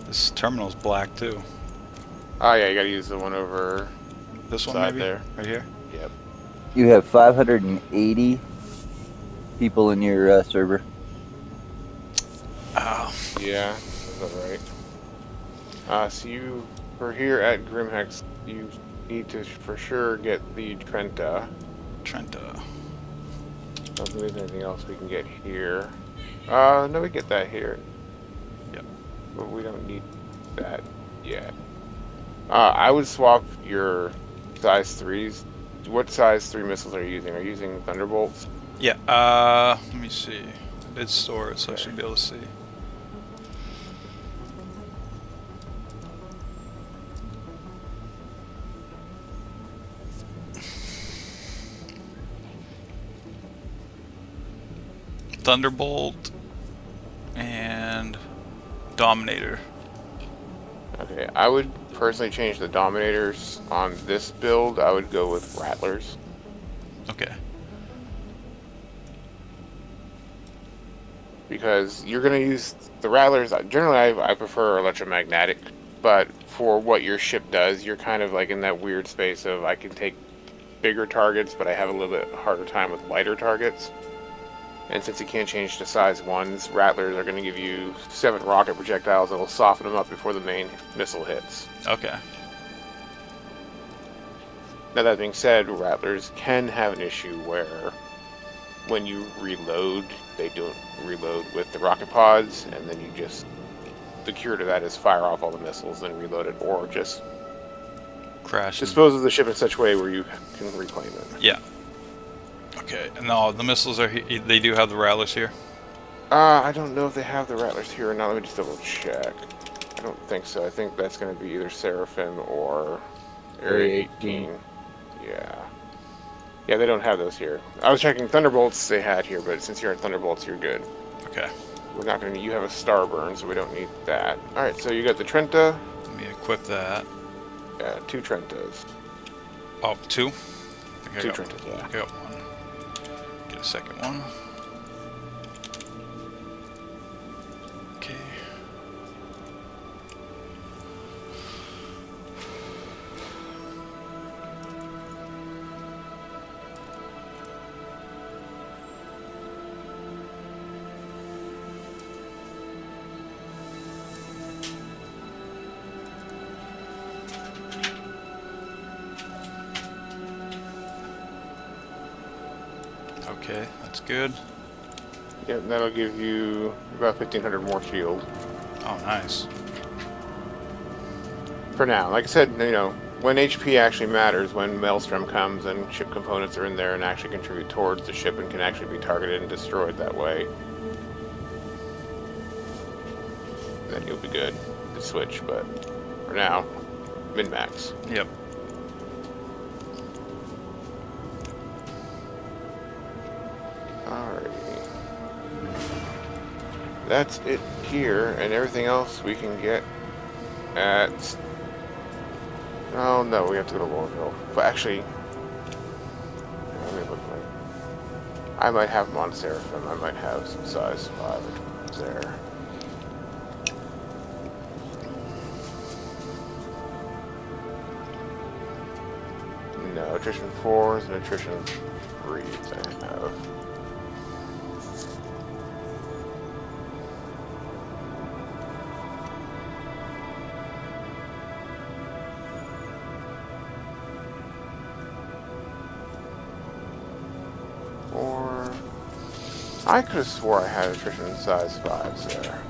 This terminal's black, too. Oh yeah, you gotta use the one over This one, side maybe? there. Right here? Yep. You have 580 people in your server. Oh. Yeah, is that right? So you were here at Grimhex. You need to for sure get the Trenta. Trenta. I don't think there's anything else we can get here. No, we get that here. Yep. But we don't need that yet. I would swap your size 3s. What size 3 missiles are you using? Are you using Thunderbolts? Yeah. Let me see. I did store it, so I should be able to see. Thunderbolt and Dominator. Okay, I would personally change the Dominators on this build. I would go with Rattlers. Okay. Because you're going to use the Rattlers. Generally, I prefer electromagnetic, but for what your ship does, you're kind of like in that weird space of I can take bigger targets, but I have a little bit harder time with lighter targets. And since you can't change to size 1s, Rattlers are going to give you 7 rocket projectiles that will soften them up before the main missile hits. Okay. Now that being said, Rattlers can have an issue where when you reload, they don't reload with the rocket pods, and then you just... The cure to that is fire off all the missiles, then reload it, or just Crash. dispose of the ship in such a way where you can reclaim it. Yeah. Okay. And no, the missiles are. They do have the Rattlers here. I don't know if they have the Rattlers here or not. Let me just double check. I don't think so. I think that's going to be either Seraphim or Area 18. Yeah. Yeah, they don't have those here. I was checking Thunderbolts they had here, but since you're in Thunderbolts, you're good. Okay. We're not going to... You have a Starburn, so we don't need that. Alright, so you got the Trenta. Let me equip that. Yeah, 2 Trentas. Oh, 2? I think I 2 got- Trentas, yeah. I got 1. Get a second one. Okay. Okay, that's good. Yeah, that'll give you about 1,500 more shield. Oh, nice. For now. Like I said, you know, when HP actually matters, when Maelstrom comes and ship components are in there and actually contribute towards the ship and can actually be targeted and destroyed that way, then you'll be good to switch, but for now, min-max. Yep. Alrighty. That's it here, and everything else we can get at... Oh no, we have to go to Lorville. But actually... Let me look at my... I might have them on Seraphim. I might have some size 5 there. No, attrition 4s and attrition 3s I have. Or... I could have swore I had attrition size 5s there.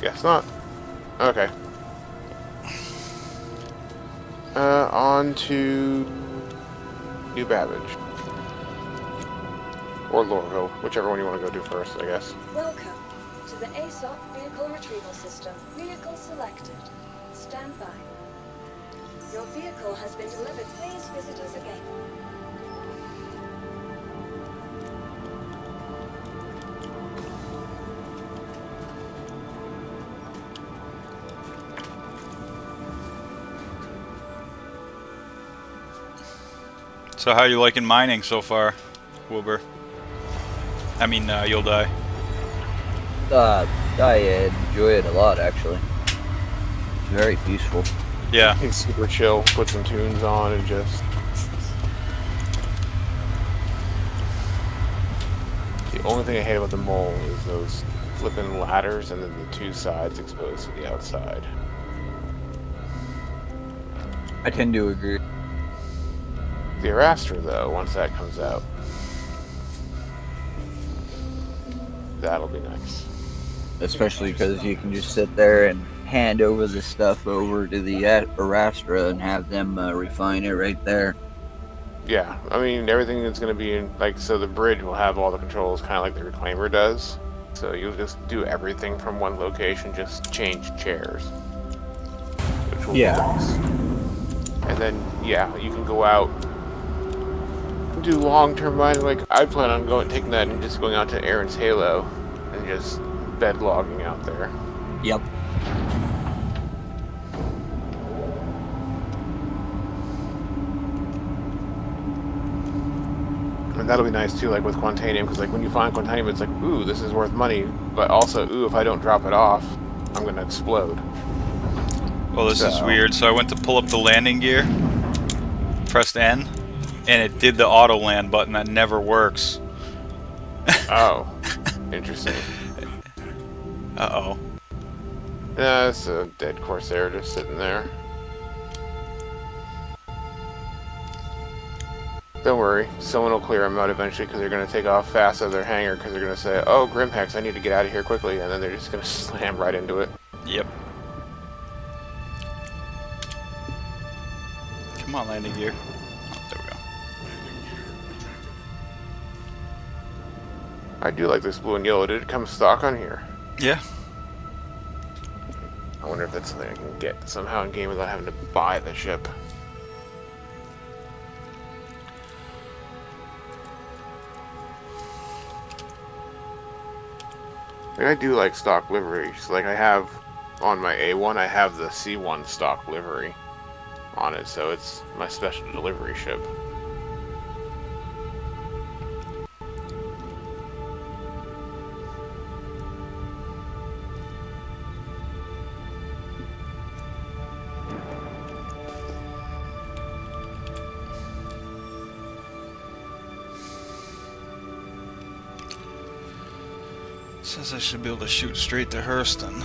Guess not. Okay. On to New Babbage. Or Lorville, whichever one you want to go do first, I guess. Welcome to the ASOC Vehicle Retrieval System. Vehicle selected. Stand by. Your vehicle has been delivered. Please visit us again. So how you liking mining so far, Wilbur? I mean, you'll die. I enjoy it a lot, actually. It's very peaceful. Yeah. It's super chill. Put some tunes on and just... The only thing I hate about the mole is those flipping ladders and then the 2 sides exposed to the outside. I tend to agree. The Arastra, though, once that comes out, that'll be nice. Especially because you can just sit there and hand over the stuff over to the Arastra and have them refine it right there. Yeah, I mean, everything is going to be in, like, so the bridge will have all the controls kind of like the Reclaimer does. So you'll just do everything from one location, just change chairs. Which will be nice. And then, yeah, you can go out, do long-term mining. Like, I plan on taking that and just going out to Aaron's Halo and just bed logging out there. Yep. And that'll be nice too, like with Quantanium, because like when you find Quantanium, it's like, ooh, this is worth money, but also, ooh, if I don't drop it off, I'm gonna explode. Well, this is weird. So I went to pull up the landing gear, pressed N, and it did the auto land button that never works. Oh, interesting. Uh-oh. Yeah, it's a dead Corsair just sitting there. Don't worry, someone will clear them out eventually because they're going to take off fast out of their hangar because they're going to say, oh, Grimhex, I need to get out of here quickly, and then they're just going to slam right into it. Yep. Come on, landing gear. Oh, there we go. I do like this blue and yellow. Did it come stock on here? Yeah. I wonder if that's something I can get somehow in game without having to buy the ship. I do like stock liveries. Like I have on my A1, I have the C1 stock livery on it, so it's my special delivery ship. Says I should be able to shoot straight to Hurston.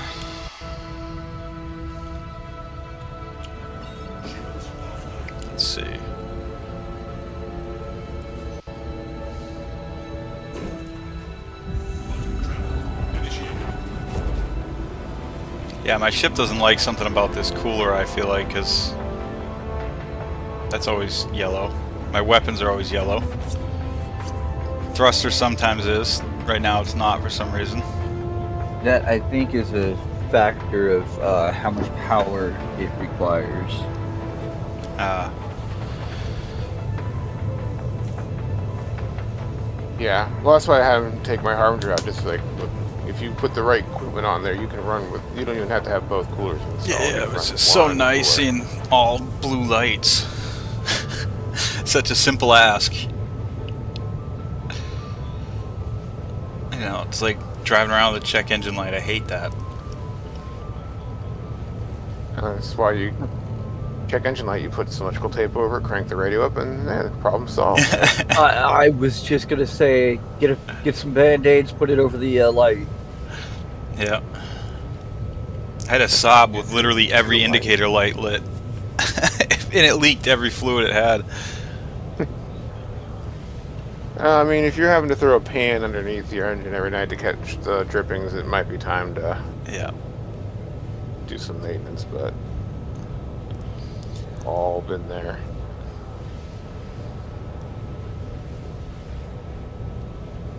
Let's see. Yeah, my ship doesn't like something about this cooler, I feel like, because that's always yellow. My weapons are always yellow. Thruster sometimes is. Right now it's not for some reason. That, I think, is a factor of how much power it requires. Yeah, well that's why I have him take my Harbinger out, just like, if you put the right equipment on there, you can run with, you don't even have to have both coolers installed. Yeah, it was just so nice seeing all blue lights. Such a simple ask. You know, it's like driving around with a check engine light. I hate that. That's why you check engine light, you put some electrical tape over it, crank the radio up, and problem solved. I was just gonna say, get some band-aids, put it over the light. Yeah. I had a Saab with literally every indicator light lit. And it leaked every fluid it had. I mean, if you're having to throw a pan underneath your engine every night to catch the drippings, it might be time to do some maintenance, but all been there.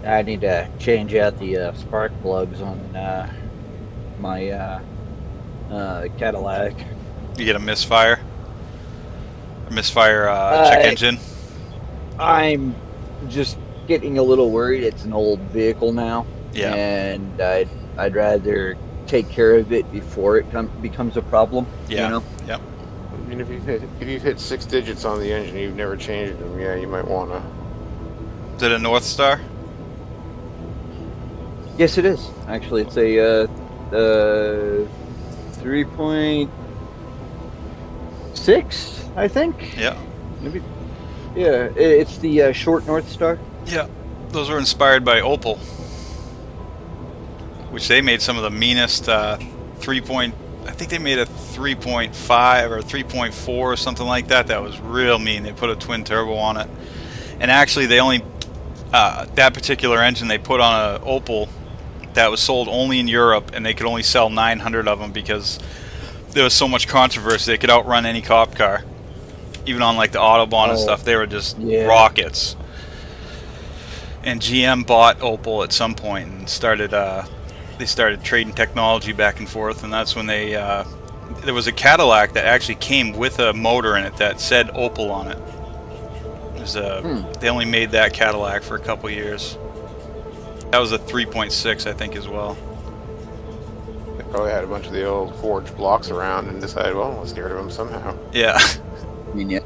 I need to change out the spark plugs on my Cadillac. You get a misfire? A misfire check engine? I'm just getting a little worried. It's an old vehicle now. Yeah. And I'd rather take care of it before it becomes a problem. Yeah. You know? Yep. I mean, if you've hit 6 digits on the engine, you've never changed them. Yeah, you might wanna. Is it a North Star? Yes, it is. Actually, it's a 3.6, I think. Yeah. Maybe. Yeah, it's the short North Star. Yeah. Those were inspired by Opel, which they made some of the meanest 3.0 I think they made a 3.5 or 3.4 or something like that. That was real mean. They put a twin turbo on it, and actually they only that particular engine they put on a Opel that was sold only in Europe, and they could only sell 900 of them because there was so much controversy. They could outrun any cop car, even on like the Autobahn and stuff. They were just rockets. And GM bought Opel at some point and started. They started trading technology back and forth, and that's when they. There was a Cadillac that actually came with a motor in it that said Opel on it. It was They only made that Cadillac for a couple years. That was a 3.6, I think, as well. They probably had a bunch of the old forged blocks around and decided, well, let's get rid of them somehow. Yeah. I mean, yeah.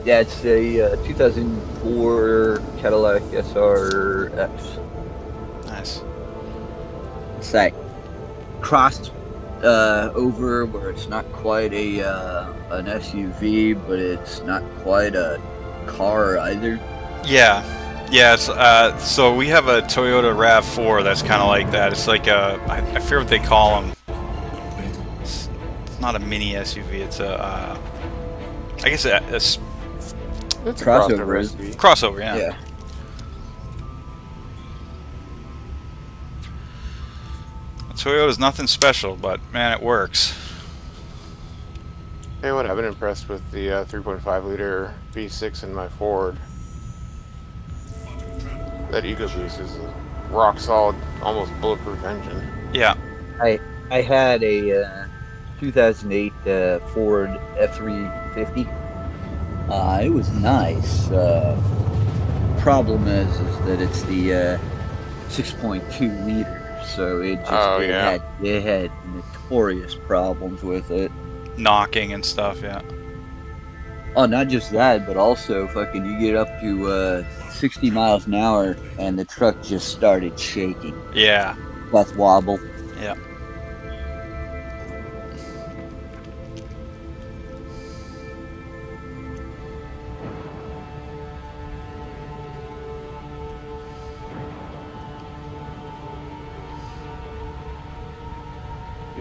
Yeah, it's a 2004 Cadillac SRX. Nice. It's that crossed over where it's not quite an SUV, but it's not quite a car either. Yeah. Yeah, it's, so we have a Toyota RAV4 that's kind of like that. It's like I forget what they call them. It's not a mini SUV. It's a, I guess It's a crossover. crossover, yeah. Yeah. Toyota's nothing special, but man, it works. Hey, what? I've been impressed with the 3.5 liter V6 in my Ford. That EcoBoost is a rock solid, almost bulletproof engine. Yeah. I had a 2008 Ford F350. It was nice. Problem is that it's the 6.2 liter, so it just it had notorious problems with it. Knocking and stuff, yeah. Oh, not just that, but also fucking you get up to 60 miles an hour and the truck just started shaking. Yeah. Death wobble. Yeah.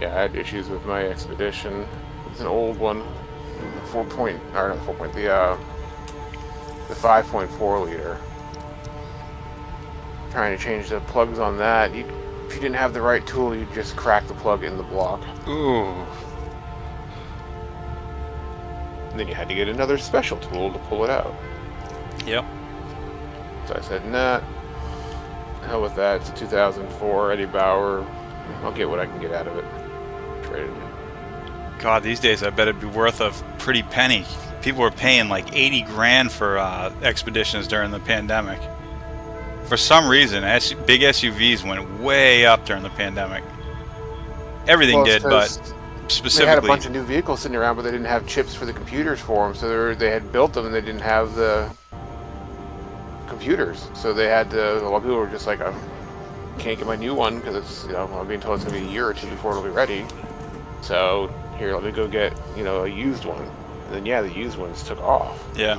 Yeah, I had issues with my Expedition. It's an old one, the 5.4 liter. Trying to change the plugs on that, if you didn't have the right tool, you'd just crack the plug in the block. Ooh. And then you had to get another special tool to pull it out. Yep. So I said, nah, hell with that. It's a 2004 Eddie Bauer. I'll get what I can get out of it. Traded it. God, these days I bet it'd be worth a pretty penny. People were paying like 80 grand for Expeditions during the pandemic. For some reason, big SUVs went way up during the pandemic. Everything did, but specifically... They had a bunch of new vehicles sitting around, but they didn't have chips for the computers for them. So they had built them, and they didn't have the computers. So they had to... A lot of people were just like, I can't get my new one because it's, I'm being told it's going to be a year or two before it'll be ready. So here, let me go get, a used one. And then, yeah, the used ones took off. Yeah.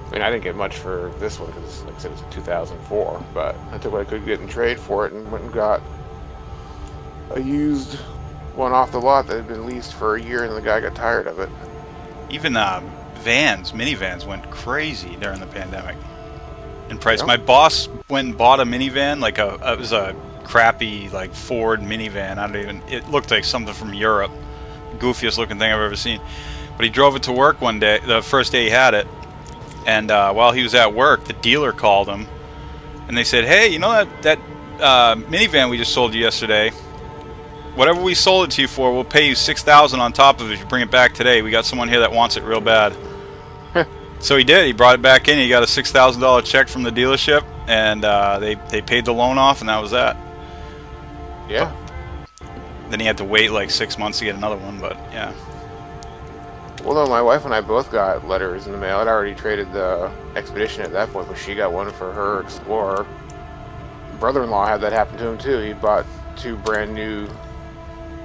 I mean, I didn't get much for this one because, like I said, it's a 2004. But I took what I could get in trade for it and went and got a used one off the lot that had been leased for a year, and the guy got tired of it. Even minivans went crazy during the pandemic in price. Yep. My boss went and bought a minivan, it was a crappy like Ford minivan. It looked like something from Europe, goofiest looking thing I've ever seen. But he drove it to work one day, the first day he had it, and while he was at work, the dealer called him, and they said, "Hey, that minivan we just sold you yesterday? Whatever we sold it to you for, we'll pay you $6,000 on top of it if you bring it back today. We got someone here that wants it real bad." So he did. He brought it back in. He got a $6,000 check from the dealership, and they paid the loan off, and that was that. Yeah. Then he had to wait like 6 months to get another one, but yeah. Well, no, my wife and I both got letters in the mail. I'd already traded the Expedition at that point, but she got one for her Explorer. Brother-in-law had that happen to him too. He bought 2 brand new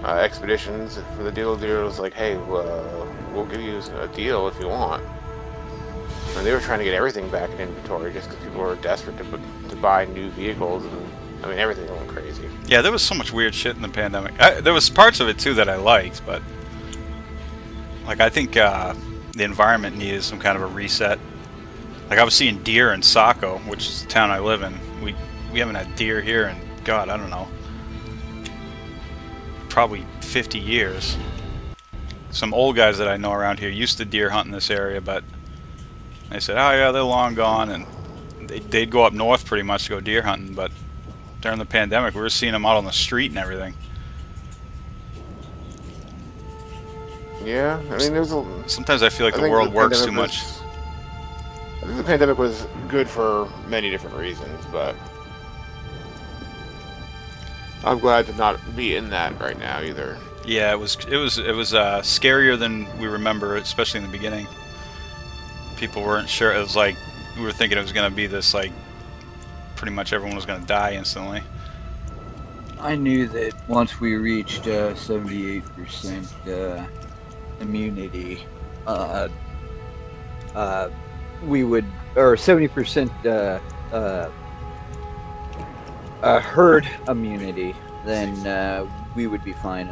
Expeditions from the dealer. The dealer was like, "Hey, we'll give you a deal if you want." And they were trying to get everything back in inventory just because people were desperate to buy new vehicles, and I mean, everything went crazy. Yeah, there was so much weird shit in the pandemic. There was parts of it too that I liked, but like I think the environment needed some kind of a reset. Like I was seeing deer in Saco, which is the town I live in. We haven't had deer here in, God, I don't know, probably 50 years. Some old guys that I know around here used to deer hunt in this area, but they said, oh yeah, they're long gone, and they'd go up north pretty much to go deer hunting, but during the pandemic we were seeing them out on the street and everything. Yeah, I mean, there's a. Sometimes I feel like I the think world works too pandemic much. I think the pandemic was good for many different reasons, but I'm glad to not be in that right now either. Yeah, it was scarier than we remember, especially in the beginning. People weren't sure. It was like we were thinking it was going to be this, like, pretty much everyone was going to die instantly. I knew that once we reached 78% immunity, we would, or 70% herd immunity, then we would be fine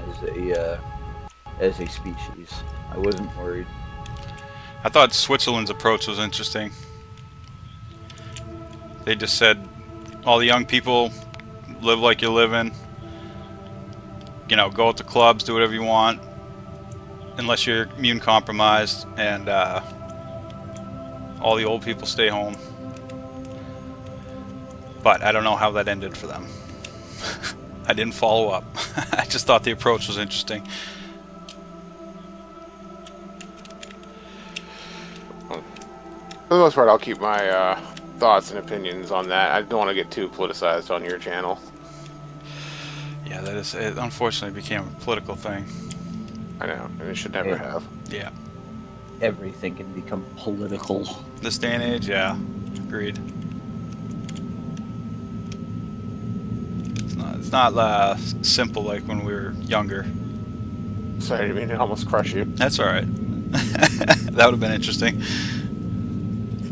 as a species. I wasn't worried. I thought Switzerland's approach was interesting. They just said, all the young people, live like you're living. You know, go out to clubs, do whatever you want, unless you're immune compromised, and all the old people stay home. But I don't know how that ended for them. I didn't follow up. I just thought the approach was interesting. For the most part, I'll keep my thoughts and opinions on that. I don't want to get too politicized on your channel. Yeah, it unfortunately became a political thing. I know, and it should never have. Yeah. Everything can become political. This day and age, yeah. Agreed. It's not simple like when we were younger. Sorry, I mean, it almost crushed you. That's alright. That would have been interesting.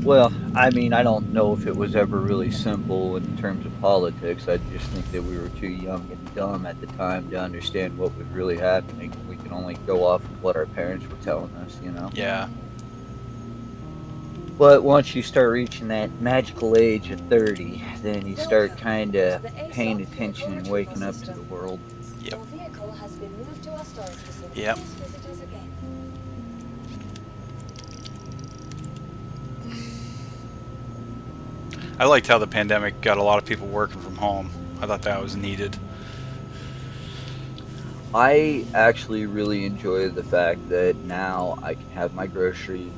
Well, I mean, I don't know if it was ever really simple in terms of politics. I just think that we were too young and dumb at the time to understand what was really happening. We could only go off of what our parents were telling us, you know? Yeah. But once you start reaching that magical age of 30, then you start kind of paying attention and waking up to the world. Yep. Your vehicle has been moved to our storage facility. Yep. Please visit us again. I liked how the pandemic got a lot of people working from home. I thought that was needed. I actually really enjoy the fact that now I can have my groceries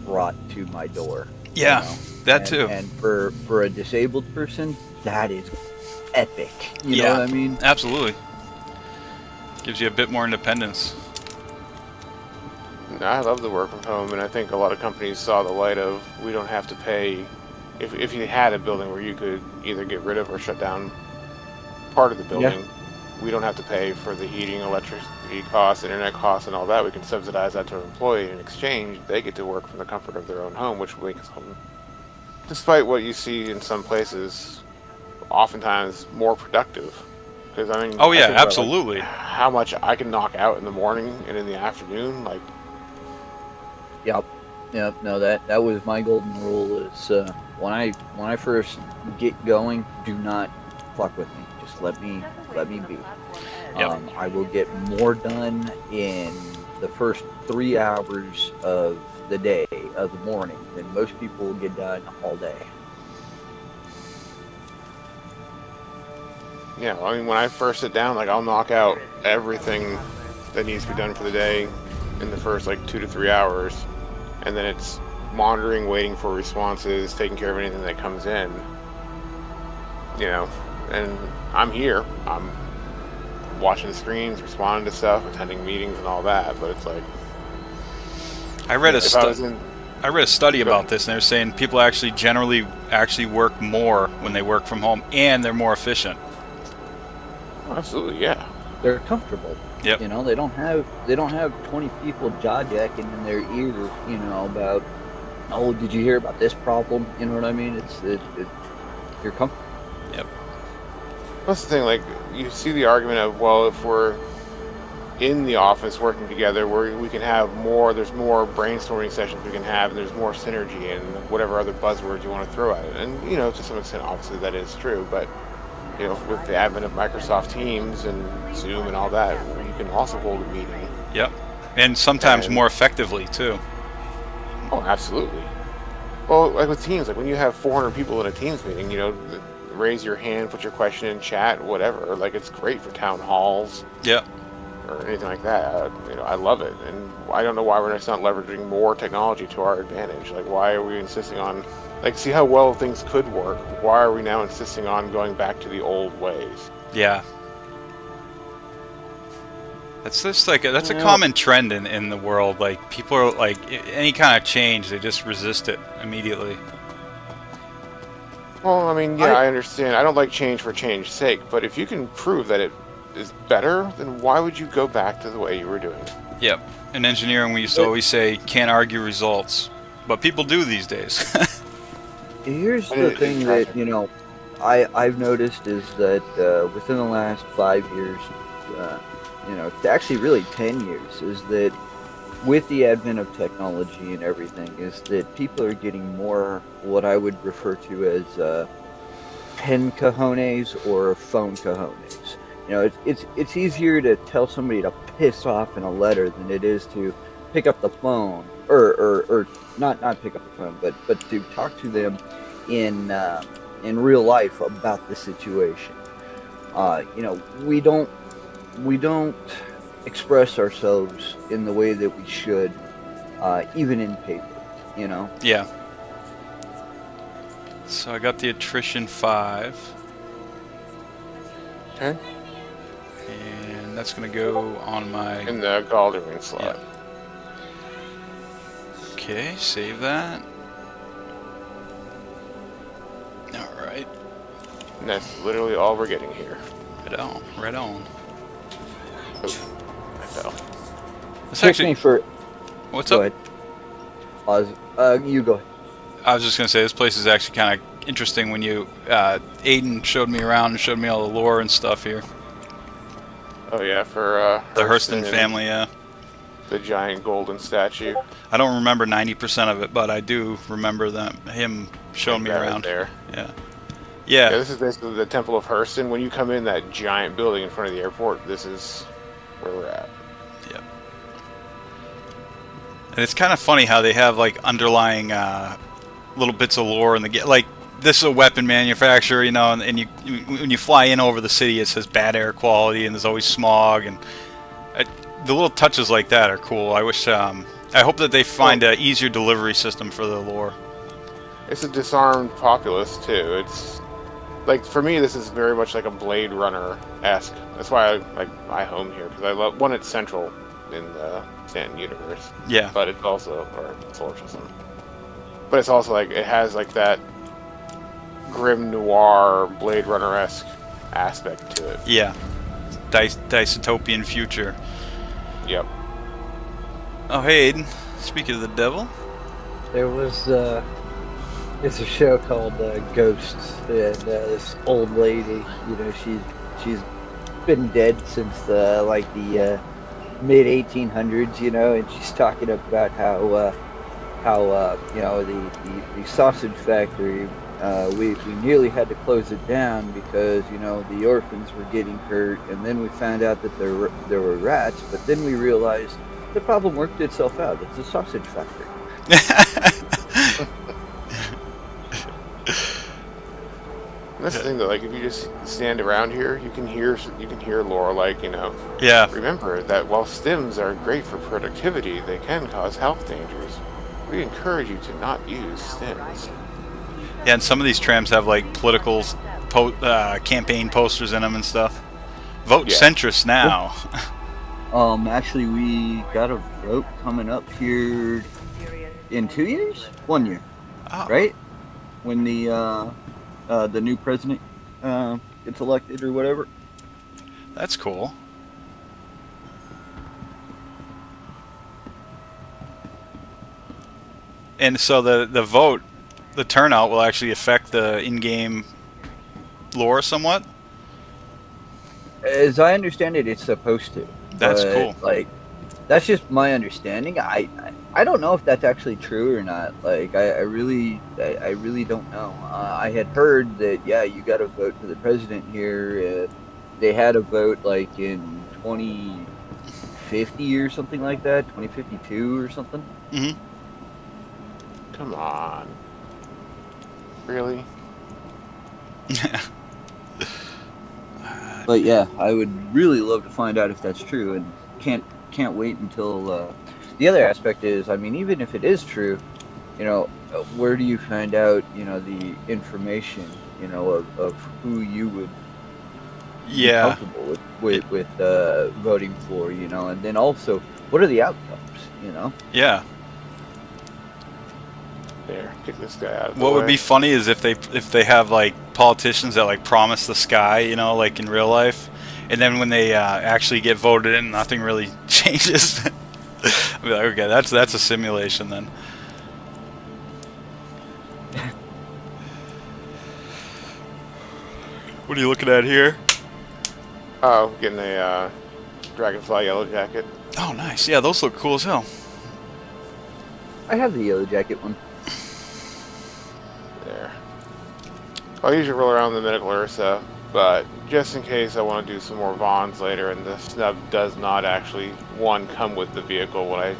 brought to my door. Yeah, you know? that too. And for a disabled person, that is epic. You know what I mean? Absolutely. Gives you a bit more independence. No, I love the work from home, and I think a lot of companies saw the light of, we don't have to pay. If you had a building where you could either get rid of or shut down part of the building, we don't have to pay for the heating, electricity costs, internet costs, and all that. We can subsidize that to an employee. In exchange, they get to work from the comfort of their own home, which makes them, despite what you see in some places, oftentimes more productive. Because I mean, oh yeah, I think about, absolutely. like, how much I can knock out in the morning and in the afternoon, like. Yep. No, that was my golden rule. Is when I first get going, do not fuck with me. Just let me be. Yep. I will get more done in the first 3 hours of the day, of the morning, than most people will get done all day. Yeah, I mean, when I first sit down, like, I'll knock out everything that needs to be done for the day in the first, like, 2 to 3 hours. And then it's monitoring, waiting for responses, taking care of anything that comes in. You know, and I'm here. I'm watching the screens, responding to stuff, attending meetings and all that, but it's like... I read a study Go about ahead. this, and they're saying people generally work more when they work from home, and they're more efficient. Absolutely, yeah. They're comfortable. Yep. You know, they don't have 20 people jaw jacking in their ear, you know, about, oh, did you hear about this problem? You know what I mean? You're comfortable. Yep. That's the thing. Like, you see the argument of, well, if we're in the office working together, where we can have more. There's more brainstorming sessions we can have, and there's more synergy and whatever other buzzwords you want to throw at it. And to some extent, obviously that is true. But with the advent of Microsoft Teams and Zoom and all that, you can also hold a meeting. Yep. And sometimes And- more effectively too. Oh, absolutely. Well, like with Teams, like when you have 400 people in a Teams meeting, raise your hand, put your question in chat, whatever. Like, it's great for town halls Yep. or anything like that. I love it, and I don't know why we're just not leveraging more technology to our advantage. Like, why are we insisting on, like, see how well things could work? Why are we now insisting on going back to the old ways? Yeah. That's just like that's a common trend in the world. Like, people are like, any kind of change, they just resist it immediately. Well, I mean, yeah, I understand. I don't like change for change's sake, but if you can prove that it is better, then why would you go back to the way you were doing it? Yep. In engineering, we used to always say, can't argue results. But people do these days. Here's the thing that, I've noticed is that within the last 5 years, actually really 10 years, is that with the advent of technology and everything, is that people are getting more what I would refer to as pen cojones or phone cojones. It's easier to tell somebody to piss off in a letter than it is to pick up the phone, or not pick up the phone, but to talk to them in real life about the situation. We don't express ourselves in the way that we should, even in paper. Yeah. So I got the attrition 5. Okay. And that's going to go on my... In the Galderman slot. Yeah. Okay, save that. Alright. And that's literally all we're getting here. Right on, right on. Oh, I fell. It's Take actually... me for... What's Go up? ahead. You go ahead. I was just going to say, this place is actually kind of interesting when you... Aiden showed me around and showed me all the lore and stuff here. Oh yeah, for The Hurston and family, yeah. the giant golden statue. I don't remember 90% of it, but I do remember him showing me Like that right around. there. Yeah. Yeah, Yeah. this is basically the Temple of Hurston. When you come in that giant building in front of the airport, this is where we're at. Yeah. And it's kind of funny how they have like underlying little bits of lore in the game. Like, this is a weapon manufacturer, and you when you fly in over the city, it says bad air quality, and there's always smog, and the little touches like that are cool. I wish, I hope that they find a easier delivery system for the lore. It's a disarmed populace too. It's like, for me, this is very much like a Blade Runner-esque. That's why I home here, because I love, one, it's central in the Stanton universe. Yeah. But it's also, or solar system. But it's also like, it has like that grim noir Blade Runner-esque aspect to it. Yeah. Dystopian future. Yep. Oh, hey, Aiden. Speaking of the devil. There was it's a show called Ghosts, and this old lady, she's been dead since the mid 1800s, and she's talking about how the sausage factory, we nearly had to close it down because the orphans were getting hurt, and then we found out that there were rats, but then we realized the problem worked itself out. It's a sausage factory. That's the thing though, like, if you just stand around here, you can hear lore, like, Yeah. remember that while stims are great for productivity, they can cause health dangers. We encourage you to not use stims. Yeah, and some of these trams have like political campaign posters in them and stuff. Vote Yeah. centrist now. Actually, we got a vote coming up here in 2 years? 1 year, Oh. right? When the new president gets elected or whatever. That's cool. And so the vote, the turnout will actually affect the in-game lore somewhat? as I understand it, it's supposed to. That's But, cool. like, that's just my understanding. I don't know if that's actually true or not. Like, I really don't know. I had heard that, yeah, you got to vote for the president here. They had a vote, like, in 2050 or something like that, 2052 or something. Mm-hmm. Come on. Really? But yeah, I would really love to find out if that's true, and can't wait until. The other aspect is, I mean, even if it is true, where do you find out, the information, of who you would be Yeah. comfortable with voting for, and then also what are the outcomes. Yeah. There, kick this guy out of the What way. would be funny is if they have like politicians that like promise the sky, like in real life, and then when they actually get voted in, nothing really changes. I'd be like, okay, that's a simulation then. What are you looking at here? Oh, getting a Dragonfly Yellow Jacket. Oh, nice. Yeah, those look cool as hell. I have the yellow jacket one. There. I'll usually roll around the medical Ursa, but just in case I want to do some more Vons later, and the snub does not actually, one, come with the vehicle when I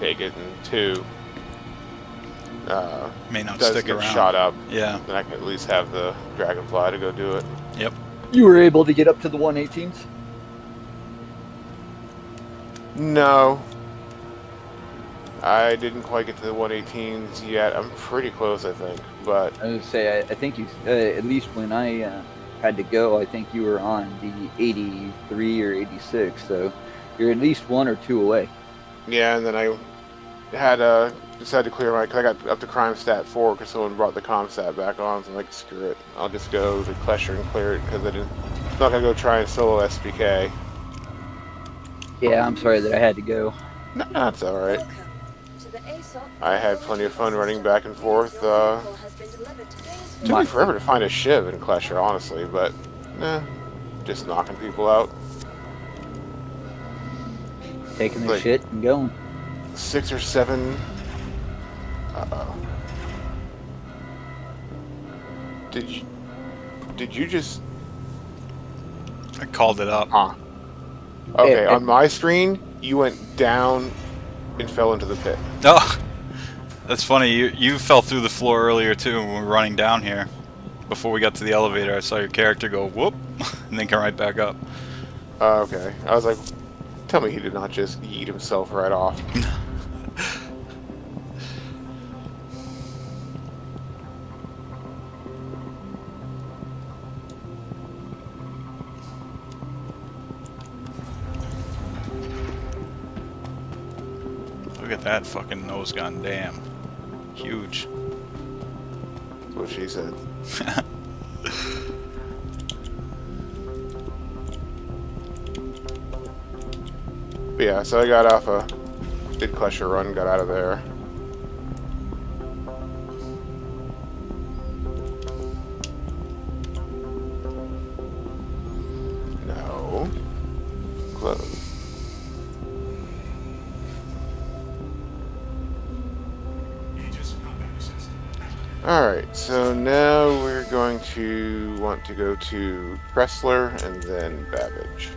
take it, and two, May not does stick get around. shot up, Yeah. then I can at least have the Dragonfly to go do it. Yep. You were able to get up to the 118s? No. I didn't quite get to the 118s yet. I'm pretty close, I think, but I was gonna say, I think you, at least when I had to go, I think you were on the 83 or 86, so you're at least 1 or 2 away. yeah, and then I had decided to clear my, because I got up to crime stat 4 because someone brought the com stat back on, so I'm like, screw it. I'll just go to Klesher and clear it because I'm not going to go try and solo SPK. Yeah, I'm sorry that I had to go. No, that's alright. Welcome to the ASOP I had plenty of fun running back and forth. Your vehicle has been delivered to phase Took me forever to find a Shiv in Klesher, honestly, but just knocking people out. Taking their Like- shit and going. 6 or 7. Uh-oh. Did you just... I called it up. Huh. Okay, Hey, on my screen, you went down and fell into the pit. Oh, that's funny. You fell through the floor earlier too when we were running down here. Before we got to the elevator, I saw your character go whoop, and then come right back up. Okay. I was like, tell me he did not just eat himself right off. Look at that fucking nose gun, damn. Huge. That's what she said. But yeah, so I got off did Klesher run, got out of there. No. Close. Aegis combat assist. Alright, so now we're going to want to go to Kressler and then Babbage.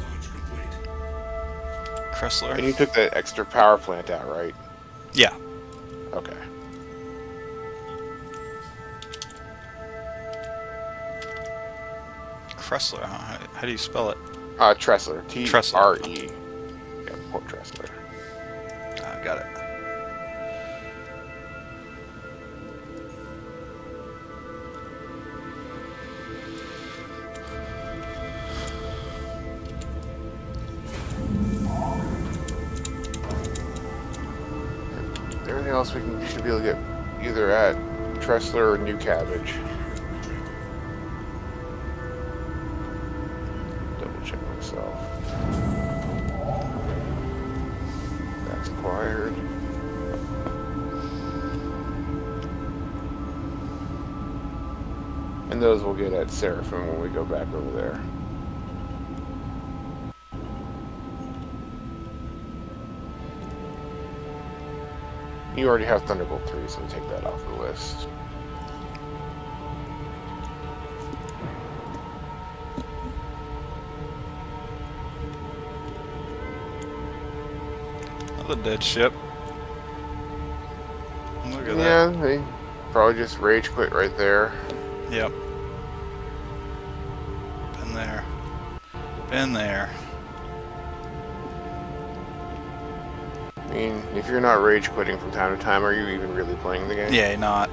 Launch complete. And Kressler? you took that extra power plant out, right? Yeah. Okay. Kressler, huh? How do you spell it? Tressler. T-R-E. Yeah, Port Tressler. Got it. Everything else we should be able to get either at Tressler or New Cabbage. Double check myself. That's acquired. And And those we'll get at Seraphim when we go back over there. You already have Thunderbolt 3, so we'll take that off the list. Another dead ship. Look at that. Yeah, they probably just rage quit right there. Yep. Been there. Been there. I mean, if you're not rage quitting from time to time, are you even really playing the game? Yeah, not.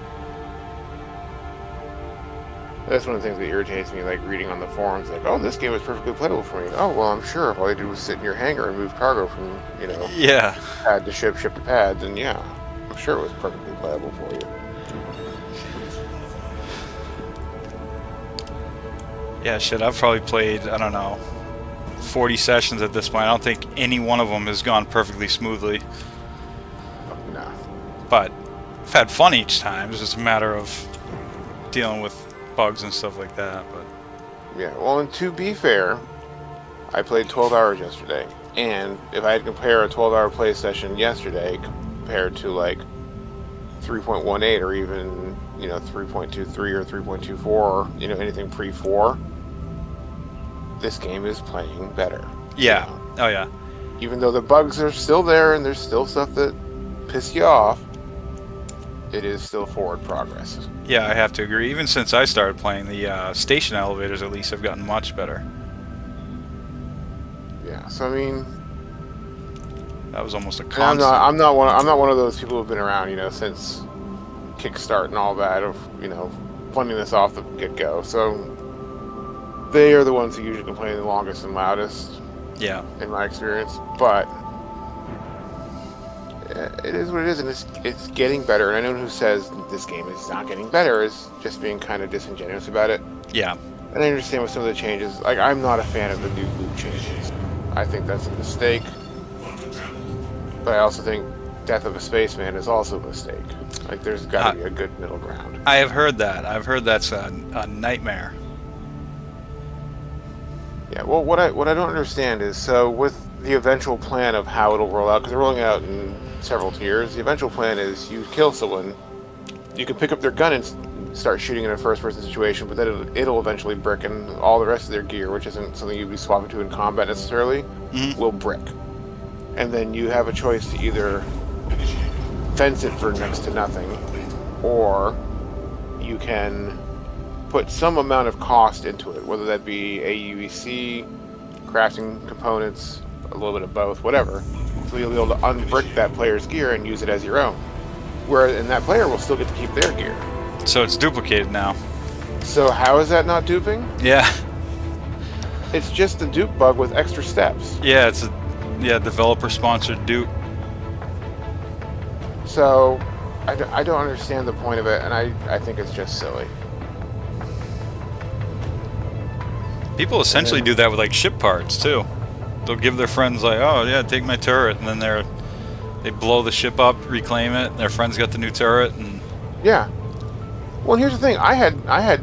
That's one of the things that irritates me, like reading on the forums, like, oh, this game is perfectly playable for me. Oh, well, I'm sure if all you did was sit in your hangar and move cargo from, you know, Yeah. pad to ship, ship to pad, then yeah, I'm sure it was perfectly playable for you. Yeah, shit, I've probably played, I don't know, 40 sessions at this point. I don't think any one of them has gone perfectly smoothly. No. But I've had fun each time. It's just a matter of dealing with bugs and stuff like that. But Yeah, well, and to be fair, I played 12 hours yesterday, and if I had to compare a 12-hour play session yesterday compared to, like, 3.18 or even, you know, 3.23 or 3.24, you know, anything pre-4, this game is playing better. yeah. You know? Oh, yeah. Even though the bugs are still there and there's still stuff that piss you off, it is still forward progress. Yeah, I have to agree. Even since I started playing, the station elevators at least have gotten much better. Yeah, so I mean, That was almost a and constant. I'm not one of those people who've been around, you know, since Kickstart and all that of, you know, funding this off the get-go. So they are the ones who usually complain the longest and loudest, Yeah. in my experience. But it is what it is, and it's getting better. And anyone who says this game is not getting better is just being kind of disingenuous about it. Yeah. And I understand with some of the changes. Like, I'm not a fan of the new loot changes. I think that's a mistake. But I also think Death of a Spaceman is also a mistake. Like, there's got to be a good middle ground. I have heard that. I've heard that's a nightmare. Yeah, well, what I don't understand is, so with the eventual plan of how it'll roll out, because they're rolling out in several tiers, the eventual plan is you kill someone, you can pick up their gun and start shooting in a first-person situation, but then it'll eventually brick, and all the rest of their gear, which isn't something you'd be swapping to in combat necessarily, will brick. And then you have a choice to either fence it for next to nothing, or you can put some amount of cost into it, whether that be AUEC, crafting components, a little bit of both, whatever. So you'll be able to unbrick that player's gear and use it as your own. And that player will still get to keep their gear. So it's duplicated now. So how is that not duping? Yeah. It's just a dupe bug with extra steps. Yeah, it's a developer-sponsored dupe. So I don't understand the point of it, and I think it's just silly. People essentially do that with like ship parts too. They'll give their friends like, "Oh yeah, take my turret," and then they blow the ship up, reclaim it. And their friend's got the new turret, and Yeah. Well, here's the thing. I had,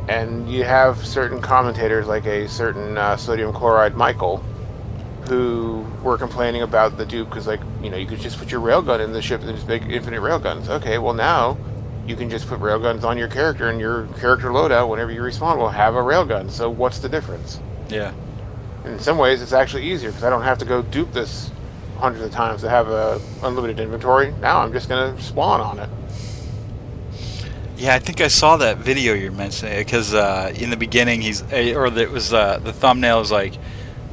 and you have certain commentators like a certain sodium chloride Michael, who were complaining about the dupe because, like, you know, you could just put your railgun in the ship and just make infinite railguns. Okay, well now you can just put railguns on your character, and your character loadout, whenever you respawn, will have a railgun. So what's the difference? yeah, In some ways, it's actually easier because I don't have to go dupe this hundreds of times to have a unlimited inventory. Now I'm just gonna spawn on it. yeah. I think I saw that video you're mentioning because in the beginning the thumbnail was like,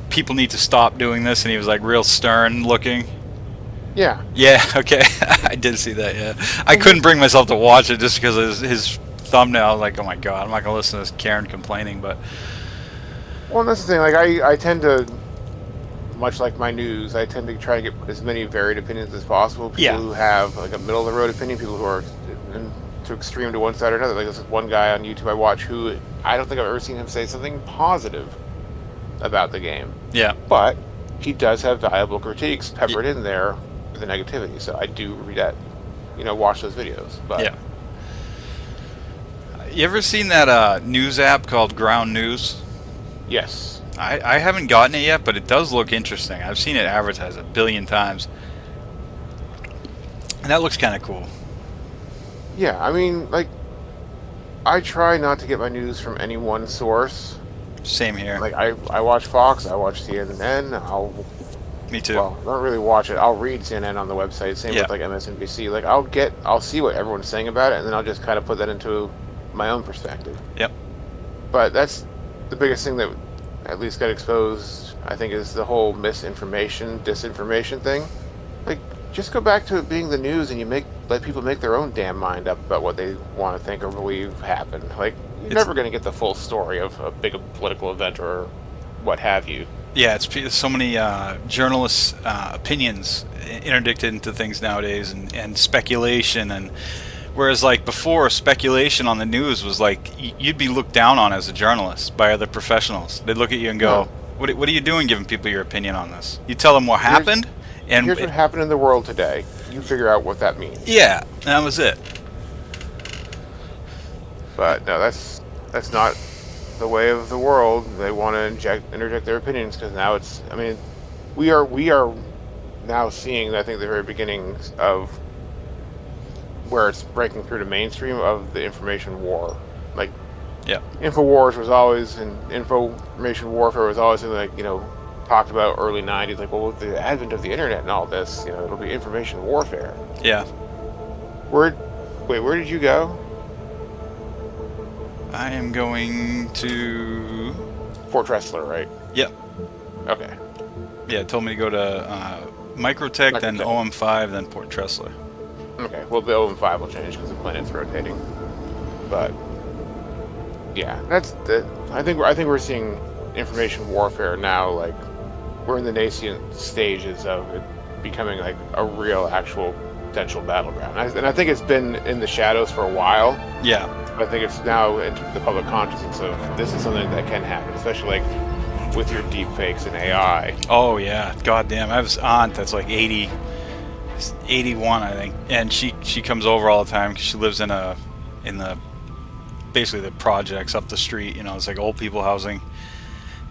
people need to stop doing this, and he was like real stern looking. Yeah. Yeah, okay. I did see that, yeah. I couldn't bring myself to watch it just because of his thumbnail. I was like, oh my god, I'm not going to listen to this Karen complaining, but... Well, that's the thing. Like, I tend to, much like my news, I tend to try to get as many varied opinions as possible. People who have, like, a middle-of-the-road opinion, people who are too extreme to one side or another. Like, this is one guy on YouTube I watch who, I don't think I've ever seen him say something positive about the game. Yeah. But he does have valuable critiques peppered in there with the negativity, so I do read that, watch those videos. But You ever seen that news app called Ground News? Yes. I haven't gotten it yet, but it does look interesting. I've seen it advertised a billion times. And that looks kind of cool. Yeah, I mean, like, I try not to get my news from any one source. Same here. Like, I watch Fox, I watch CNN, Me too. well, not really watch it. I'll read CNN on the website. Same Yeah. with like MSNBC. Like I'll see what everyone's saying about it, and then I'll just kind of put that into my own perspective. Yep. But that's the biggest thing that at least got exposed, I think, is the whole misinformation, disinformation thing. Like, just go back to it being the news, and let people make their own damn mind up about what they want to think or believe happened. Like, you're never going to get the full story of a big political event or what have you. Yeah, it's so many journalists' opinions interdicted into things nowadays, and speculation, and whereas like before, speculation on the news was like you'd be looked down on as a journalist by other professionals. They'd look at you and go, "What are you doing, giving people your opinion on this?" You tell them what happened, and here's what happened in the world today. You figure out what that means. Yeah, that was it. But no, that's not the way of the world. They want to interject their opinions because now it's. I mean, we are now seeing, I think, the very beginnings of where it's breaking through the mainstream of the information war. Like, yeah, InfoWars was always, and information warfare was always like, talked about early '90s. Like, well, with the advent of the internet and all this, it'll be information warfare. Yeah. Where did you go? I am going to Fort Tressler, right? Yep. Okay. Yeah, it told me to go to Microtech, then OM5, then Port Tressler. Okay, well, the OM5 will change because the planet's rotating. But yeah, I think we're seeing information warfare now. Like, we're in the nascent stages of it becoming like a real, actual potential battleground. And I think it's been in the shadows for a while. Yeah. I think it's now into the public consciousness of this is something that can happen, especially like with your deep fakes and AI. Oh yeah, goddamn! I have this aunt that's like 80, 81, I think, and she comes over all the time because she lives in the basically the projects up the street. It's like old people housing,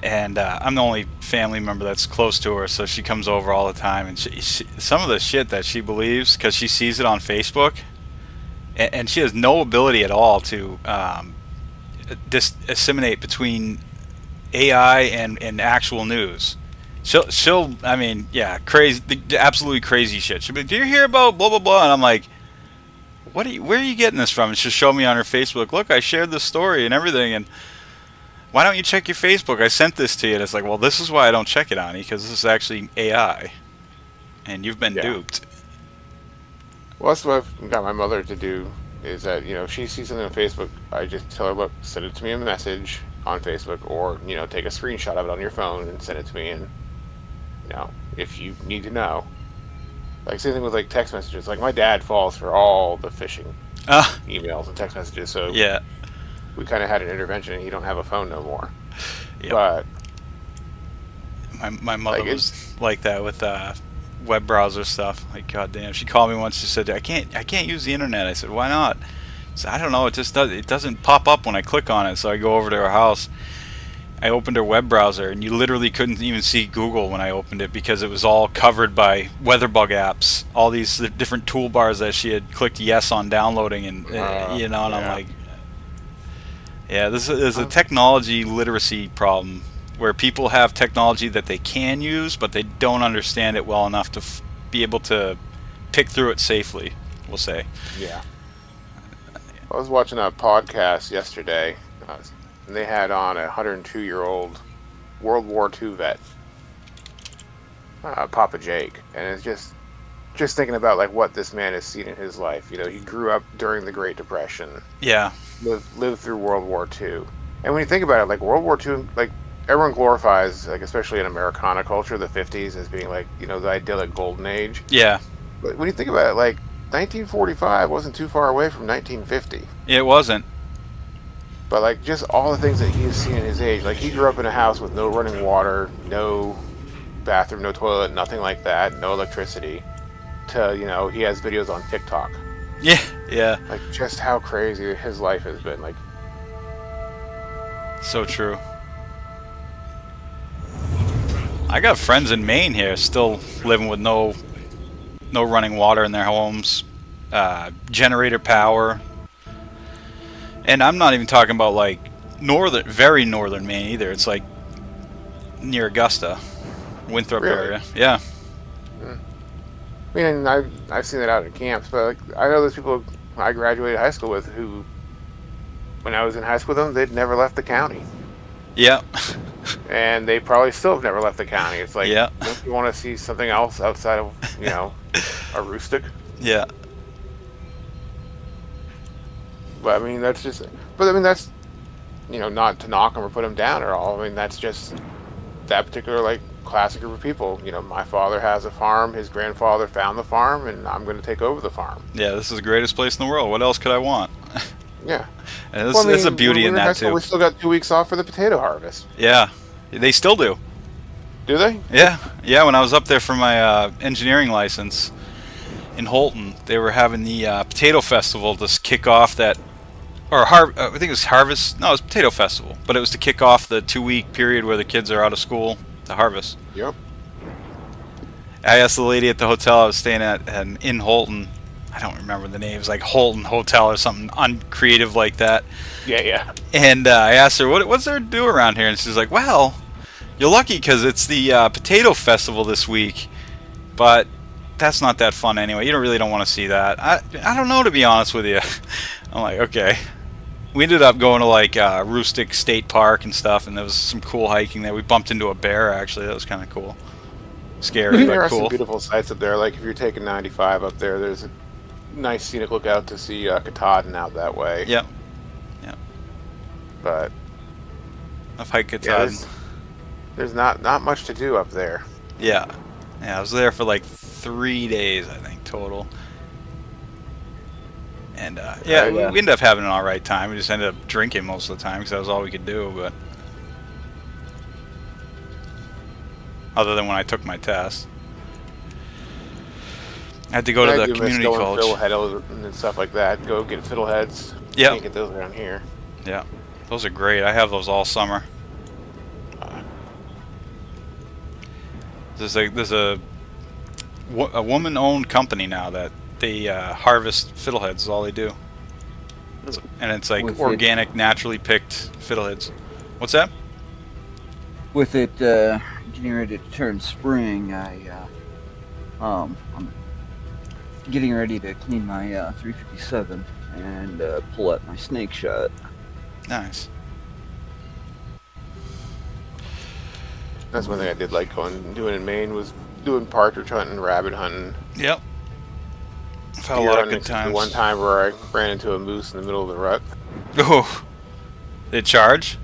and I'm the only family member that's close to her, so she comes over all the time. And she some of the shit that she believes, because she sees it on Facebook. And she has no ability at all to disseminate between AI and actual news. She'll I mean, yeah, crazy, absolutely crazy shit. She'll be like, "Do you hear about blah blah blah?" And I'm like, where are you getting this from? And she'll show me on her Facebook, "Look, I shared this story and everything." And why don't you check your Facebook? I sent this to you. And it's like, well, this is why I don't check it, Ani, because this is actually AI, and you've been duped. Well, that's what I've got my mother to do, is that, if she sees something on Facebook, I just tell her, look, send it to me in a message on Facebook, or, take a screenshot of it on your phone and send it to me, and, if you need to know. Like, same thing with, like, text messages. Like, my dad falls for all the phishing emails and text messages, so yeah, we kind of had an intervention, and he don't have a phone no more. Yep. But my mother was like that with web browser stuff. Like, goddamn, she called me once. She said, I can't use the internet. I said, why not? She said, I don't know, it doesn't pop up when I click on it. So I go over to her house. I opened her web browser, and you literally couldn't even see Google when I opened it, because it was all covered by WeatherBug apps, all these different toolbars that she had clicked yes on downloading, and and I'm like, yeah, this is a technology literacy problem, where people have technology that they can use, but they don't understand it well enough to be able to pick through it safely, we'll say. Yeah. I was watching a podcast yesterday, and they had on a 102-year-old World War II vet, Papa Jake, and it's just thinking about like what this man has seen in his life. He grew up during the Great Depression. Yeah. Lived through World War II, and when you think about it, like World War II, like everyone glorifies, like especially in Americana culture, the 50s as being like the idyllic golden age. Yeah. But when you think about it, like 1945 wasn't too far away from 1950. It wasn't. But like just all the things that he's seen in his age, like he grew up in a house with no running water, no bathroom, no toilet, nothing like that, no electricity. To he has videos on TikTok. Yeah, yeah. Like just how crazy his life has been. Like So true. I got friends in Maine here still living with no running water in their homes, generator power, and I'm not even talking about like very northern Maine either. It's like near Augusta, Winthrop Really? area. Yeah. I mean, I've seen that out at camps, but like, I know those people I graduated high school with who, when I was in high school with them, they'd never left the county, Yeah. and they probably still have never left the county. It's like, Yeah. don't you want to see something else outside of a rustic? Yeah. But I mean, that's not to knock them or put them down at all. I mean, that's just that particular like classic group of people. My father has a farm. His grandfather found the farm, and I'm going to take over the farm. Yeah. This is the greatest place in the world. What else could I want? Yeah. And Well, I there's a mean, beauty when in we were high that school, too. We still got 2 weeks off for the potato harvest. Yeah. They still do. Do they? Yeah. Yeah. When I was up there for my engineering license in Holton, they were having the potato festival to kick off that. I think it was harvest. No, it was potato festival, but it was to kick off the 2-week period where the kids are out of school to harvest. Yep. I asked the lady at the hotel I was staying at in Holton. I don't remember the name. It was like Holton Hotel or something uncreative like that. Yeah. And I asked her, what's there to do around here? And she's like, well, you're lucky because it's the potato festival this week, but that's not that fun anyway. You really don't want to see that. I don't know, to be honest with you. I'm like, okay. We ended up going to like Rustic State Park and stuff, and there was some cool hiking there. We bumped into a bear, actually. That was kind of cool. Scary, There but are some cool. beautiful sights up there. Like if you're taking 95 up there, there's a nice scenic lookout to see Katahdin out that way. Yep. But I've hiked yeah, Katahdin. there's not much to do up there. Yeah. I was there for like 3 days, I think, total. And we ended up having an alright time. We just ended up drinking most of the time because that was all we could do. But other than when I took my test, I had to go to the community college. Fiddlehead and stuff like that. Go get fiddleheads. Yep. Can't get those around here. Yeah, those are great. I have those all summer. There's a woman-owned company now that they harvest fiddleheads. Is all they do. And it's like With organic, naturally picked fiddleheads. What's that? With it getting ready to turn spring, I'm getting ready to clean my 357 and pull out my snake shot. Nice. That's one thing I did like doing in Maine was doing partridge hunting, rabbit hunting. Yep. I've had a deer lot of hunting, good except for times. one time where I ran into a moose in the middle of the rut. Oh, they charge?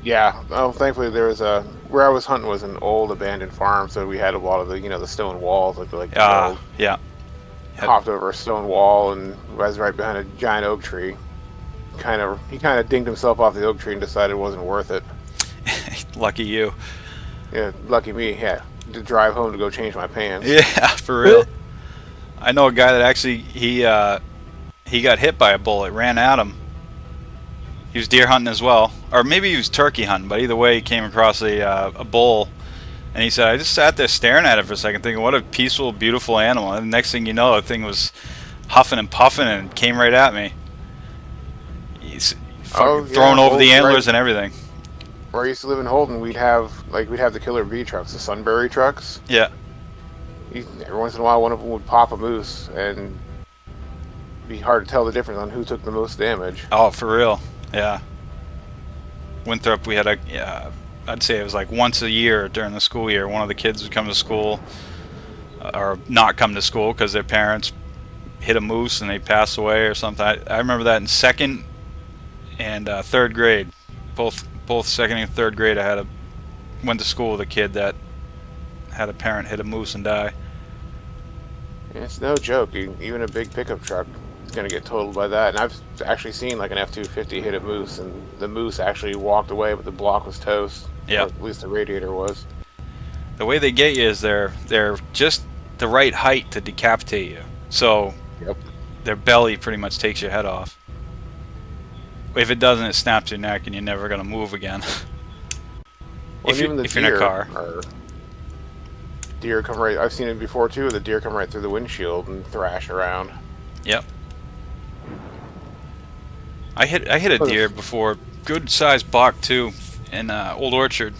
Yeah. Oh, thankfully there was where I was hunting was an old abandoned farm, so we had a lot of the stone walls, like the old, Yeah. hopped over a stone wall and was right behind a giant oak tree. He kind of dinged himself off the oak tree and decided it wasn't worth it. Lucky you. Yeah, lucky me. Yeah, to drive home to go change my pants. Yeah, for real. I know a guy that actually he got hit by a bullet, ran at him. He was deer hunting as well, or maybe he was turkey hunting. But either way, he came across a bull, and he said, "I just sat there staring at it for a second, thinking, what a peaceful, beautiful animal." And the next thing you know, the thing was huffing and puffing and came right at me. He's thrown over the antlers and everything. Where I used to live in Holden, we'd have the killer bee trucks, the Sunbury trucks. Yeah. Every once in a while, one of them would pop a moose, and be hard to tell the difference on who took the most damage. Oh, for real. Yeah. Winthrop, we had I'd say it was like once a year during the school year, one of the kids would come to school, or not come to school because their parents hit a moose and they passed away or something. I remember that in second and third grade. Both second and third grade, went to school with a kid that had a parent hit a moose and die. It's no joke. Even a big pickup truck is going to get totaled by that. And I've actually seen like an F-250 hit a moose, and the moose actually walked away, but the block was toast. Yeah. Or at least the radiator was. The way they get you is they're just the right height to decapitate you. So Yep. their belly pretty much takes your head off. if it doesn't, it snaps your neck and you're never gonna move again. Well, if you even the if you're in a deer car. Deer come right. I've seen it before too. The deer come right through the windshield and thrash around. Yep. I hit a deer before, good sized buck too, in Old Orchard,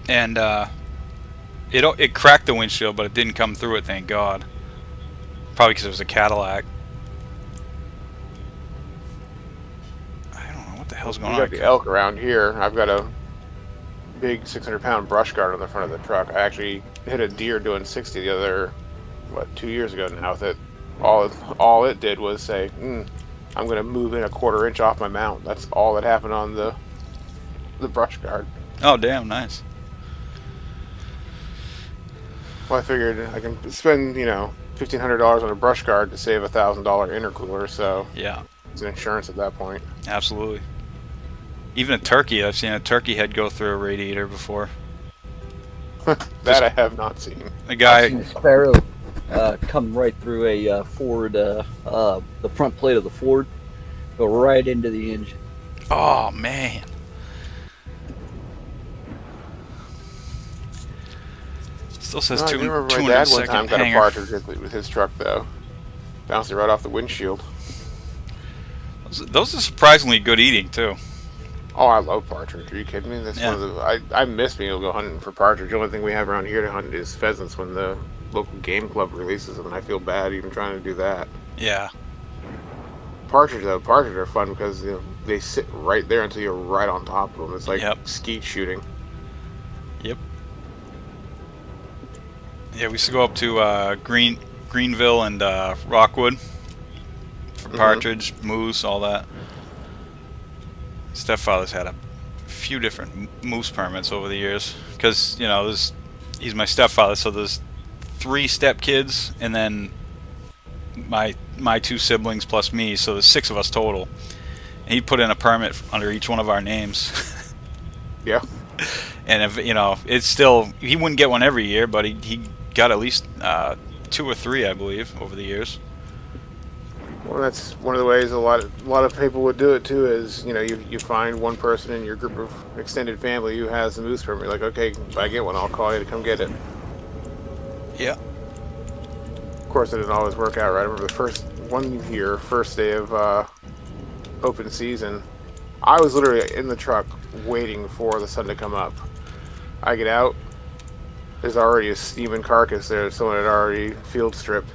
and it cracked the windshield, but it didn't come through it. Thank God. Probably because it was a Cadillac. I don't know what the hell's going We on. got the elk around here. I've got a big 600-pound brush guard on the front of the truck. I actually hit a deer doing 60 the other, 2 years ago now. That all it did was say, I'm going to move in a 1/4 inch off my mount. That's all that happened on the brush guard. Oh, damn, nice. Well, I figured I can spend, $1,500 on a brush guard to save $1,000 intercooler, so Yeah, it's an insurance at that point. absolutely. Even a turkey, I've seen a turkey head go through a radiator before. That I have not seen. A I've guy, seen a sparrow come right through a Ford, the front plate of the Ford, go right into the engine. oh man. Still says No, I do 200 remember my dad one time 202nd got a hanger. partridge with his truck, though. Bounced it right off the windshield. Those are surprisingly good eating too. Oh, I love partridge. Are you kidding me? That's Yeah. one of the. I miss being able to go hunting for partridge. The only thing we have around here to hunt is pheasants when the local game club releases them, and I feel bad even trying to do that. Yeah. Partridge are fun because they sit right there until you're right on top of them. It's like Yep. skeet shooting. Yep. Yeah, we used to go up to Greenville and Rockwood for partridge, moose, all that. Stepfather's had a few different moose permits over the years because he's my stepfather, so there's 3 stepkids and then my 2 siblings plus me, so there's 6 of us total. And he put in a permit under each one of our names. Yeah. And if it's still, he wouldn't get one every year, but he got at least 2 or 3, I believe, over the years. Well, that's one of the ways a lot of people would do it too. Is you find one person in your group of extended family who has the moose permit. You're like, okay, if I get one, I'll call you to come get it. Yeah. Of course, it didn't always work out right. I remember the first day of open season, I was literally in the truck waiting for the sun to come up. I get out, there's already a steaming carcass there. Someone had already field stripped.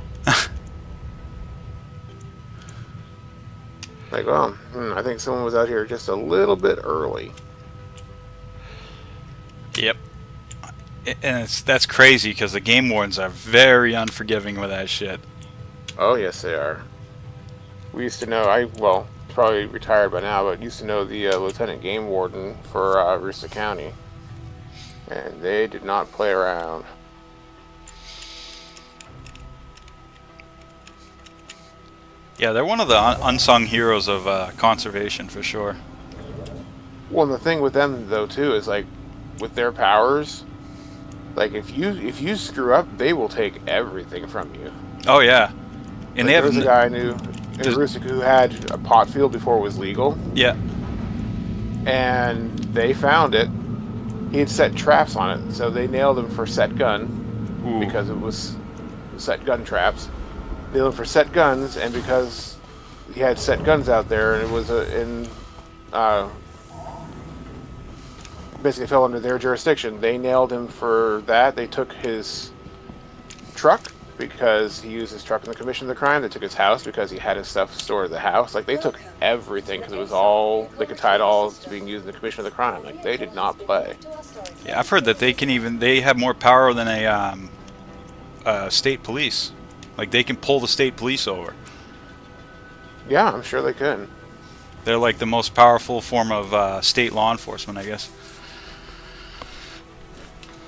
Like, well, I think someone was out here just a little bit early. Yep. And that's crazy because the game wardens are very unforgiving with that shit. Oh, yes, they are. We used to know, probably retired by now, but used to know the lieutenant game warden for Aroostook County. And they did not play around. Yeah, they're one of the unsung heroes of conservation for sure. Well, and the thing with them, though, too, is like, with their powers, like, if you screw up, they will take everything from you. Oh yeah, and There was a guy I knew in Aroostook who had a pot field before it was legal. Yeah. And they found it. He had set traps on it, so they nailed him for set gun. Ooh. Because it was set gun traps. Nailed him for set guns, and because he had set guns out there, and it was basically fell under their jurisdiction. They nailed him for that. They took his truck because he used his truck in the commission of the crime. They took his house because he had his stuff stored at the house. Like, they took everything because it was all, they could tie it all to being used in the commission of the crime. Like, they did not play. Yeah, I've heard that they have more power than a state police. Like, they can pull the state police over. Yeah, I'm sure they could. They're like the most powerful form of state law enforcement, I guess.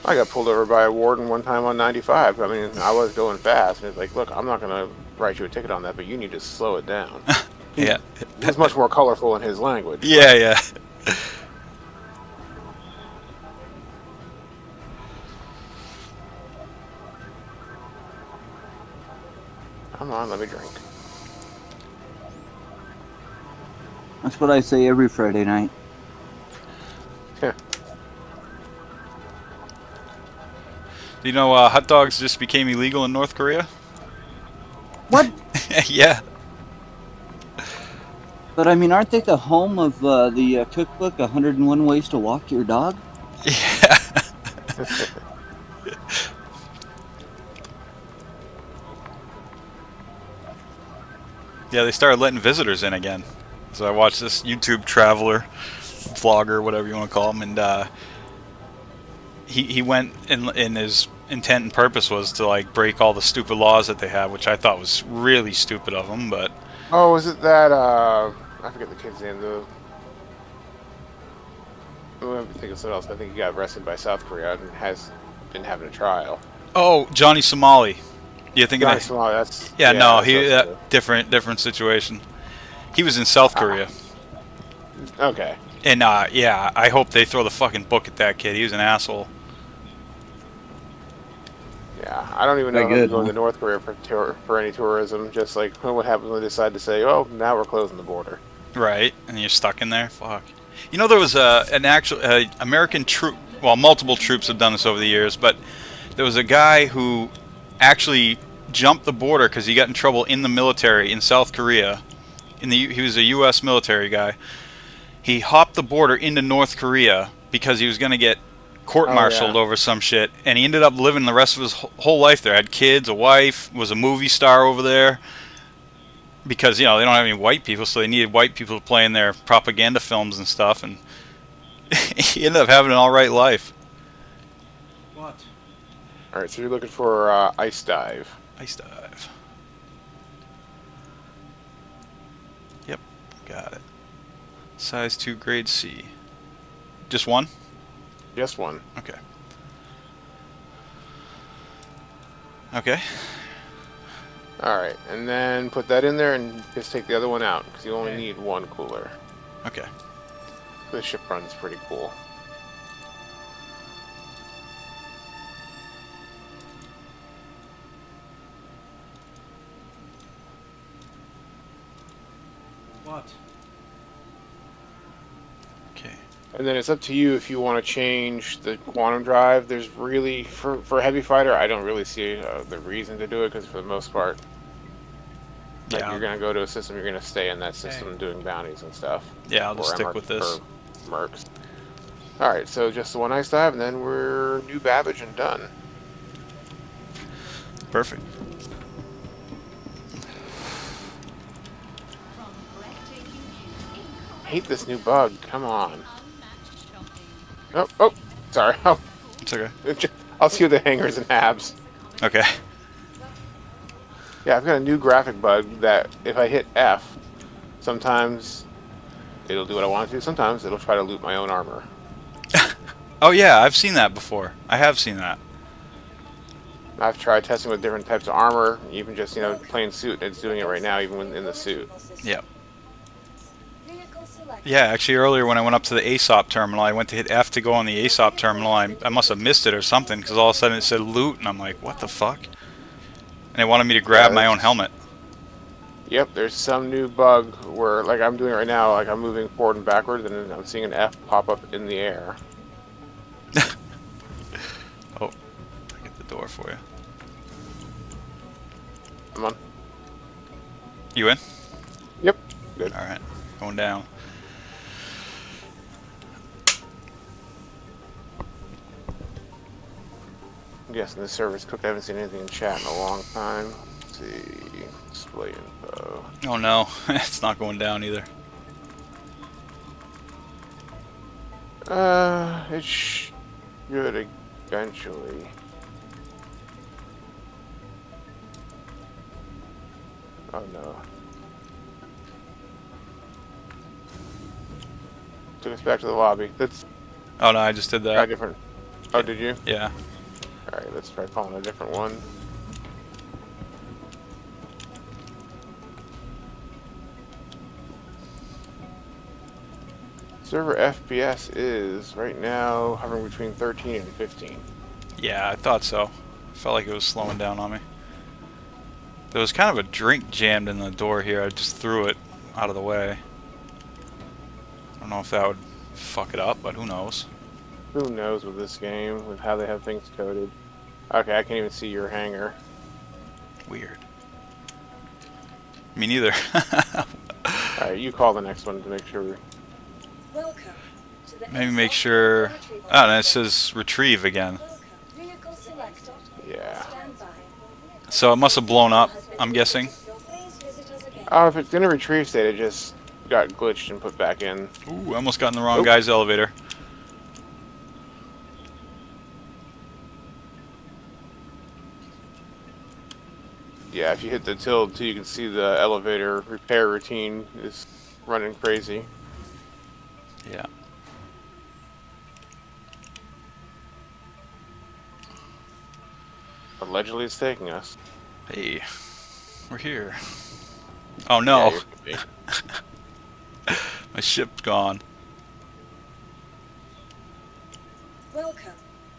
I got pulled over by a warden one time on 95. I mean, I was going fast, and it's like, look, I'm not going to write you a ticket on that, but you need to slow it down. Yeah. It's much more colorful in his language. Yeah, yeah. Come on, let me drink. That's what I say every Friday night. Do you know hot dogs just became illegal in North Korea? What? Yeah. But I mean, aren't they the home of the cookbook 101 Ways to Walk Your Dog? Yeah. Yeah, they started letting visitors in again. So I watched this YouTube traveler, vlogger, whatever you want to call him, and he went in his intent and purpose was to like break all the stupid laws that they have, which I thought was really stupid of him. But Oh, was it that, I forget the kid's name, I think of something else. I think he got arrested by South Korea and has been having a trial. oh, Johnny Somali. You thinking Johnny of? Somali, that's... Yeah, no, that's he what I was different situation. He was in South Korea, thinking. Okay. and yeah, I hope they throw the fucking book at that kid. He was an asshole. Yeah, I don't even know if I'm going to North Korea for any tourism. Just like what happens when they decide to say, "Oh, now we're closing the border." Right, and you're stuck in there. Fuck. You know, there was an actual American troop. Well, multiple troops have done this over the years, but there was a guy who actually jumped the border because he got in trouble in the military in South Korea. He was a U.S. military guy. He hopped the border into North Korea because he was going to get court-martialed over some shit, and he ended up living the rest of his whole life there. Had kids, a wife, was a movie star over there. Because, you know, they don't have any white people, so they needed white people to play in their propaganda films and stuff, and he ended up having an alright life. What? Alright, so you're looking for ice dive. Ice dive. Yep, got it. Size 2, grade C. Just one? Just one. Okay. Okay. Alright, and then put that in there and just take the other one out, because you only need one cooler. Okay. This ship run's pretty cool. What? Okay. And then it's up to you if you want to change the quantum drive. There's really, for Heavy Fighter, I don't really see the reason to do it, because for the most part, like, Yeah. you're going to go to a system, you're going to stay in that system doing bounties and stuff. Yeah, I'll just Or stick with this. or Mercs. Alright, so just the one ice dive, and then we're new Babbage and done. Perfect. I hate this new bug. Come on. Oh, sorry. Oh, It's okay. I'll see you with the hangers and abs. Okay. Yeah, I've got a new graphic bug that if I hit F, sometimes it'll do what I want it to. Sometimes it'll try to loot my own armor. Oh yeah, I've seen that before. I have seen that. I've tried testing with different types of armor, even just, you know, plain suit. It's doing it right now, even when in the suit. Yep. Yeah, actually earlier when I went up to the ASOP terminal, I went to hit F to go on the ASOP terminal. I must have missed it or something, because all of a sudden it said loot, and I'm like, what the fuck? And they wanted me to grab my own helmet. Yep, there's some new bug where, like I'm doing right now, like I'm moving forward and backwards, and then I'm seeing an F pop up in the air. Oh, I get the door for you. Come on. You in? Yep. Good. Alright, going down. I'm guessing the server's cooked. I haven't seen anything in chat in a long time. Let's see. Display info. Oh no, it's not going down either. It should eventually. Oh no. Took us back to the lobby. That's Oh no, I just did a that. different. Oh, did you? Yeah. Alright, let's try calling a different one. Server FPS is right now hovering between 13 and 15. Yeah, I thought so. Felt like it was slowing down on me. There was kind of a drink jammed in the door here. I just threw it out of the way. I don't know if that would fuck it up, but who knows? Who knows with this game, with how they have things coded. Okay, I can't even see your hangar. Weird. Me neither. Alright, you call the next one to make sure. Welcome to the Maybe make ASOP sure. vehicle retrieval Oh, and it system. says retrieve again. Welcome. Vehicle selected. Yeah. Stand by. So it must have blown up, I'm guessing. Please visit us again. Oh, if it's gonna retrieve state, it just got glitched and put back in. Ooh, I almost got in the wrong Nope. guy's elevator. Yeah, if you hit the tilde too, you can see the elevator repair routine is running crazy. Yeah. Allegedly, it's taking us. Hey, we're here. Oh no, Yeah, my ship's gone. Welcome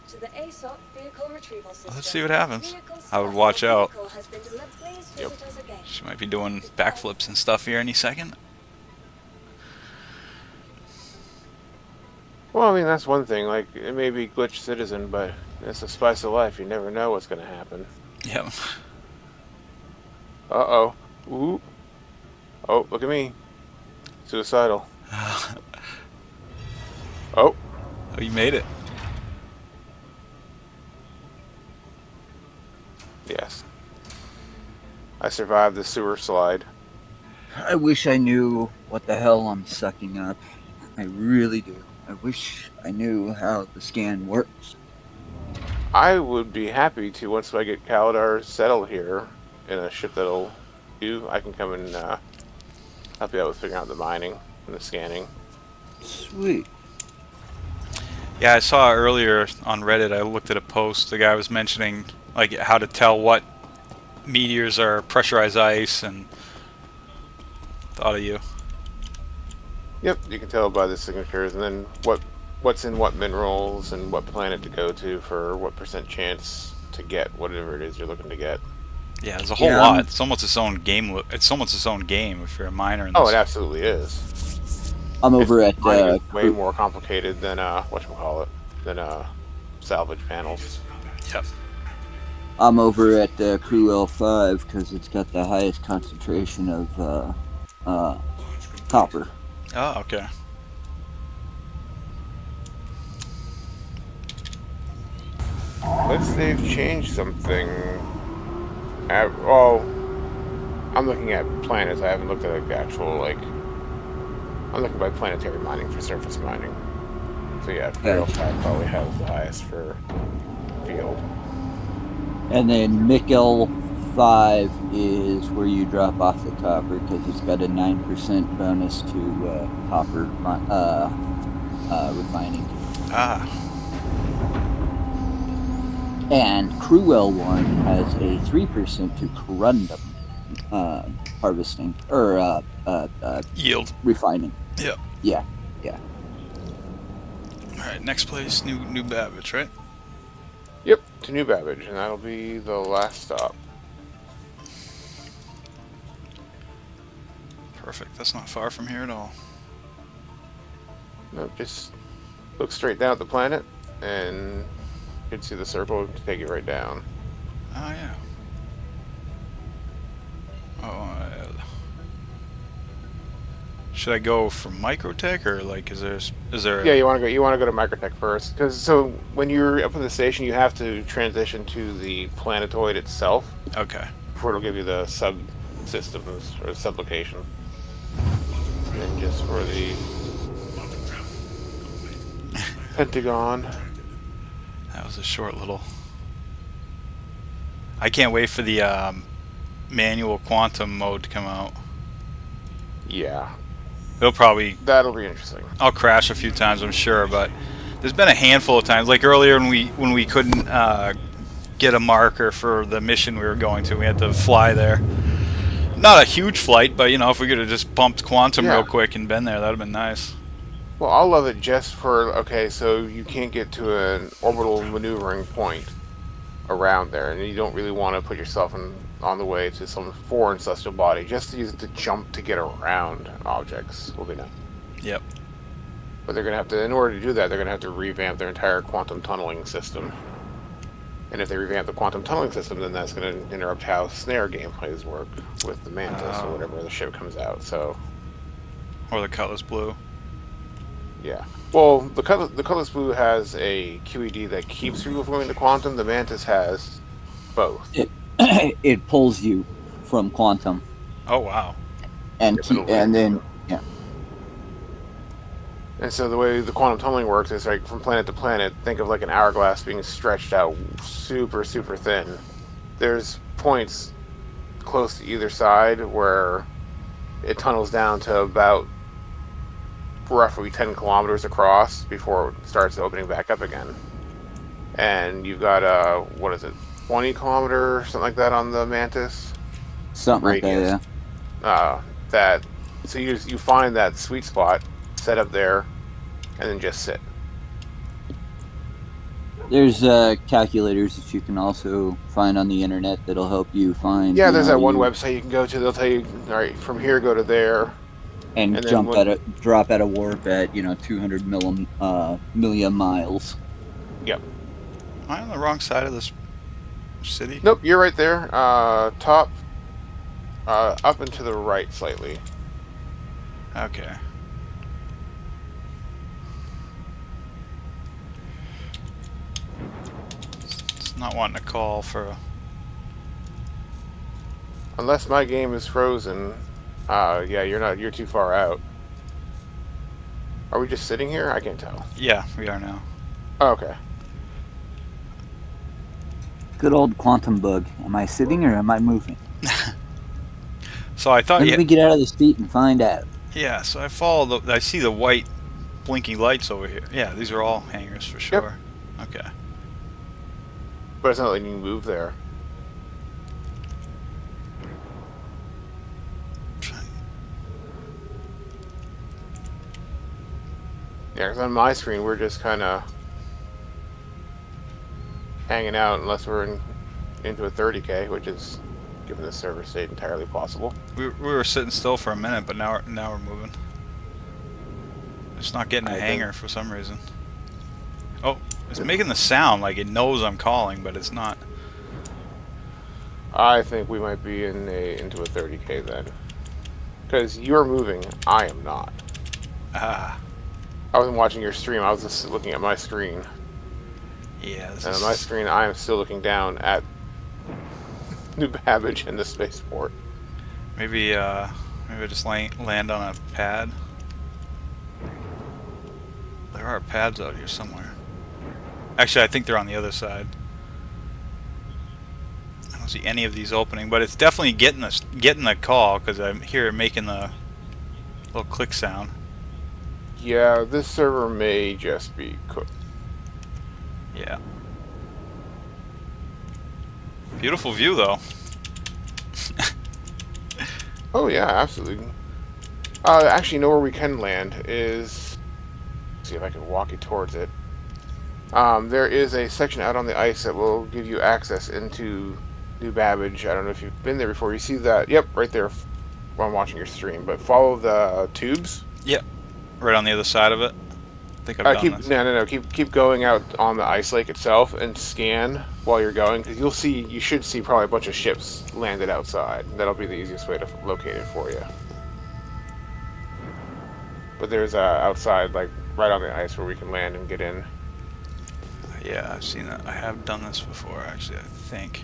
to the ASOP vehicle retrieval system. Let's see what happens. Vehicle I would watch out. vehicle has been delivered. Please Yep. visit us again. She might be doing backflips and stuff here any second. Well, I mean, that's one thing. Like, it may be glitch citizen, but it's a spice of life. You never know what's gonna happen. Yep. Uh-oh. Ooh. Oh, look at me. Suicidal. Oh, Oh. you made it. Yes. I survived the sewer slide. I wish I knew what the hell I'm sucking up. I really do. I wish I knew how the scan works. I would be happy to once I get Kalidar settled here in a ship that'll do. I can come and help you out with figuring out the mining and the scanning. Sweet. Yeah, I saw earlier on Reddit, I looked at a post, the guy was mentioning like how to tell what meteors are pressurized ice, and thought of you. Yep, you can tell by the signatures, and then what's in what minerals and what planet to go to for what % chance to get whatever it is you're looking to get. Yeah, there's a whole lot. It's almost its own game. It's almost its own game if you're a miner in this. Oh, it absolutely is. I'm over at Mining is way more complicated than whatchamacallit, than salvage panels. Yep. I'm over at Crew L5 because it's got the highest concentration of copper. Oh, okay. Unless they've changed something. Oh, I'm looking at planets. I haven't looked at the actual, like... I'm looking by planetary mining for surface mining. So yeah, Imperial 5 probably has the highest for field. And then Mikkel 5 is where you drop off the copper because it's got a 9% bonus to copper refining. Ah. And Crew L1 has a 3% to corundum harvesting, or Yield. refining. Yep. Yeah. Alright, next place, New Babbage, right? Yep, to New Babbage, and that'll be the last stop. Perfect. That's not far from here at all. No, just look straight down at the planet, and you can see the circle to take it right down. Oh, yeah. Oh, should I go for Microtech, or like is there? Yeah, you want to go to Microtech first, because so when you're up at the station, you have to transition to the planetoid itself Okay. before it'll give you the subsystems or sublocation. And just for the Pentagon. That was a short little. I can't wait for the manual quantum mode to come out. Yeah, It'll probably. that'll be interesting. I'll crash a few times, I'm sure, but there's been a handful of times, like earlier when we couldn't get a marker for the mission we were going to. We had to fly there. Not a huge flight, but you know, if we could have just bumped quantum Yeah. real quick and been there, that'd have been nice. Well, I'll love it just for, okay, so you can't get to an orbital maneuvering point around there, and you don't really want to put yourself on the way to some foreign celestial body. Just to use it to jump to get around objects will be nice. Yep. But they're going to have to, in order to do that, they're going to have to revamp their entire quantum tunneling system. And if they revamp the quantum tunneling system, then that's going to interrupt how snare gameplays work with the Mantis or whatever the ship comes out. So, Or the Cutlass Blue. yeah. Well, the Cutlass Blue has a QED that keeps people from going to quantum. The Mantis has both. It pulls you from quantum Oh wow. and then yeah. And so the way the quantum tunneling works is like from planet to planet, think of like an hourglass being stretched out super, super thin. There's points close to either side where it tunnels down to about roughly 10 kilometers across before it starts opening back up again. And you've got what is it, 20 kilometer, something like that on the Mantis? Something radius. like that, yeah. So you find that sweet spot, set up there, and then just sit. There's calculators that you can also find on the internet that'll help you find. Yeah, there's that one website you can go to. They'll tell you, all right, from here go to there, and drop at a warp at 200 million miles. Yep. Am I on the wrong side of this city? Nope, you're right there. Top, up and to the right slightly. Okay. It's not wanting to call for a... Unless my game is frozen. Yeah, you're too far out. Are we just sitting here? I can't tell. Yeah, we are now. Oh, okay. Good old quantum bug. Am I sitting or am I moving? So I thought... Let me get out of the seat and find out. Yeah, so I see the white blinking lights over here. Yeah, these are all hangars for sure. Yep. Okay. But it's not letting you move there. Yeah, because on my screen we're just kind of hanging out unless we're into a 30K, which is, given the server state, entirely possible. We were sitting still for a minute, but now we're moving. It's not getting a hanger for some reason. Oh, it's making the sound like it knows I'm calling, but it's not. I think we might be into a 30K then. Because you're moving, I am not. Ah. I wasn't watching your stream, I was just looking at my screen. Yeah, and on my screen, I am still looking down at New Babbage and the spaceport. Maybe just land on a pad. There are pads out here somewhere. Actually, I think they're on the other side. I don't see any of these opening, but it's definitely getting the call because I'm here making the little click sound. Yeah, this server may just be cooked. Yeah. Beautiful view, though. Oh yeah, absolutely. Actually, you know where we can land is... Let's see if I can walk you towards it. There is a section out on the ice that will give you access into New Babbage. I don't know if you've been there before. You see that? Yep, right there while I'm watching your stream. But follow the tubes. Yep. Right on the other side of it. I think I've done this. No. Keep going out on the ice lake itself and scan while you're going, because you should see probably a bunch of ships landed outside. That'll be the easiest way to locate it for you. But there's outside, like right on the ice, where we can land and get in. Yeah, I've seen that. I have done this before, actually, I think.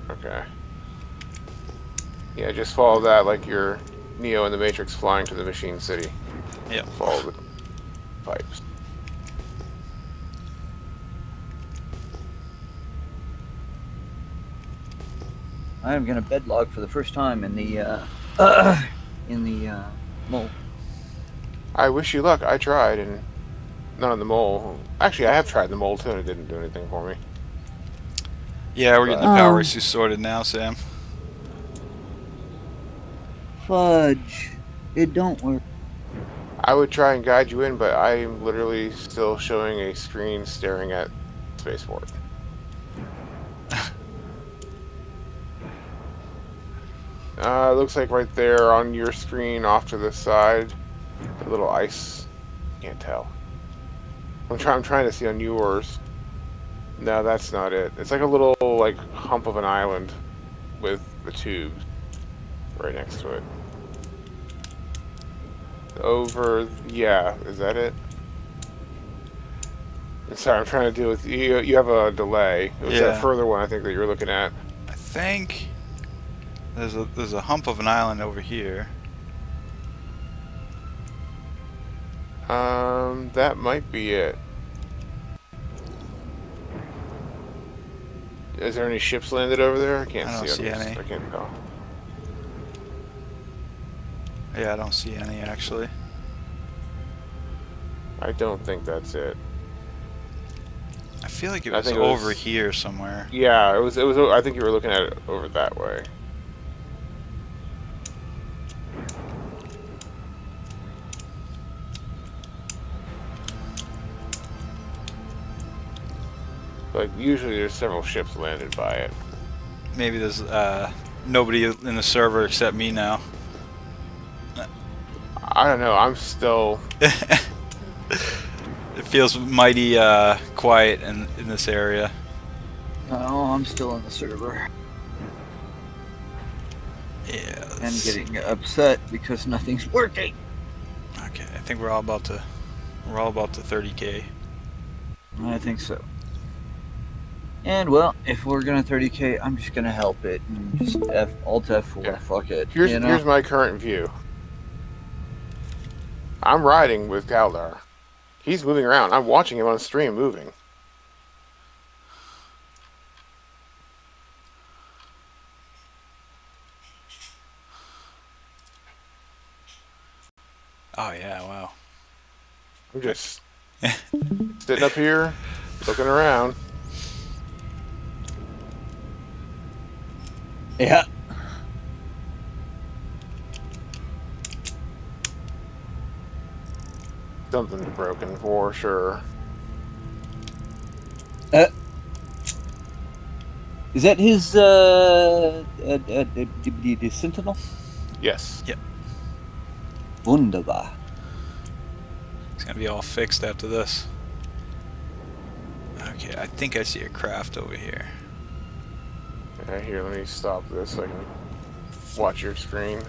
Okay. Yeah, just follow that like you're Neo in the Matrix flying to the Machine City. Yep. Follow the pipes. I am gonna bed log for the first time in the mole. I wish you luck. I tried, and not on the mole. Actually, I have tried the mole too, and it didn't do anything for me. Yeah, we're getting the power issues sorted now, Sam. Fudge. It don't work. I would try and guide you in, but I am literally still showing a screen staring at spaceport. Looks like right there on your screen off to the side, a little ice Can't tell. I'm trying to see on yours. No, that's not it. It's like a little like hump of an island with the tubes right next to it. Over, yeah, is that it? Sorry, I'm trying to deal with you. You have a delay. It was that Yeah. further one I think that you're looking at. I think there's a hump of an island over here. That might be it. Is there any ships landed over there? I can't I don't see on this. any. I can't tell. Yeah, I don't see any actually. I don't think that's it. I feel like it I was think it over was- here somewhere. Yeah, it was. It was. I think you were looking at it over that way. Like usually, there's several ships landed by it. Maybe there's nobody in the server except me now. I don't know. I'm still. It feels mighty quiet in this area. No, I'm still in the server. Yeah. And getting upset because nothing's working. Okay, I think we're all about to 30K. I think so. And well, if we're gonna 30K, I'm just gonna help it and just Alt F4. Yeah. Fuck it. Here's my current view. I'm riding with Galdar. He's moving around. I'm watching him on stream moving. Oh yeah, wow. I'm just sitting up here, looking around. Yeah. Something's broken for sure. Is that his Sentinel? Yes. Yep. Wunderbar. It's gonna be all fixed after this. Okay, I think I see a craft over here. Here, let me stop this so I can watch your screen.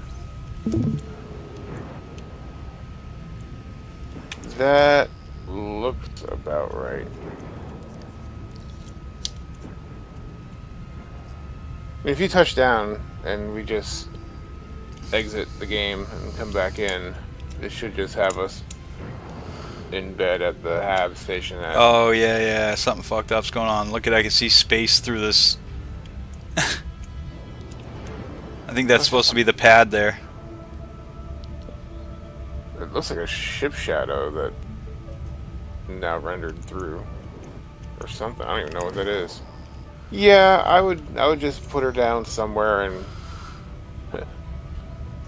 That looks about right. I mean, if you touch down and we just exit the game and come back in, this should just have us in bed at the Hab station. Oh yeah, something fucked up's going on. Look at, I can see space through this. I think that's supposed to be the pad there. It looks like a ship shadow that now rendered through, or something. I don't even know what that is. Yeah, I would just put her down somewhere and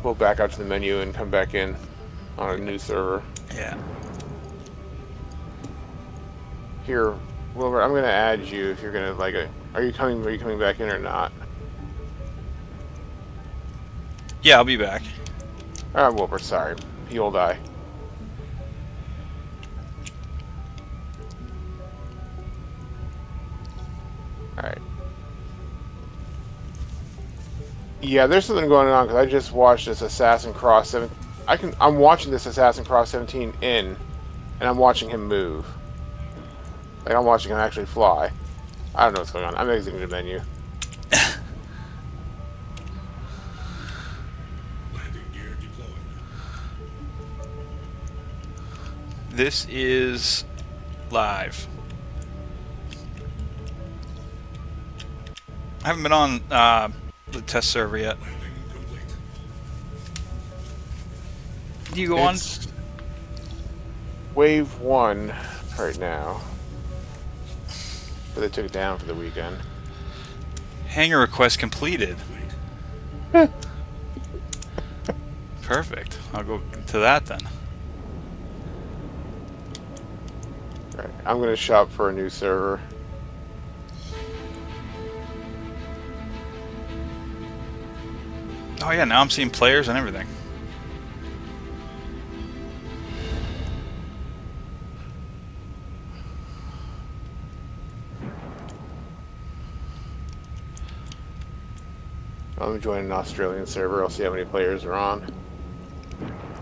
pull back out to the menu and come back in on a new server. Yeah. Here, Wilbur, I'm gonna add you if you're gonna like it. Are you coming back in or not? Yeah, I'll be back. Wilbur, sorry. The old eye. Alright. Yeah, there's something going on because I just watched this Assassin Cross 7. I'm watching this Assassin Cross 17 in, and I'm watching him move. Like I'm watching him actually fly. I don't know what's going on. I'm exiting the menu. Landing gear deployed. This is live. I haven't been on the test server yet. Landing complete. Do you go on? It's Wave 1 right now. But they took it down for the weekend. Hangar request completed. Perfect. I'll go to that then. Right. I'm gonna shop for a new server. Oh yeah, now I'm seeing players and everything. I'm joining an Australian server. I'll see how many players are on.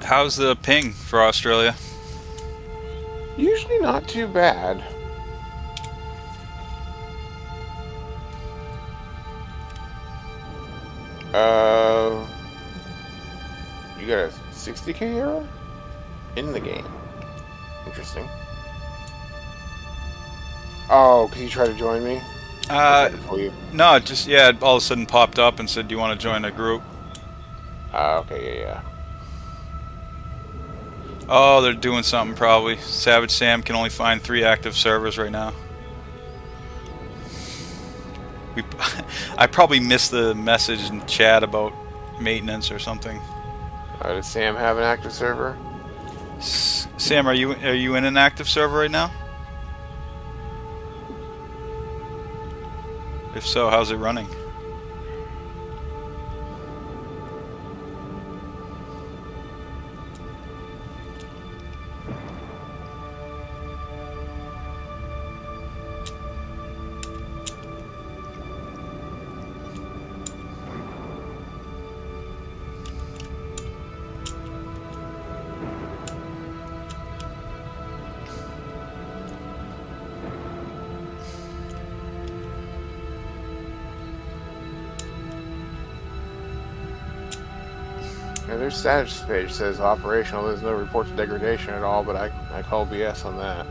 How's the ping for Australia? Usually not too bad. You got a 60k error in the game. Interesting. Oh, because you tried to join me? No, it just, yeah, it all of a sudden popped up and said, do you want to join a group? Okay, yeah. Oh, they're doing something probably. Savage Sam can only find 3 active servers right now. I probably missed the message in chat about maintenance or something. Does Sam have an active server? Sam, are you in an active server right now? If so, how's it running? Yeah, their status page says operational. There's no reports of degradation at all, but I call BS on that.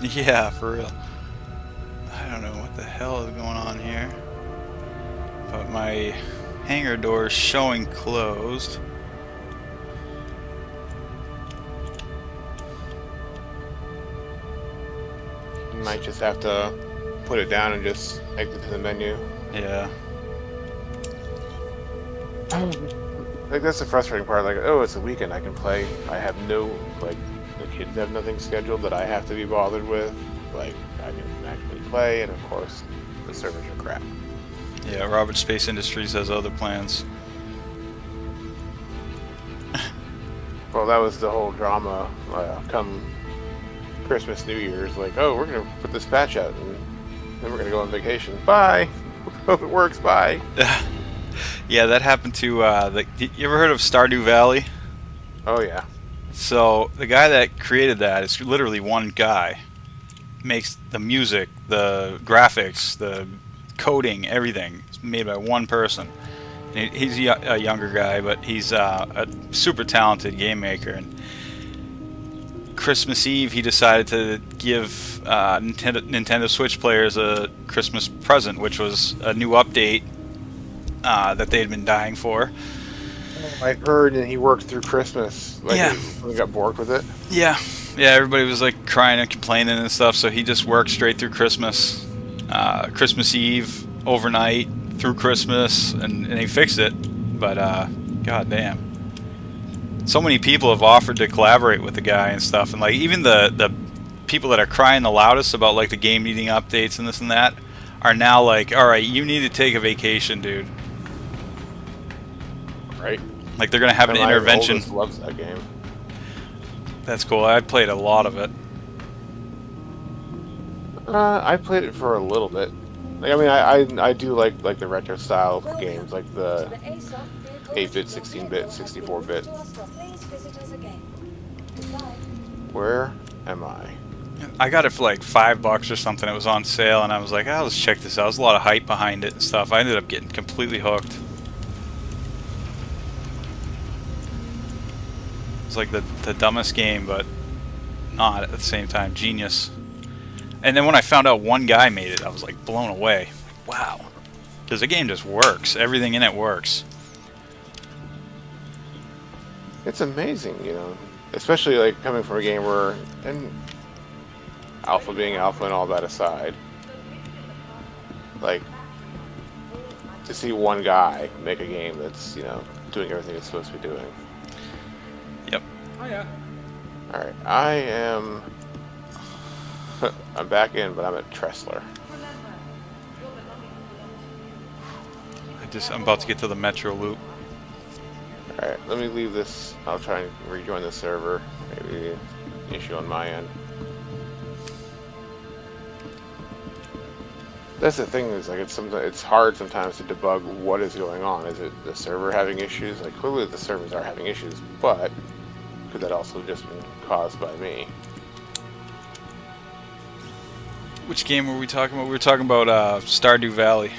Yeah, for real. I don't know what the hell is going on here. But my hangar door is showing closed. You might just have to put it down and just exit to the menu. Yeah. Like, that's the frustrating part. Like, oh, it's a weekend, I can play. I have no, like, the kids have nothing scheduled that I have to be bothered with. Like, I can actually play, and of course, the servers are crap. Yeah, Robert Space Industries has other plans. Well, that was the whole drama come Christmas, New Year's. Like, oh, we're going to put this patch out, and then we're going to go on vacation. Bye! Hope it works, bye! Yeah, that happened to, you ever heard of Stardew Valley? Oh, yeah. So, the guy that created that is literally one guy. Makes the music, the graphics, the coding, everything. It's made by one person. And he's a younger guy, but he's a super talented game maker. And Christmas Eve, he decided to give Nintendo Switch players a Christmas present, which was a new update that they had been dying for. I heard that he worked through Christmas. Like, yeah. He got bored with it. Yeah. Yeah, everybody was like crying and complaining and stuff, so he just worked straight through Christmas. Christmas Eve, overnight, through Christmas, and he fixed it. But, god damn. So many people have offered to collaborate with the guy and stuff, and like even the people that are crying the loudest about like the game needing updates and this and that are now like, alright, you need to take a vacation, dude. Right. Like they're gonna have an intervention. My oldest loves that game. That's cool. I played a lot of it. I played it for a little bit. Like, I mean, I do like the retro style games, like the 8-bit, 16-bit, 64-bit. Where am I? I got it for like $5 or something. It was on sale, and I was like, oh, let's check this out. There's a lot of hype behind it and stuff. I ended up getting completely hooked. It's like the dumbest game, but not at the same time. Genius. And then when I found out one guy made it, I was like blown away. Wow. Because the game just works. Everything in it works. It's amazing, you know. Especially like coming from a game where, and alpha being alpha and all that aside, like to see one guy make a game that's, you know, doing everything it's supposed to be doing. Yep. Oh yeah. Alright, I am... I'm back in, but I'm at Tressler. I'm about to get to the Metro loop. Alright, let me leave this. I'll try and rejoin the server. Maybe an issue on my end. That's the thing is like it's hard sometimes to debug what is going on. Is it the server having issues? Like clearly the servers are having issues, but could that also just been caused by me? Which game were we talking about? We were talking about Stardew Valley.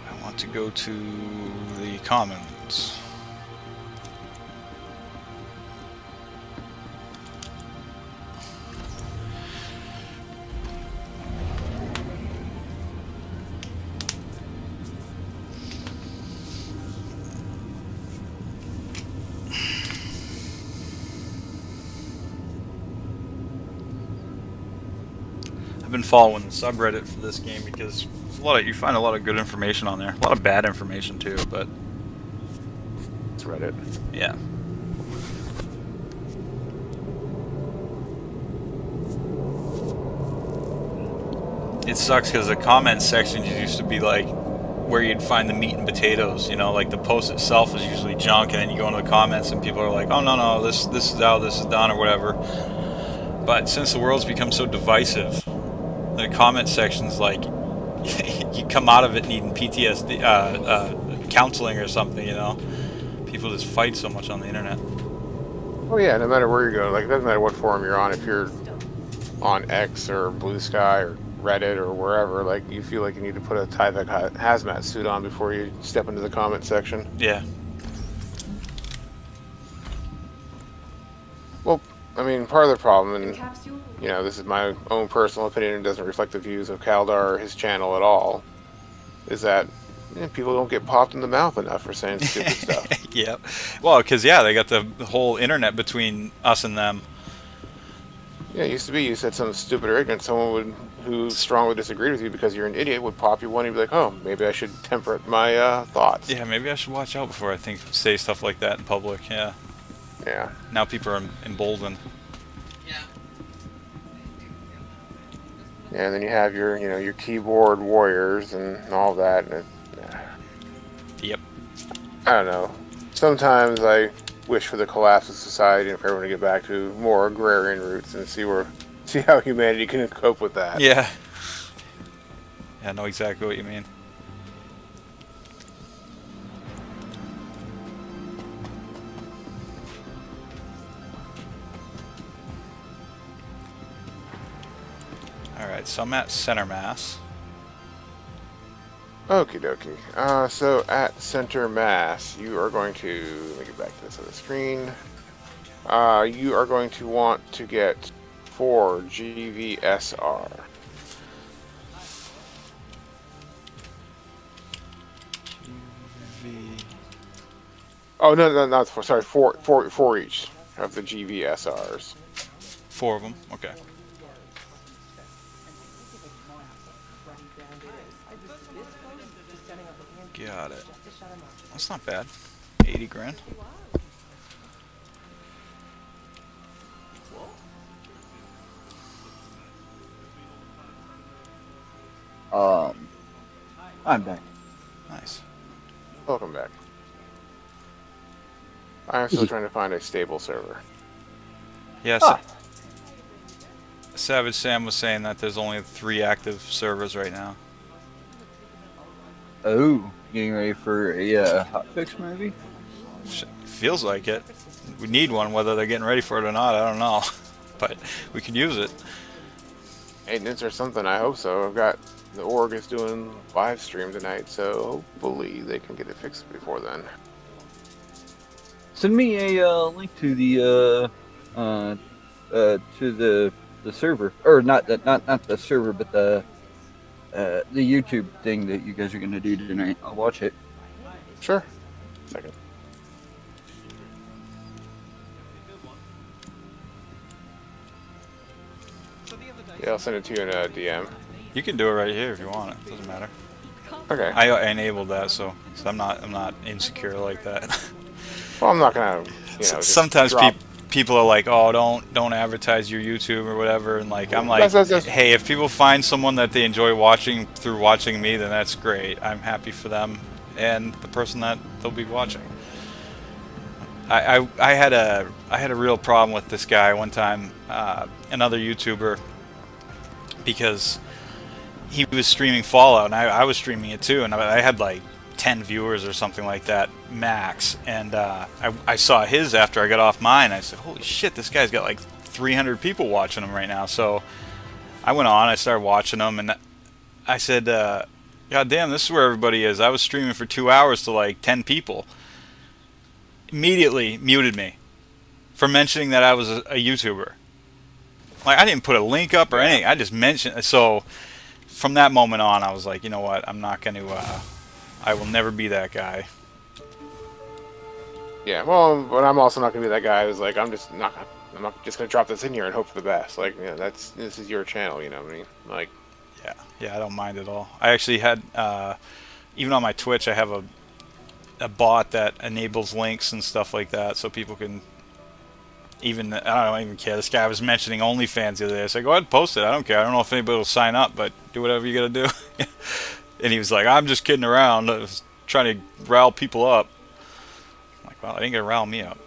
I want to go to the Commons. I've been following the subreddit for this game because you find a lot of good information on there. A lot of bad information too, but It's Reddit. yeah. It sucks because the comment section used to be like where you'd find the meat and potatoes, you know, like the post itself is usually junk, and then you go into the comments and people are like, oh no, this is out, this is done, or whatever. But since the world's become so divisive, the comment section's like you come out of it needing PTSD, counseling or something, you know. People just fight so much on the internet. Oh yeah, no matter where you go, like it doesn't matter what forum you're on. If you're on X or Blue Sky or Reddit or wherever, like you feel like you need to put a Tyvek hazmat suit on before you step into the comment section. Yeah. Well, I mean, part of the problem, and you know, this is my own personal opinion and doesn't reflect the views of Kaldar or his channel at all, is that people don't get popped in the mouth enough for saying stupid stuff. Yep. Well, because yeah, they got the whole internet between us and them. Yeah, it used to be you said something stupid or ignorant, someone who strongly disagreed with you because you're an idiot would pop you one and you'd be like, oh, maybe I should temper my thoughts. Yeah, maybe I should watch out before I say stuff like that in public. Yeah. Yeah. Now people are emboldened. Yeah, and then you have your keyboard warriors and all that. And Yep. I don't know. Sometimes I wish for the collapse of society and for everyone to get back to more agrarian roots and see how humanity can cope with that. Yeah. Yeah, I know exactly what you mean. Alright, so I'm at center mass. Okie dokie. So at center mass, you are going to, let me get back to this other screen. You are going to want to get 4 GVSR. Oh, no, not 4, sorry, 4 each of the GVSRs. 4 of them, okay. Got it. That's not bad. 80 grand. I'm back. Nice. Welcome back. I'm still trying to find a stable server. Yes. Savage Sam was saying that there's only 3 active servers right now. Oh, getting ready for a hotfix maybe? Feels like it. We need one, whether they're getting ready for it or not, I don't know. But we can use it. Maintenance or something, I hope so. I've got the org is doing live stream tonight, so hopefully they can get it fixed before then. Send me a link to the server, or not the server, but the YouTube thing that you guys are gonna do tonight. I'll watch it. Sure. Second. Yeah, I'll send it to you in a DM. You can do it right here if you want it. Doesn't matter. Okay. I enabled that, so I'm not insecure like that. Well, I'm not gonna, just Sometimes drop people are like, oh, don't advertise your YouTube or whatever, and like I'm like, That's- hey, if people find someone that they enjoy watching through watching me, then that's great. I'm happy for them and the person that they'll be watching. I had a real problem with this guy one time, another YouTuber, because he was streaming Fallout and I was streaming it too, and I had like 10 viewers or something like that max, and I saw his after I got off mine. I said, holy shit, this guy's got like 300 people watching him right now. So I went on, I started watching him, and I said, god damn, this is where everybody is. I was streaming for 2 hours to like 10 people. Immediately muted me for mentioning that I was a YouTuber. Like, I didn't put a link up or anything, I just mentioned it. So from that moment on, I was like, you know what, I'm not going to I will never be that guy. Yeah, well, but I'm also not gonna be that guy who's like, I'm not just gonna drop this in here and hope for the best. Like, you know, this is your channel, you know what I mean? Like, Yeah, I don't mind at all. I actually had, even on my Twitch, I have a bot that enables links and stuff like that, so people can even, I don't even care. This guy was mentioning OnlyFans the other day. I said, go ahead and post it. I don't care. I don't know if anybody will sign up, but do whatever you gotta do. And he was like, I'm just kidding around. I was trying to rile people up. I'm like, well, it ain't gonna rile me up.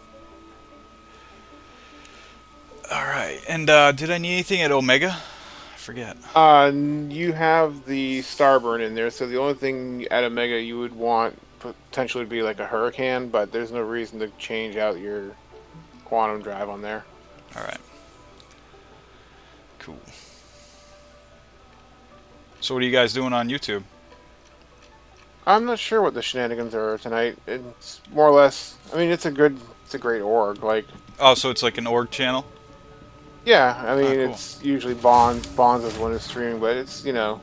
Alright, and did I need anything at Omega? I forget. you have the Starburn in there, so the only thing at Omega you would want potentially would be like a Hurricane, but there's no reason to change out your Quantum Drive on there. Alright. Cool. So what are you guys doing on YouTube? I'm not sure what the shenanigans are tonight. It's more or less, I mean, it's a great org. Like, Oh, so it's like an org channel? yeah, I mean, cool. it's usually Bonds is the one who's streaming, but it's, you know,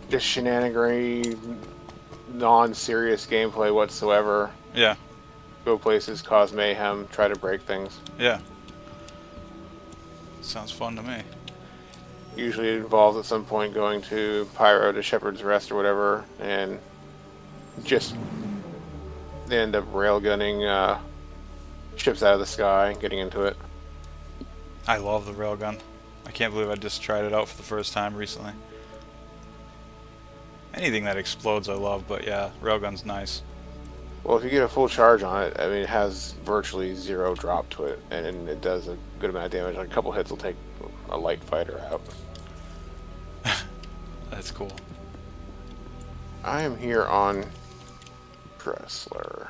just shenanigery, non-serious gameplay whatsoever. Yeah. Go places, cause mayhem, try to break things. Yeah. Sounds fun to me. Usually it involves at some point going to Pyro to Shepherd's Rest or whatever, and just they end up railgunning ships out of the sky and getting into it. I love the railgun. I can't believe I just tried it out for the first time recently. Anything that explodes I love, but yeah, railgun's nice. Well, if you get a full charge on it, I mean, it has virtually zero drop to it, and it does a good amount of damage. Like a couple hits will take a light fighter out. That's cool. I am here on Dressler.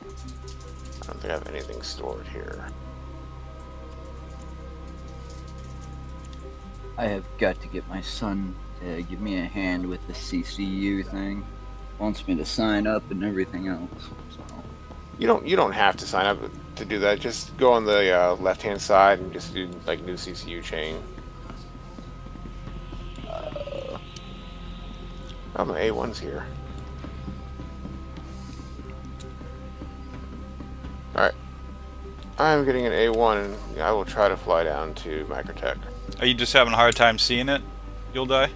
I don't think I have anything stored here. I have got to get my son to give me a hand with the CCU thing. Wants me to sign up and everything else. So. You don't have to sign up to do that. Just go on the left-hand side and just do like new CCU chain. Oh, my A1's here. Alright. I'm getting an A1 and I will try to fly down to Microtech. Are you just having a hard time seeing it? You'll die?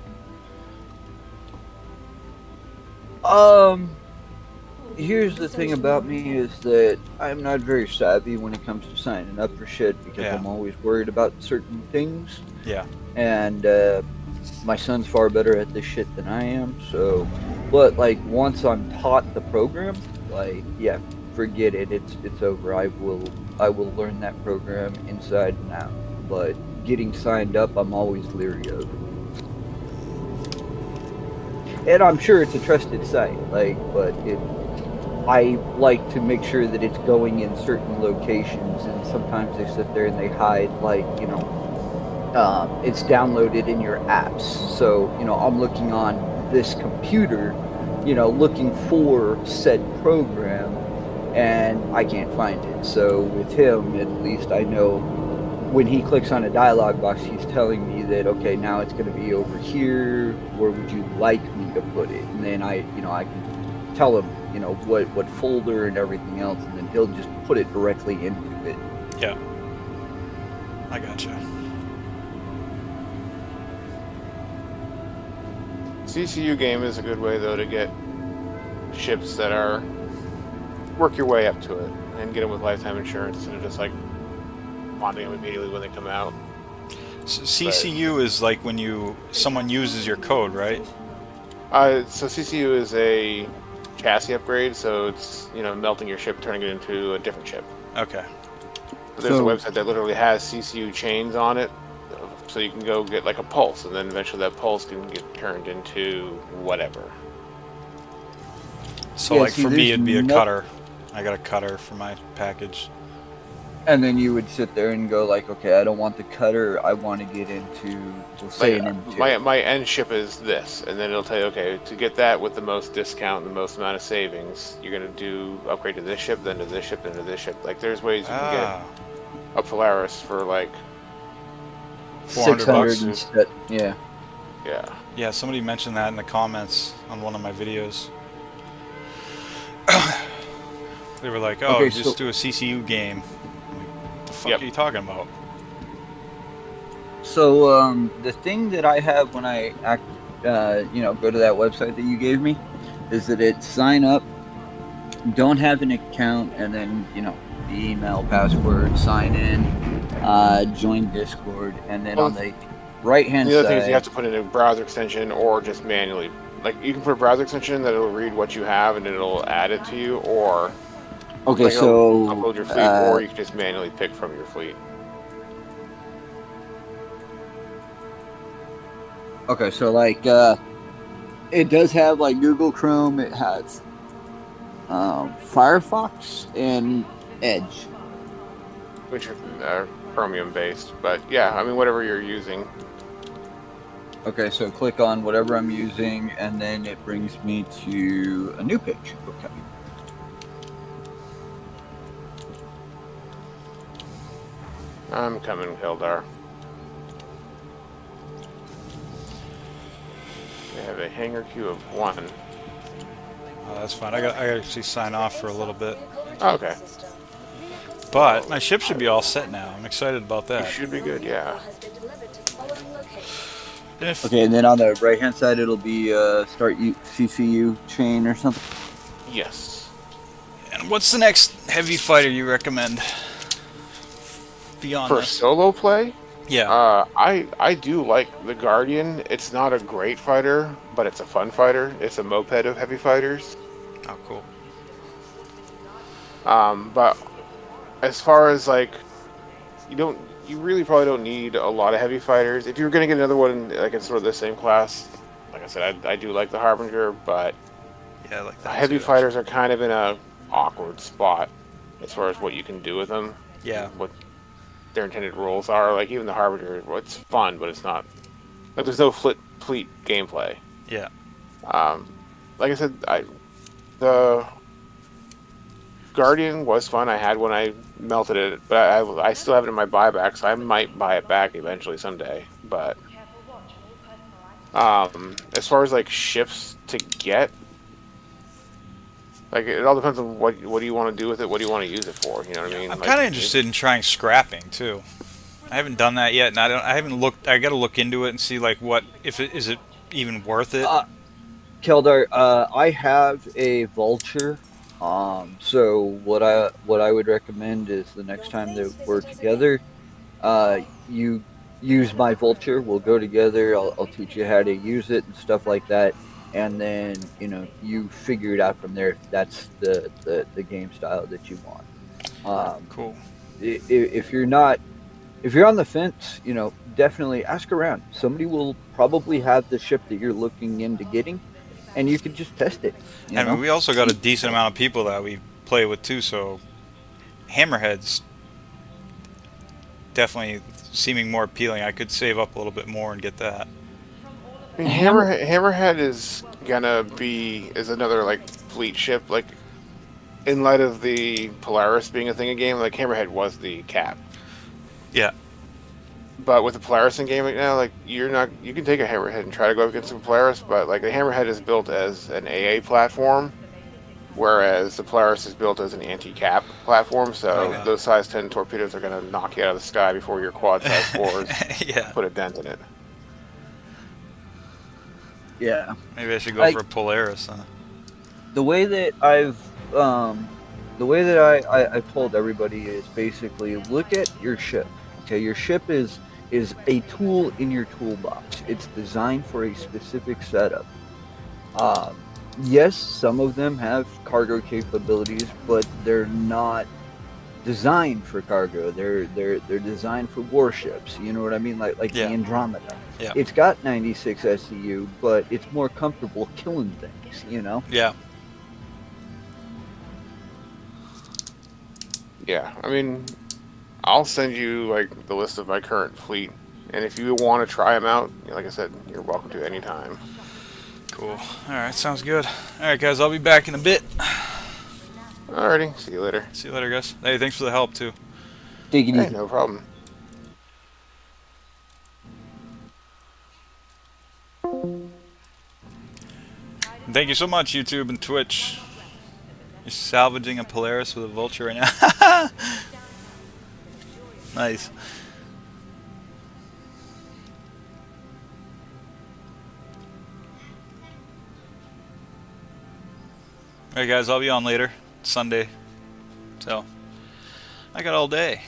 Here's the thing about me is that I'm not very savvy when it comes to signing up for shit because Yeah. I'm always worried about certain things. Yeah. And my son's far better at this shit than I am. So, but like once I'm taught the program, like yeah, forget it. It's over. I will learn that program inside and out. But getting signed up, I'm always leery of. And I'm sure it's a trusted site, like, but I like to make sure that it's going in certain locations, and sometimes they sit there and they hide, like, you know, it's downloaded in your apps. So, you know, I'm looking on this computer, you know, looking for said program, and I can't find it. So with him, at least I know when he clicks on a dialog box, he's telling me that, okay, now it's going to be over here. Where would you like me to put it? And then I can tell him, you know, what folder and everything else, and then he'll just put it directly into it. Yeah. I gotcha. CCU game is a good way though to get ships that are work your way up to it. and get them with lifetime insurance instead of just like wanting them immediately when they come out. CCU is like when someone uses your code, right? So CCU is a chassis upgrade, so it's melting your ship, turning it into a different ship. Okay. But there's a website that literally has CCU chains on it, so you can go get like a pulse, and then eventually that pulse can get turned into whatever. So Yeah, like see, for me, it'd be a there's cutter. I got a cutter for my package. And then you would sit there and go like, okay, I don't want the cutter. I want to get into, we'll say, Like, an M2. my end ship is this, and then it'll tell you, okay, to get that with the most discount and the most amount of savings, you're gonna do upgrade to this ship, then to this ship, then to this ship. Like there's ways you can get a Polaris for like 400 bucks. instead. Yeah. Yeah. Yeah, somebody mentioned that in the comments on one of my videos. They were like, "Oh, Okay, just so- do a CCU game." I'm like, what the fuck Yep. are you talking about? So the thing that I have when I go to that website that you gave me, is that it sign up, don't have an account, and then the email, password, sign in, join Discord, and then on the right hand The other thing side, is you have to put in a browser extension or just manually. Like you can put a browser extension that will read what you have and it'll add it to you, or okay, like, so it'll upload your fleet, or you can just manually pick from your fleet. okay, so like it does have like Google Chrome, it has Firefox and Edge. Which are Chromium based, but yeah, I mean whatever you're using. Okay, so click on whatever I'm using, and then it brings me to a new page. Okay. I'm coming, Hildar. We have a hangar queue of 1. Oh, that's fine. I got to actually sign off for a little bit. Oh, okay. But my ship should be all set now. I'm excited about You that. should be good, yeah. And if, Okay, and then on the right hand side, it'll be start CCU chain or something. Yes. and what's the next heavy fighter you recommend? Beyond For this? solo play, Yeah. I do like the Guardian. It's not a great fighter, but it's a fun fighter. It's a moped of heavy fighters. Oh, cool. But as far as like, you really probably don't need a lot of heavy fighters. If you're gonna get another one like in sort of the same class, like I said, I do like the Harbinger, but Yeah, I like that. heavy too, fighters are kind of in a awkward spot as far as what you can do with them. actually. Yeah. What their intended roles are. Like even the Harbinger, well, it's fun, but it's not like there's no fleet gameplay. Yeah. Like I said, the Guardian was fun. I had when I melted it, but I still have it in my buyback, so I might buy it back eventually someday. But as far as like ships to get, like it all depends on what do you want to do with it, what do you want to use it for. You know what I mean? I'm Like, kind of interested in trying scrapping too. I haven't done that yet, and I haven't looked. I got to look into it and see like is it even worth it? Keldar, I have a Vulture. So what I would recommend is the next time that we're together, you use my Vulture. We'll go together. I'll teach you how to use it and stuff like that, and then you figure it out from there. If that's the game style that you want. Cool. If you're on the fence, definitely ask around. Somebody will probably have the ship that you're looking into getting, and you can just test it. I mean, we also got a decent amount of people that we play with too, so Hammerhead's definitely seeming more appealing. I could save up a little bit more and get that. I mean, Hammerhead is another like fleet ship. Like in light of the Polaris being a thing in game, like Hammerhead was the cap. Yeah. But with the Polaris in game right now, like you can take a Hammerhead and try to go up against the Polaris, but like the Hammerhead is built as an AA platform, whereas the Polaris is built as an anti-cap platform. So those size 10 torpedoes are going to knock you out of the sky before your quad size fours put a dent in it. Yeah. Maybe I should go for a Polaris. Huh? The way that I've the way that I've told everybody is basically look at your ship. Okay, your ship is a tool in your toolbox. It's designed for a specific setup. Um, yes, some of them have cargo capabilities, but they're not designed for cargo. They're designed for warships. You know what I mean? Like the Yeah. Andromeda. Yeah. It's got 96 SCU, but it's more comfortable killing things. You know? Yeah. Yeah, I mean, I'll send you like the list of my current fleet, and if you want to try them out, like I said, you're welcome to any time. Cool. Alright, sounds good. Alright, guys, I'll be back in a bit. Alrighty, see you later. See you later, guys. Hey, thanks for the help, too. Take it Hey, easy. no problem. And thank you so much, YouTube and Twitch. You're salvaging a Polaris with a Vulture right now. Nice. Alright, guys, I'll be on later. It's Sunday. So, I got all day.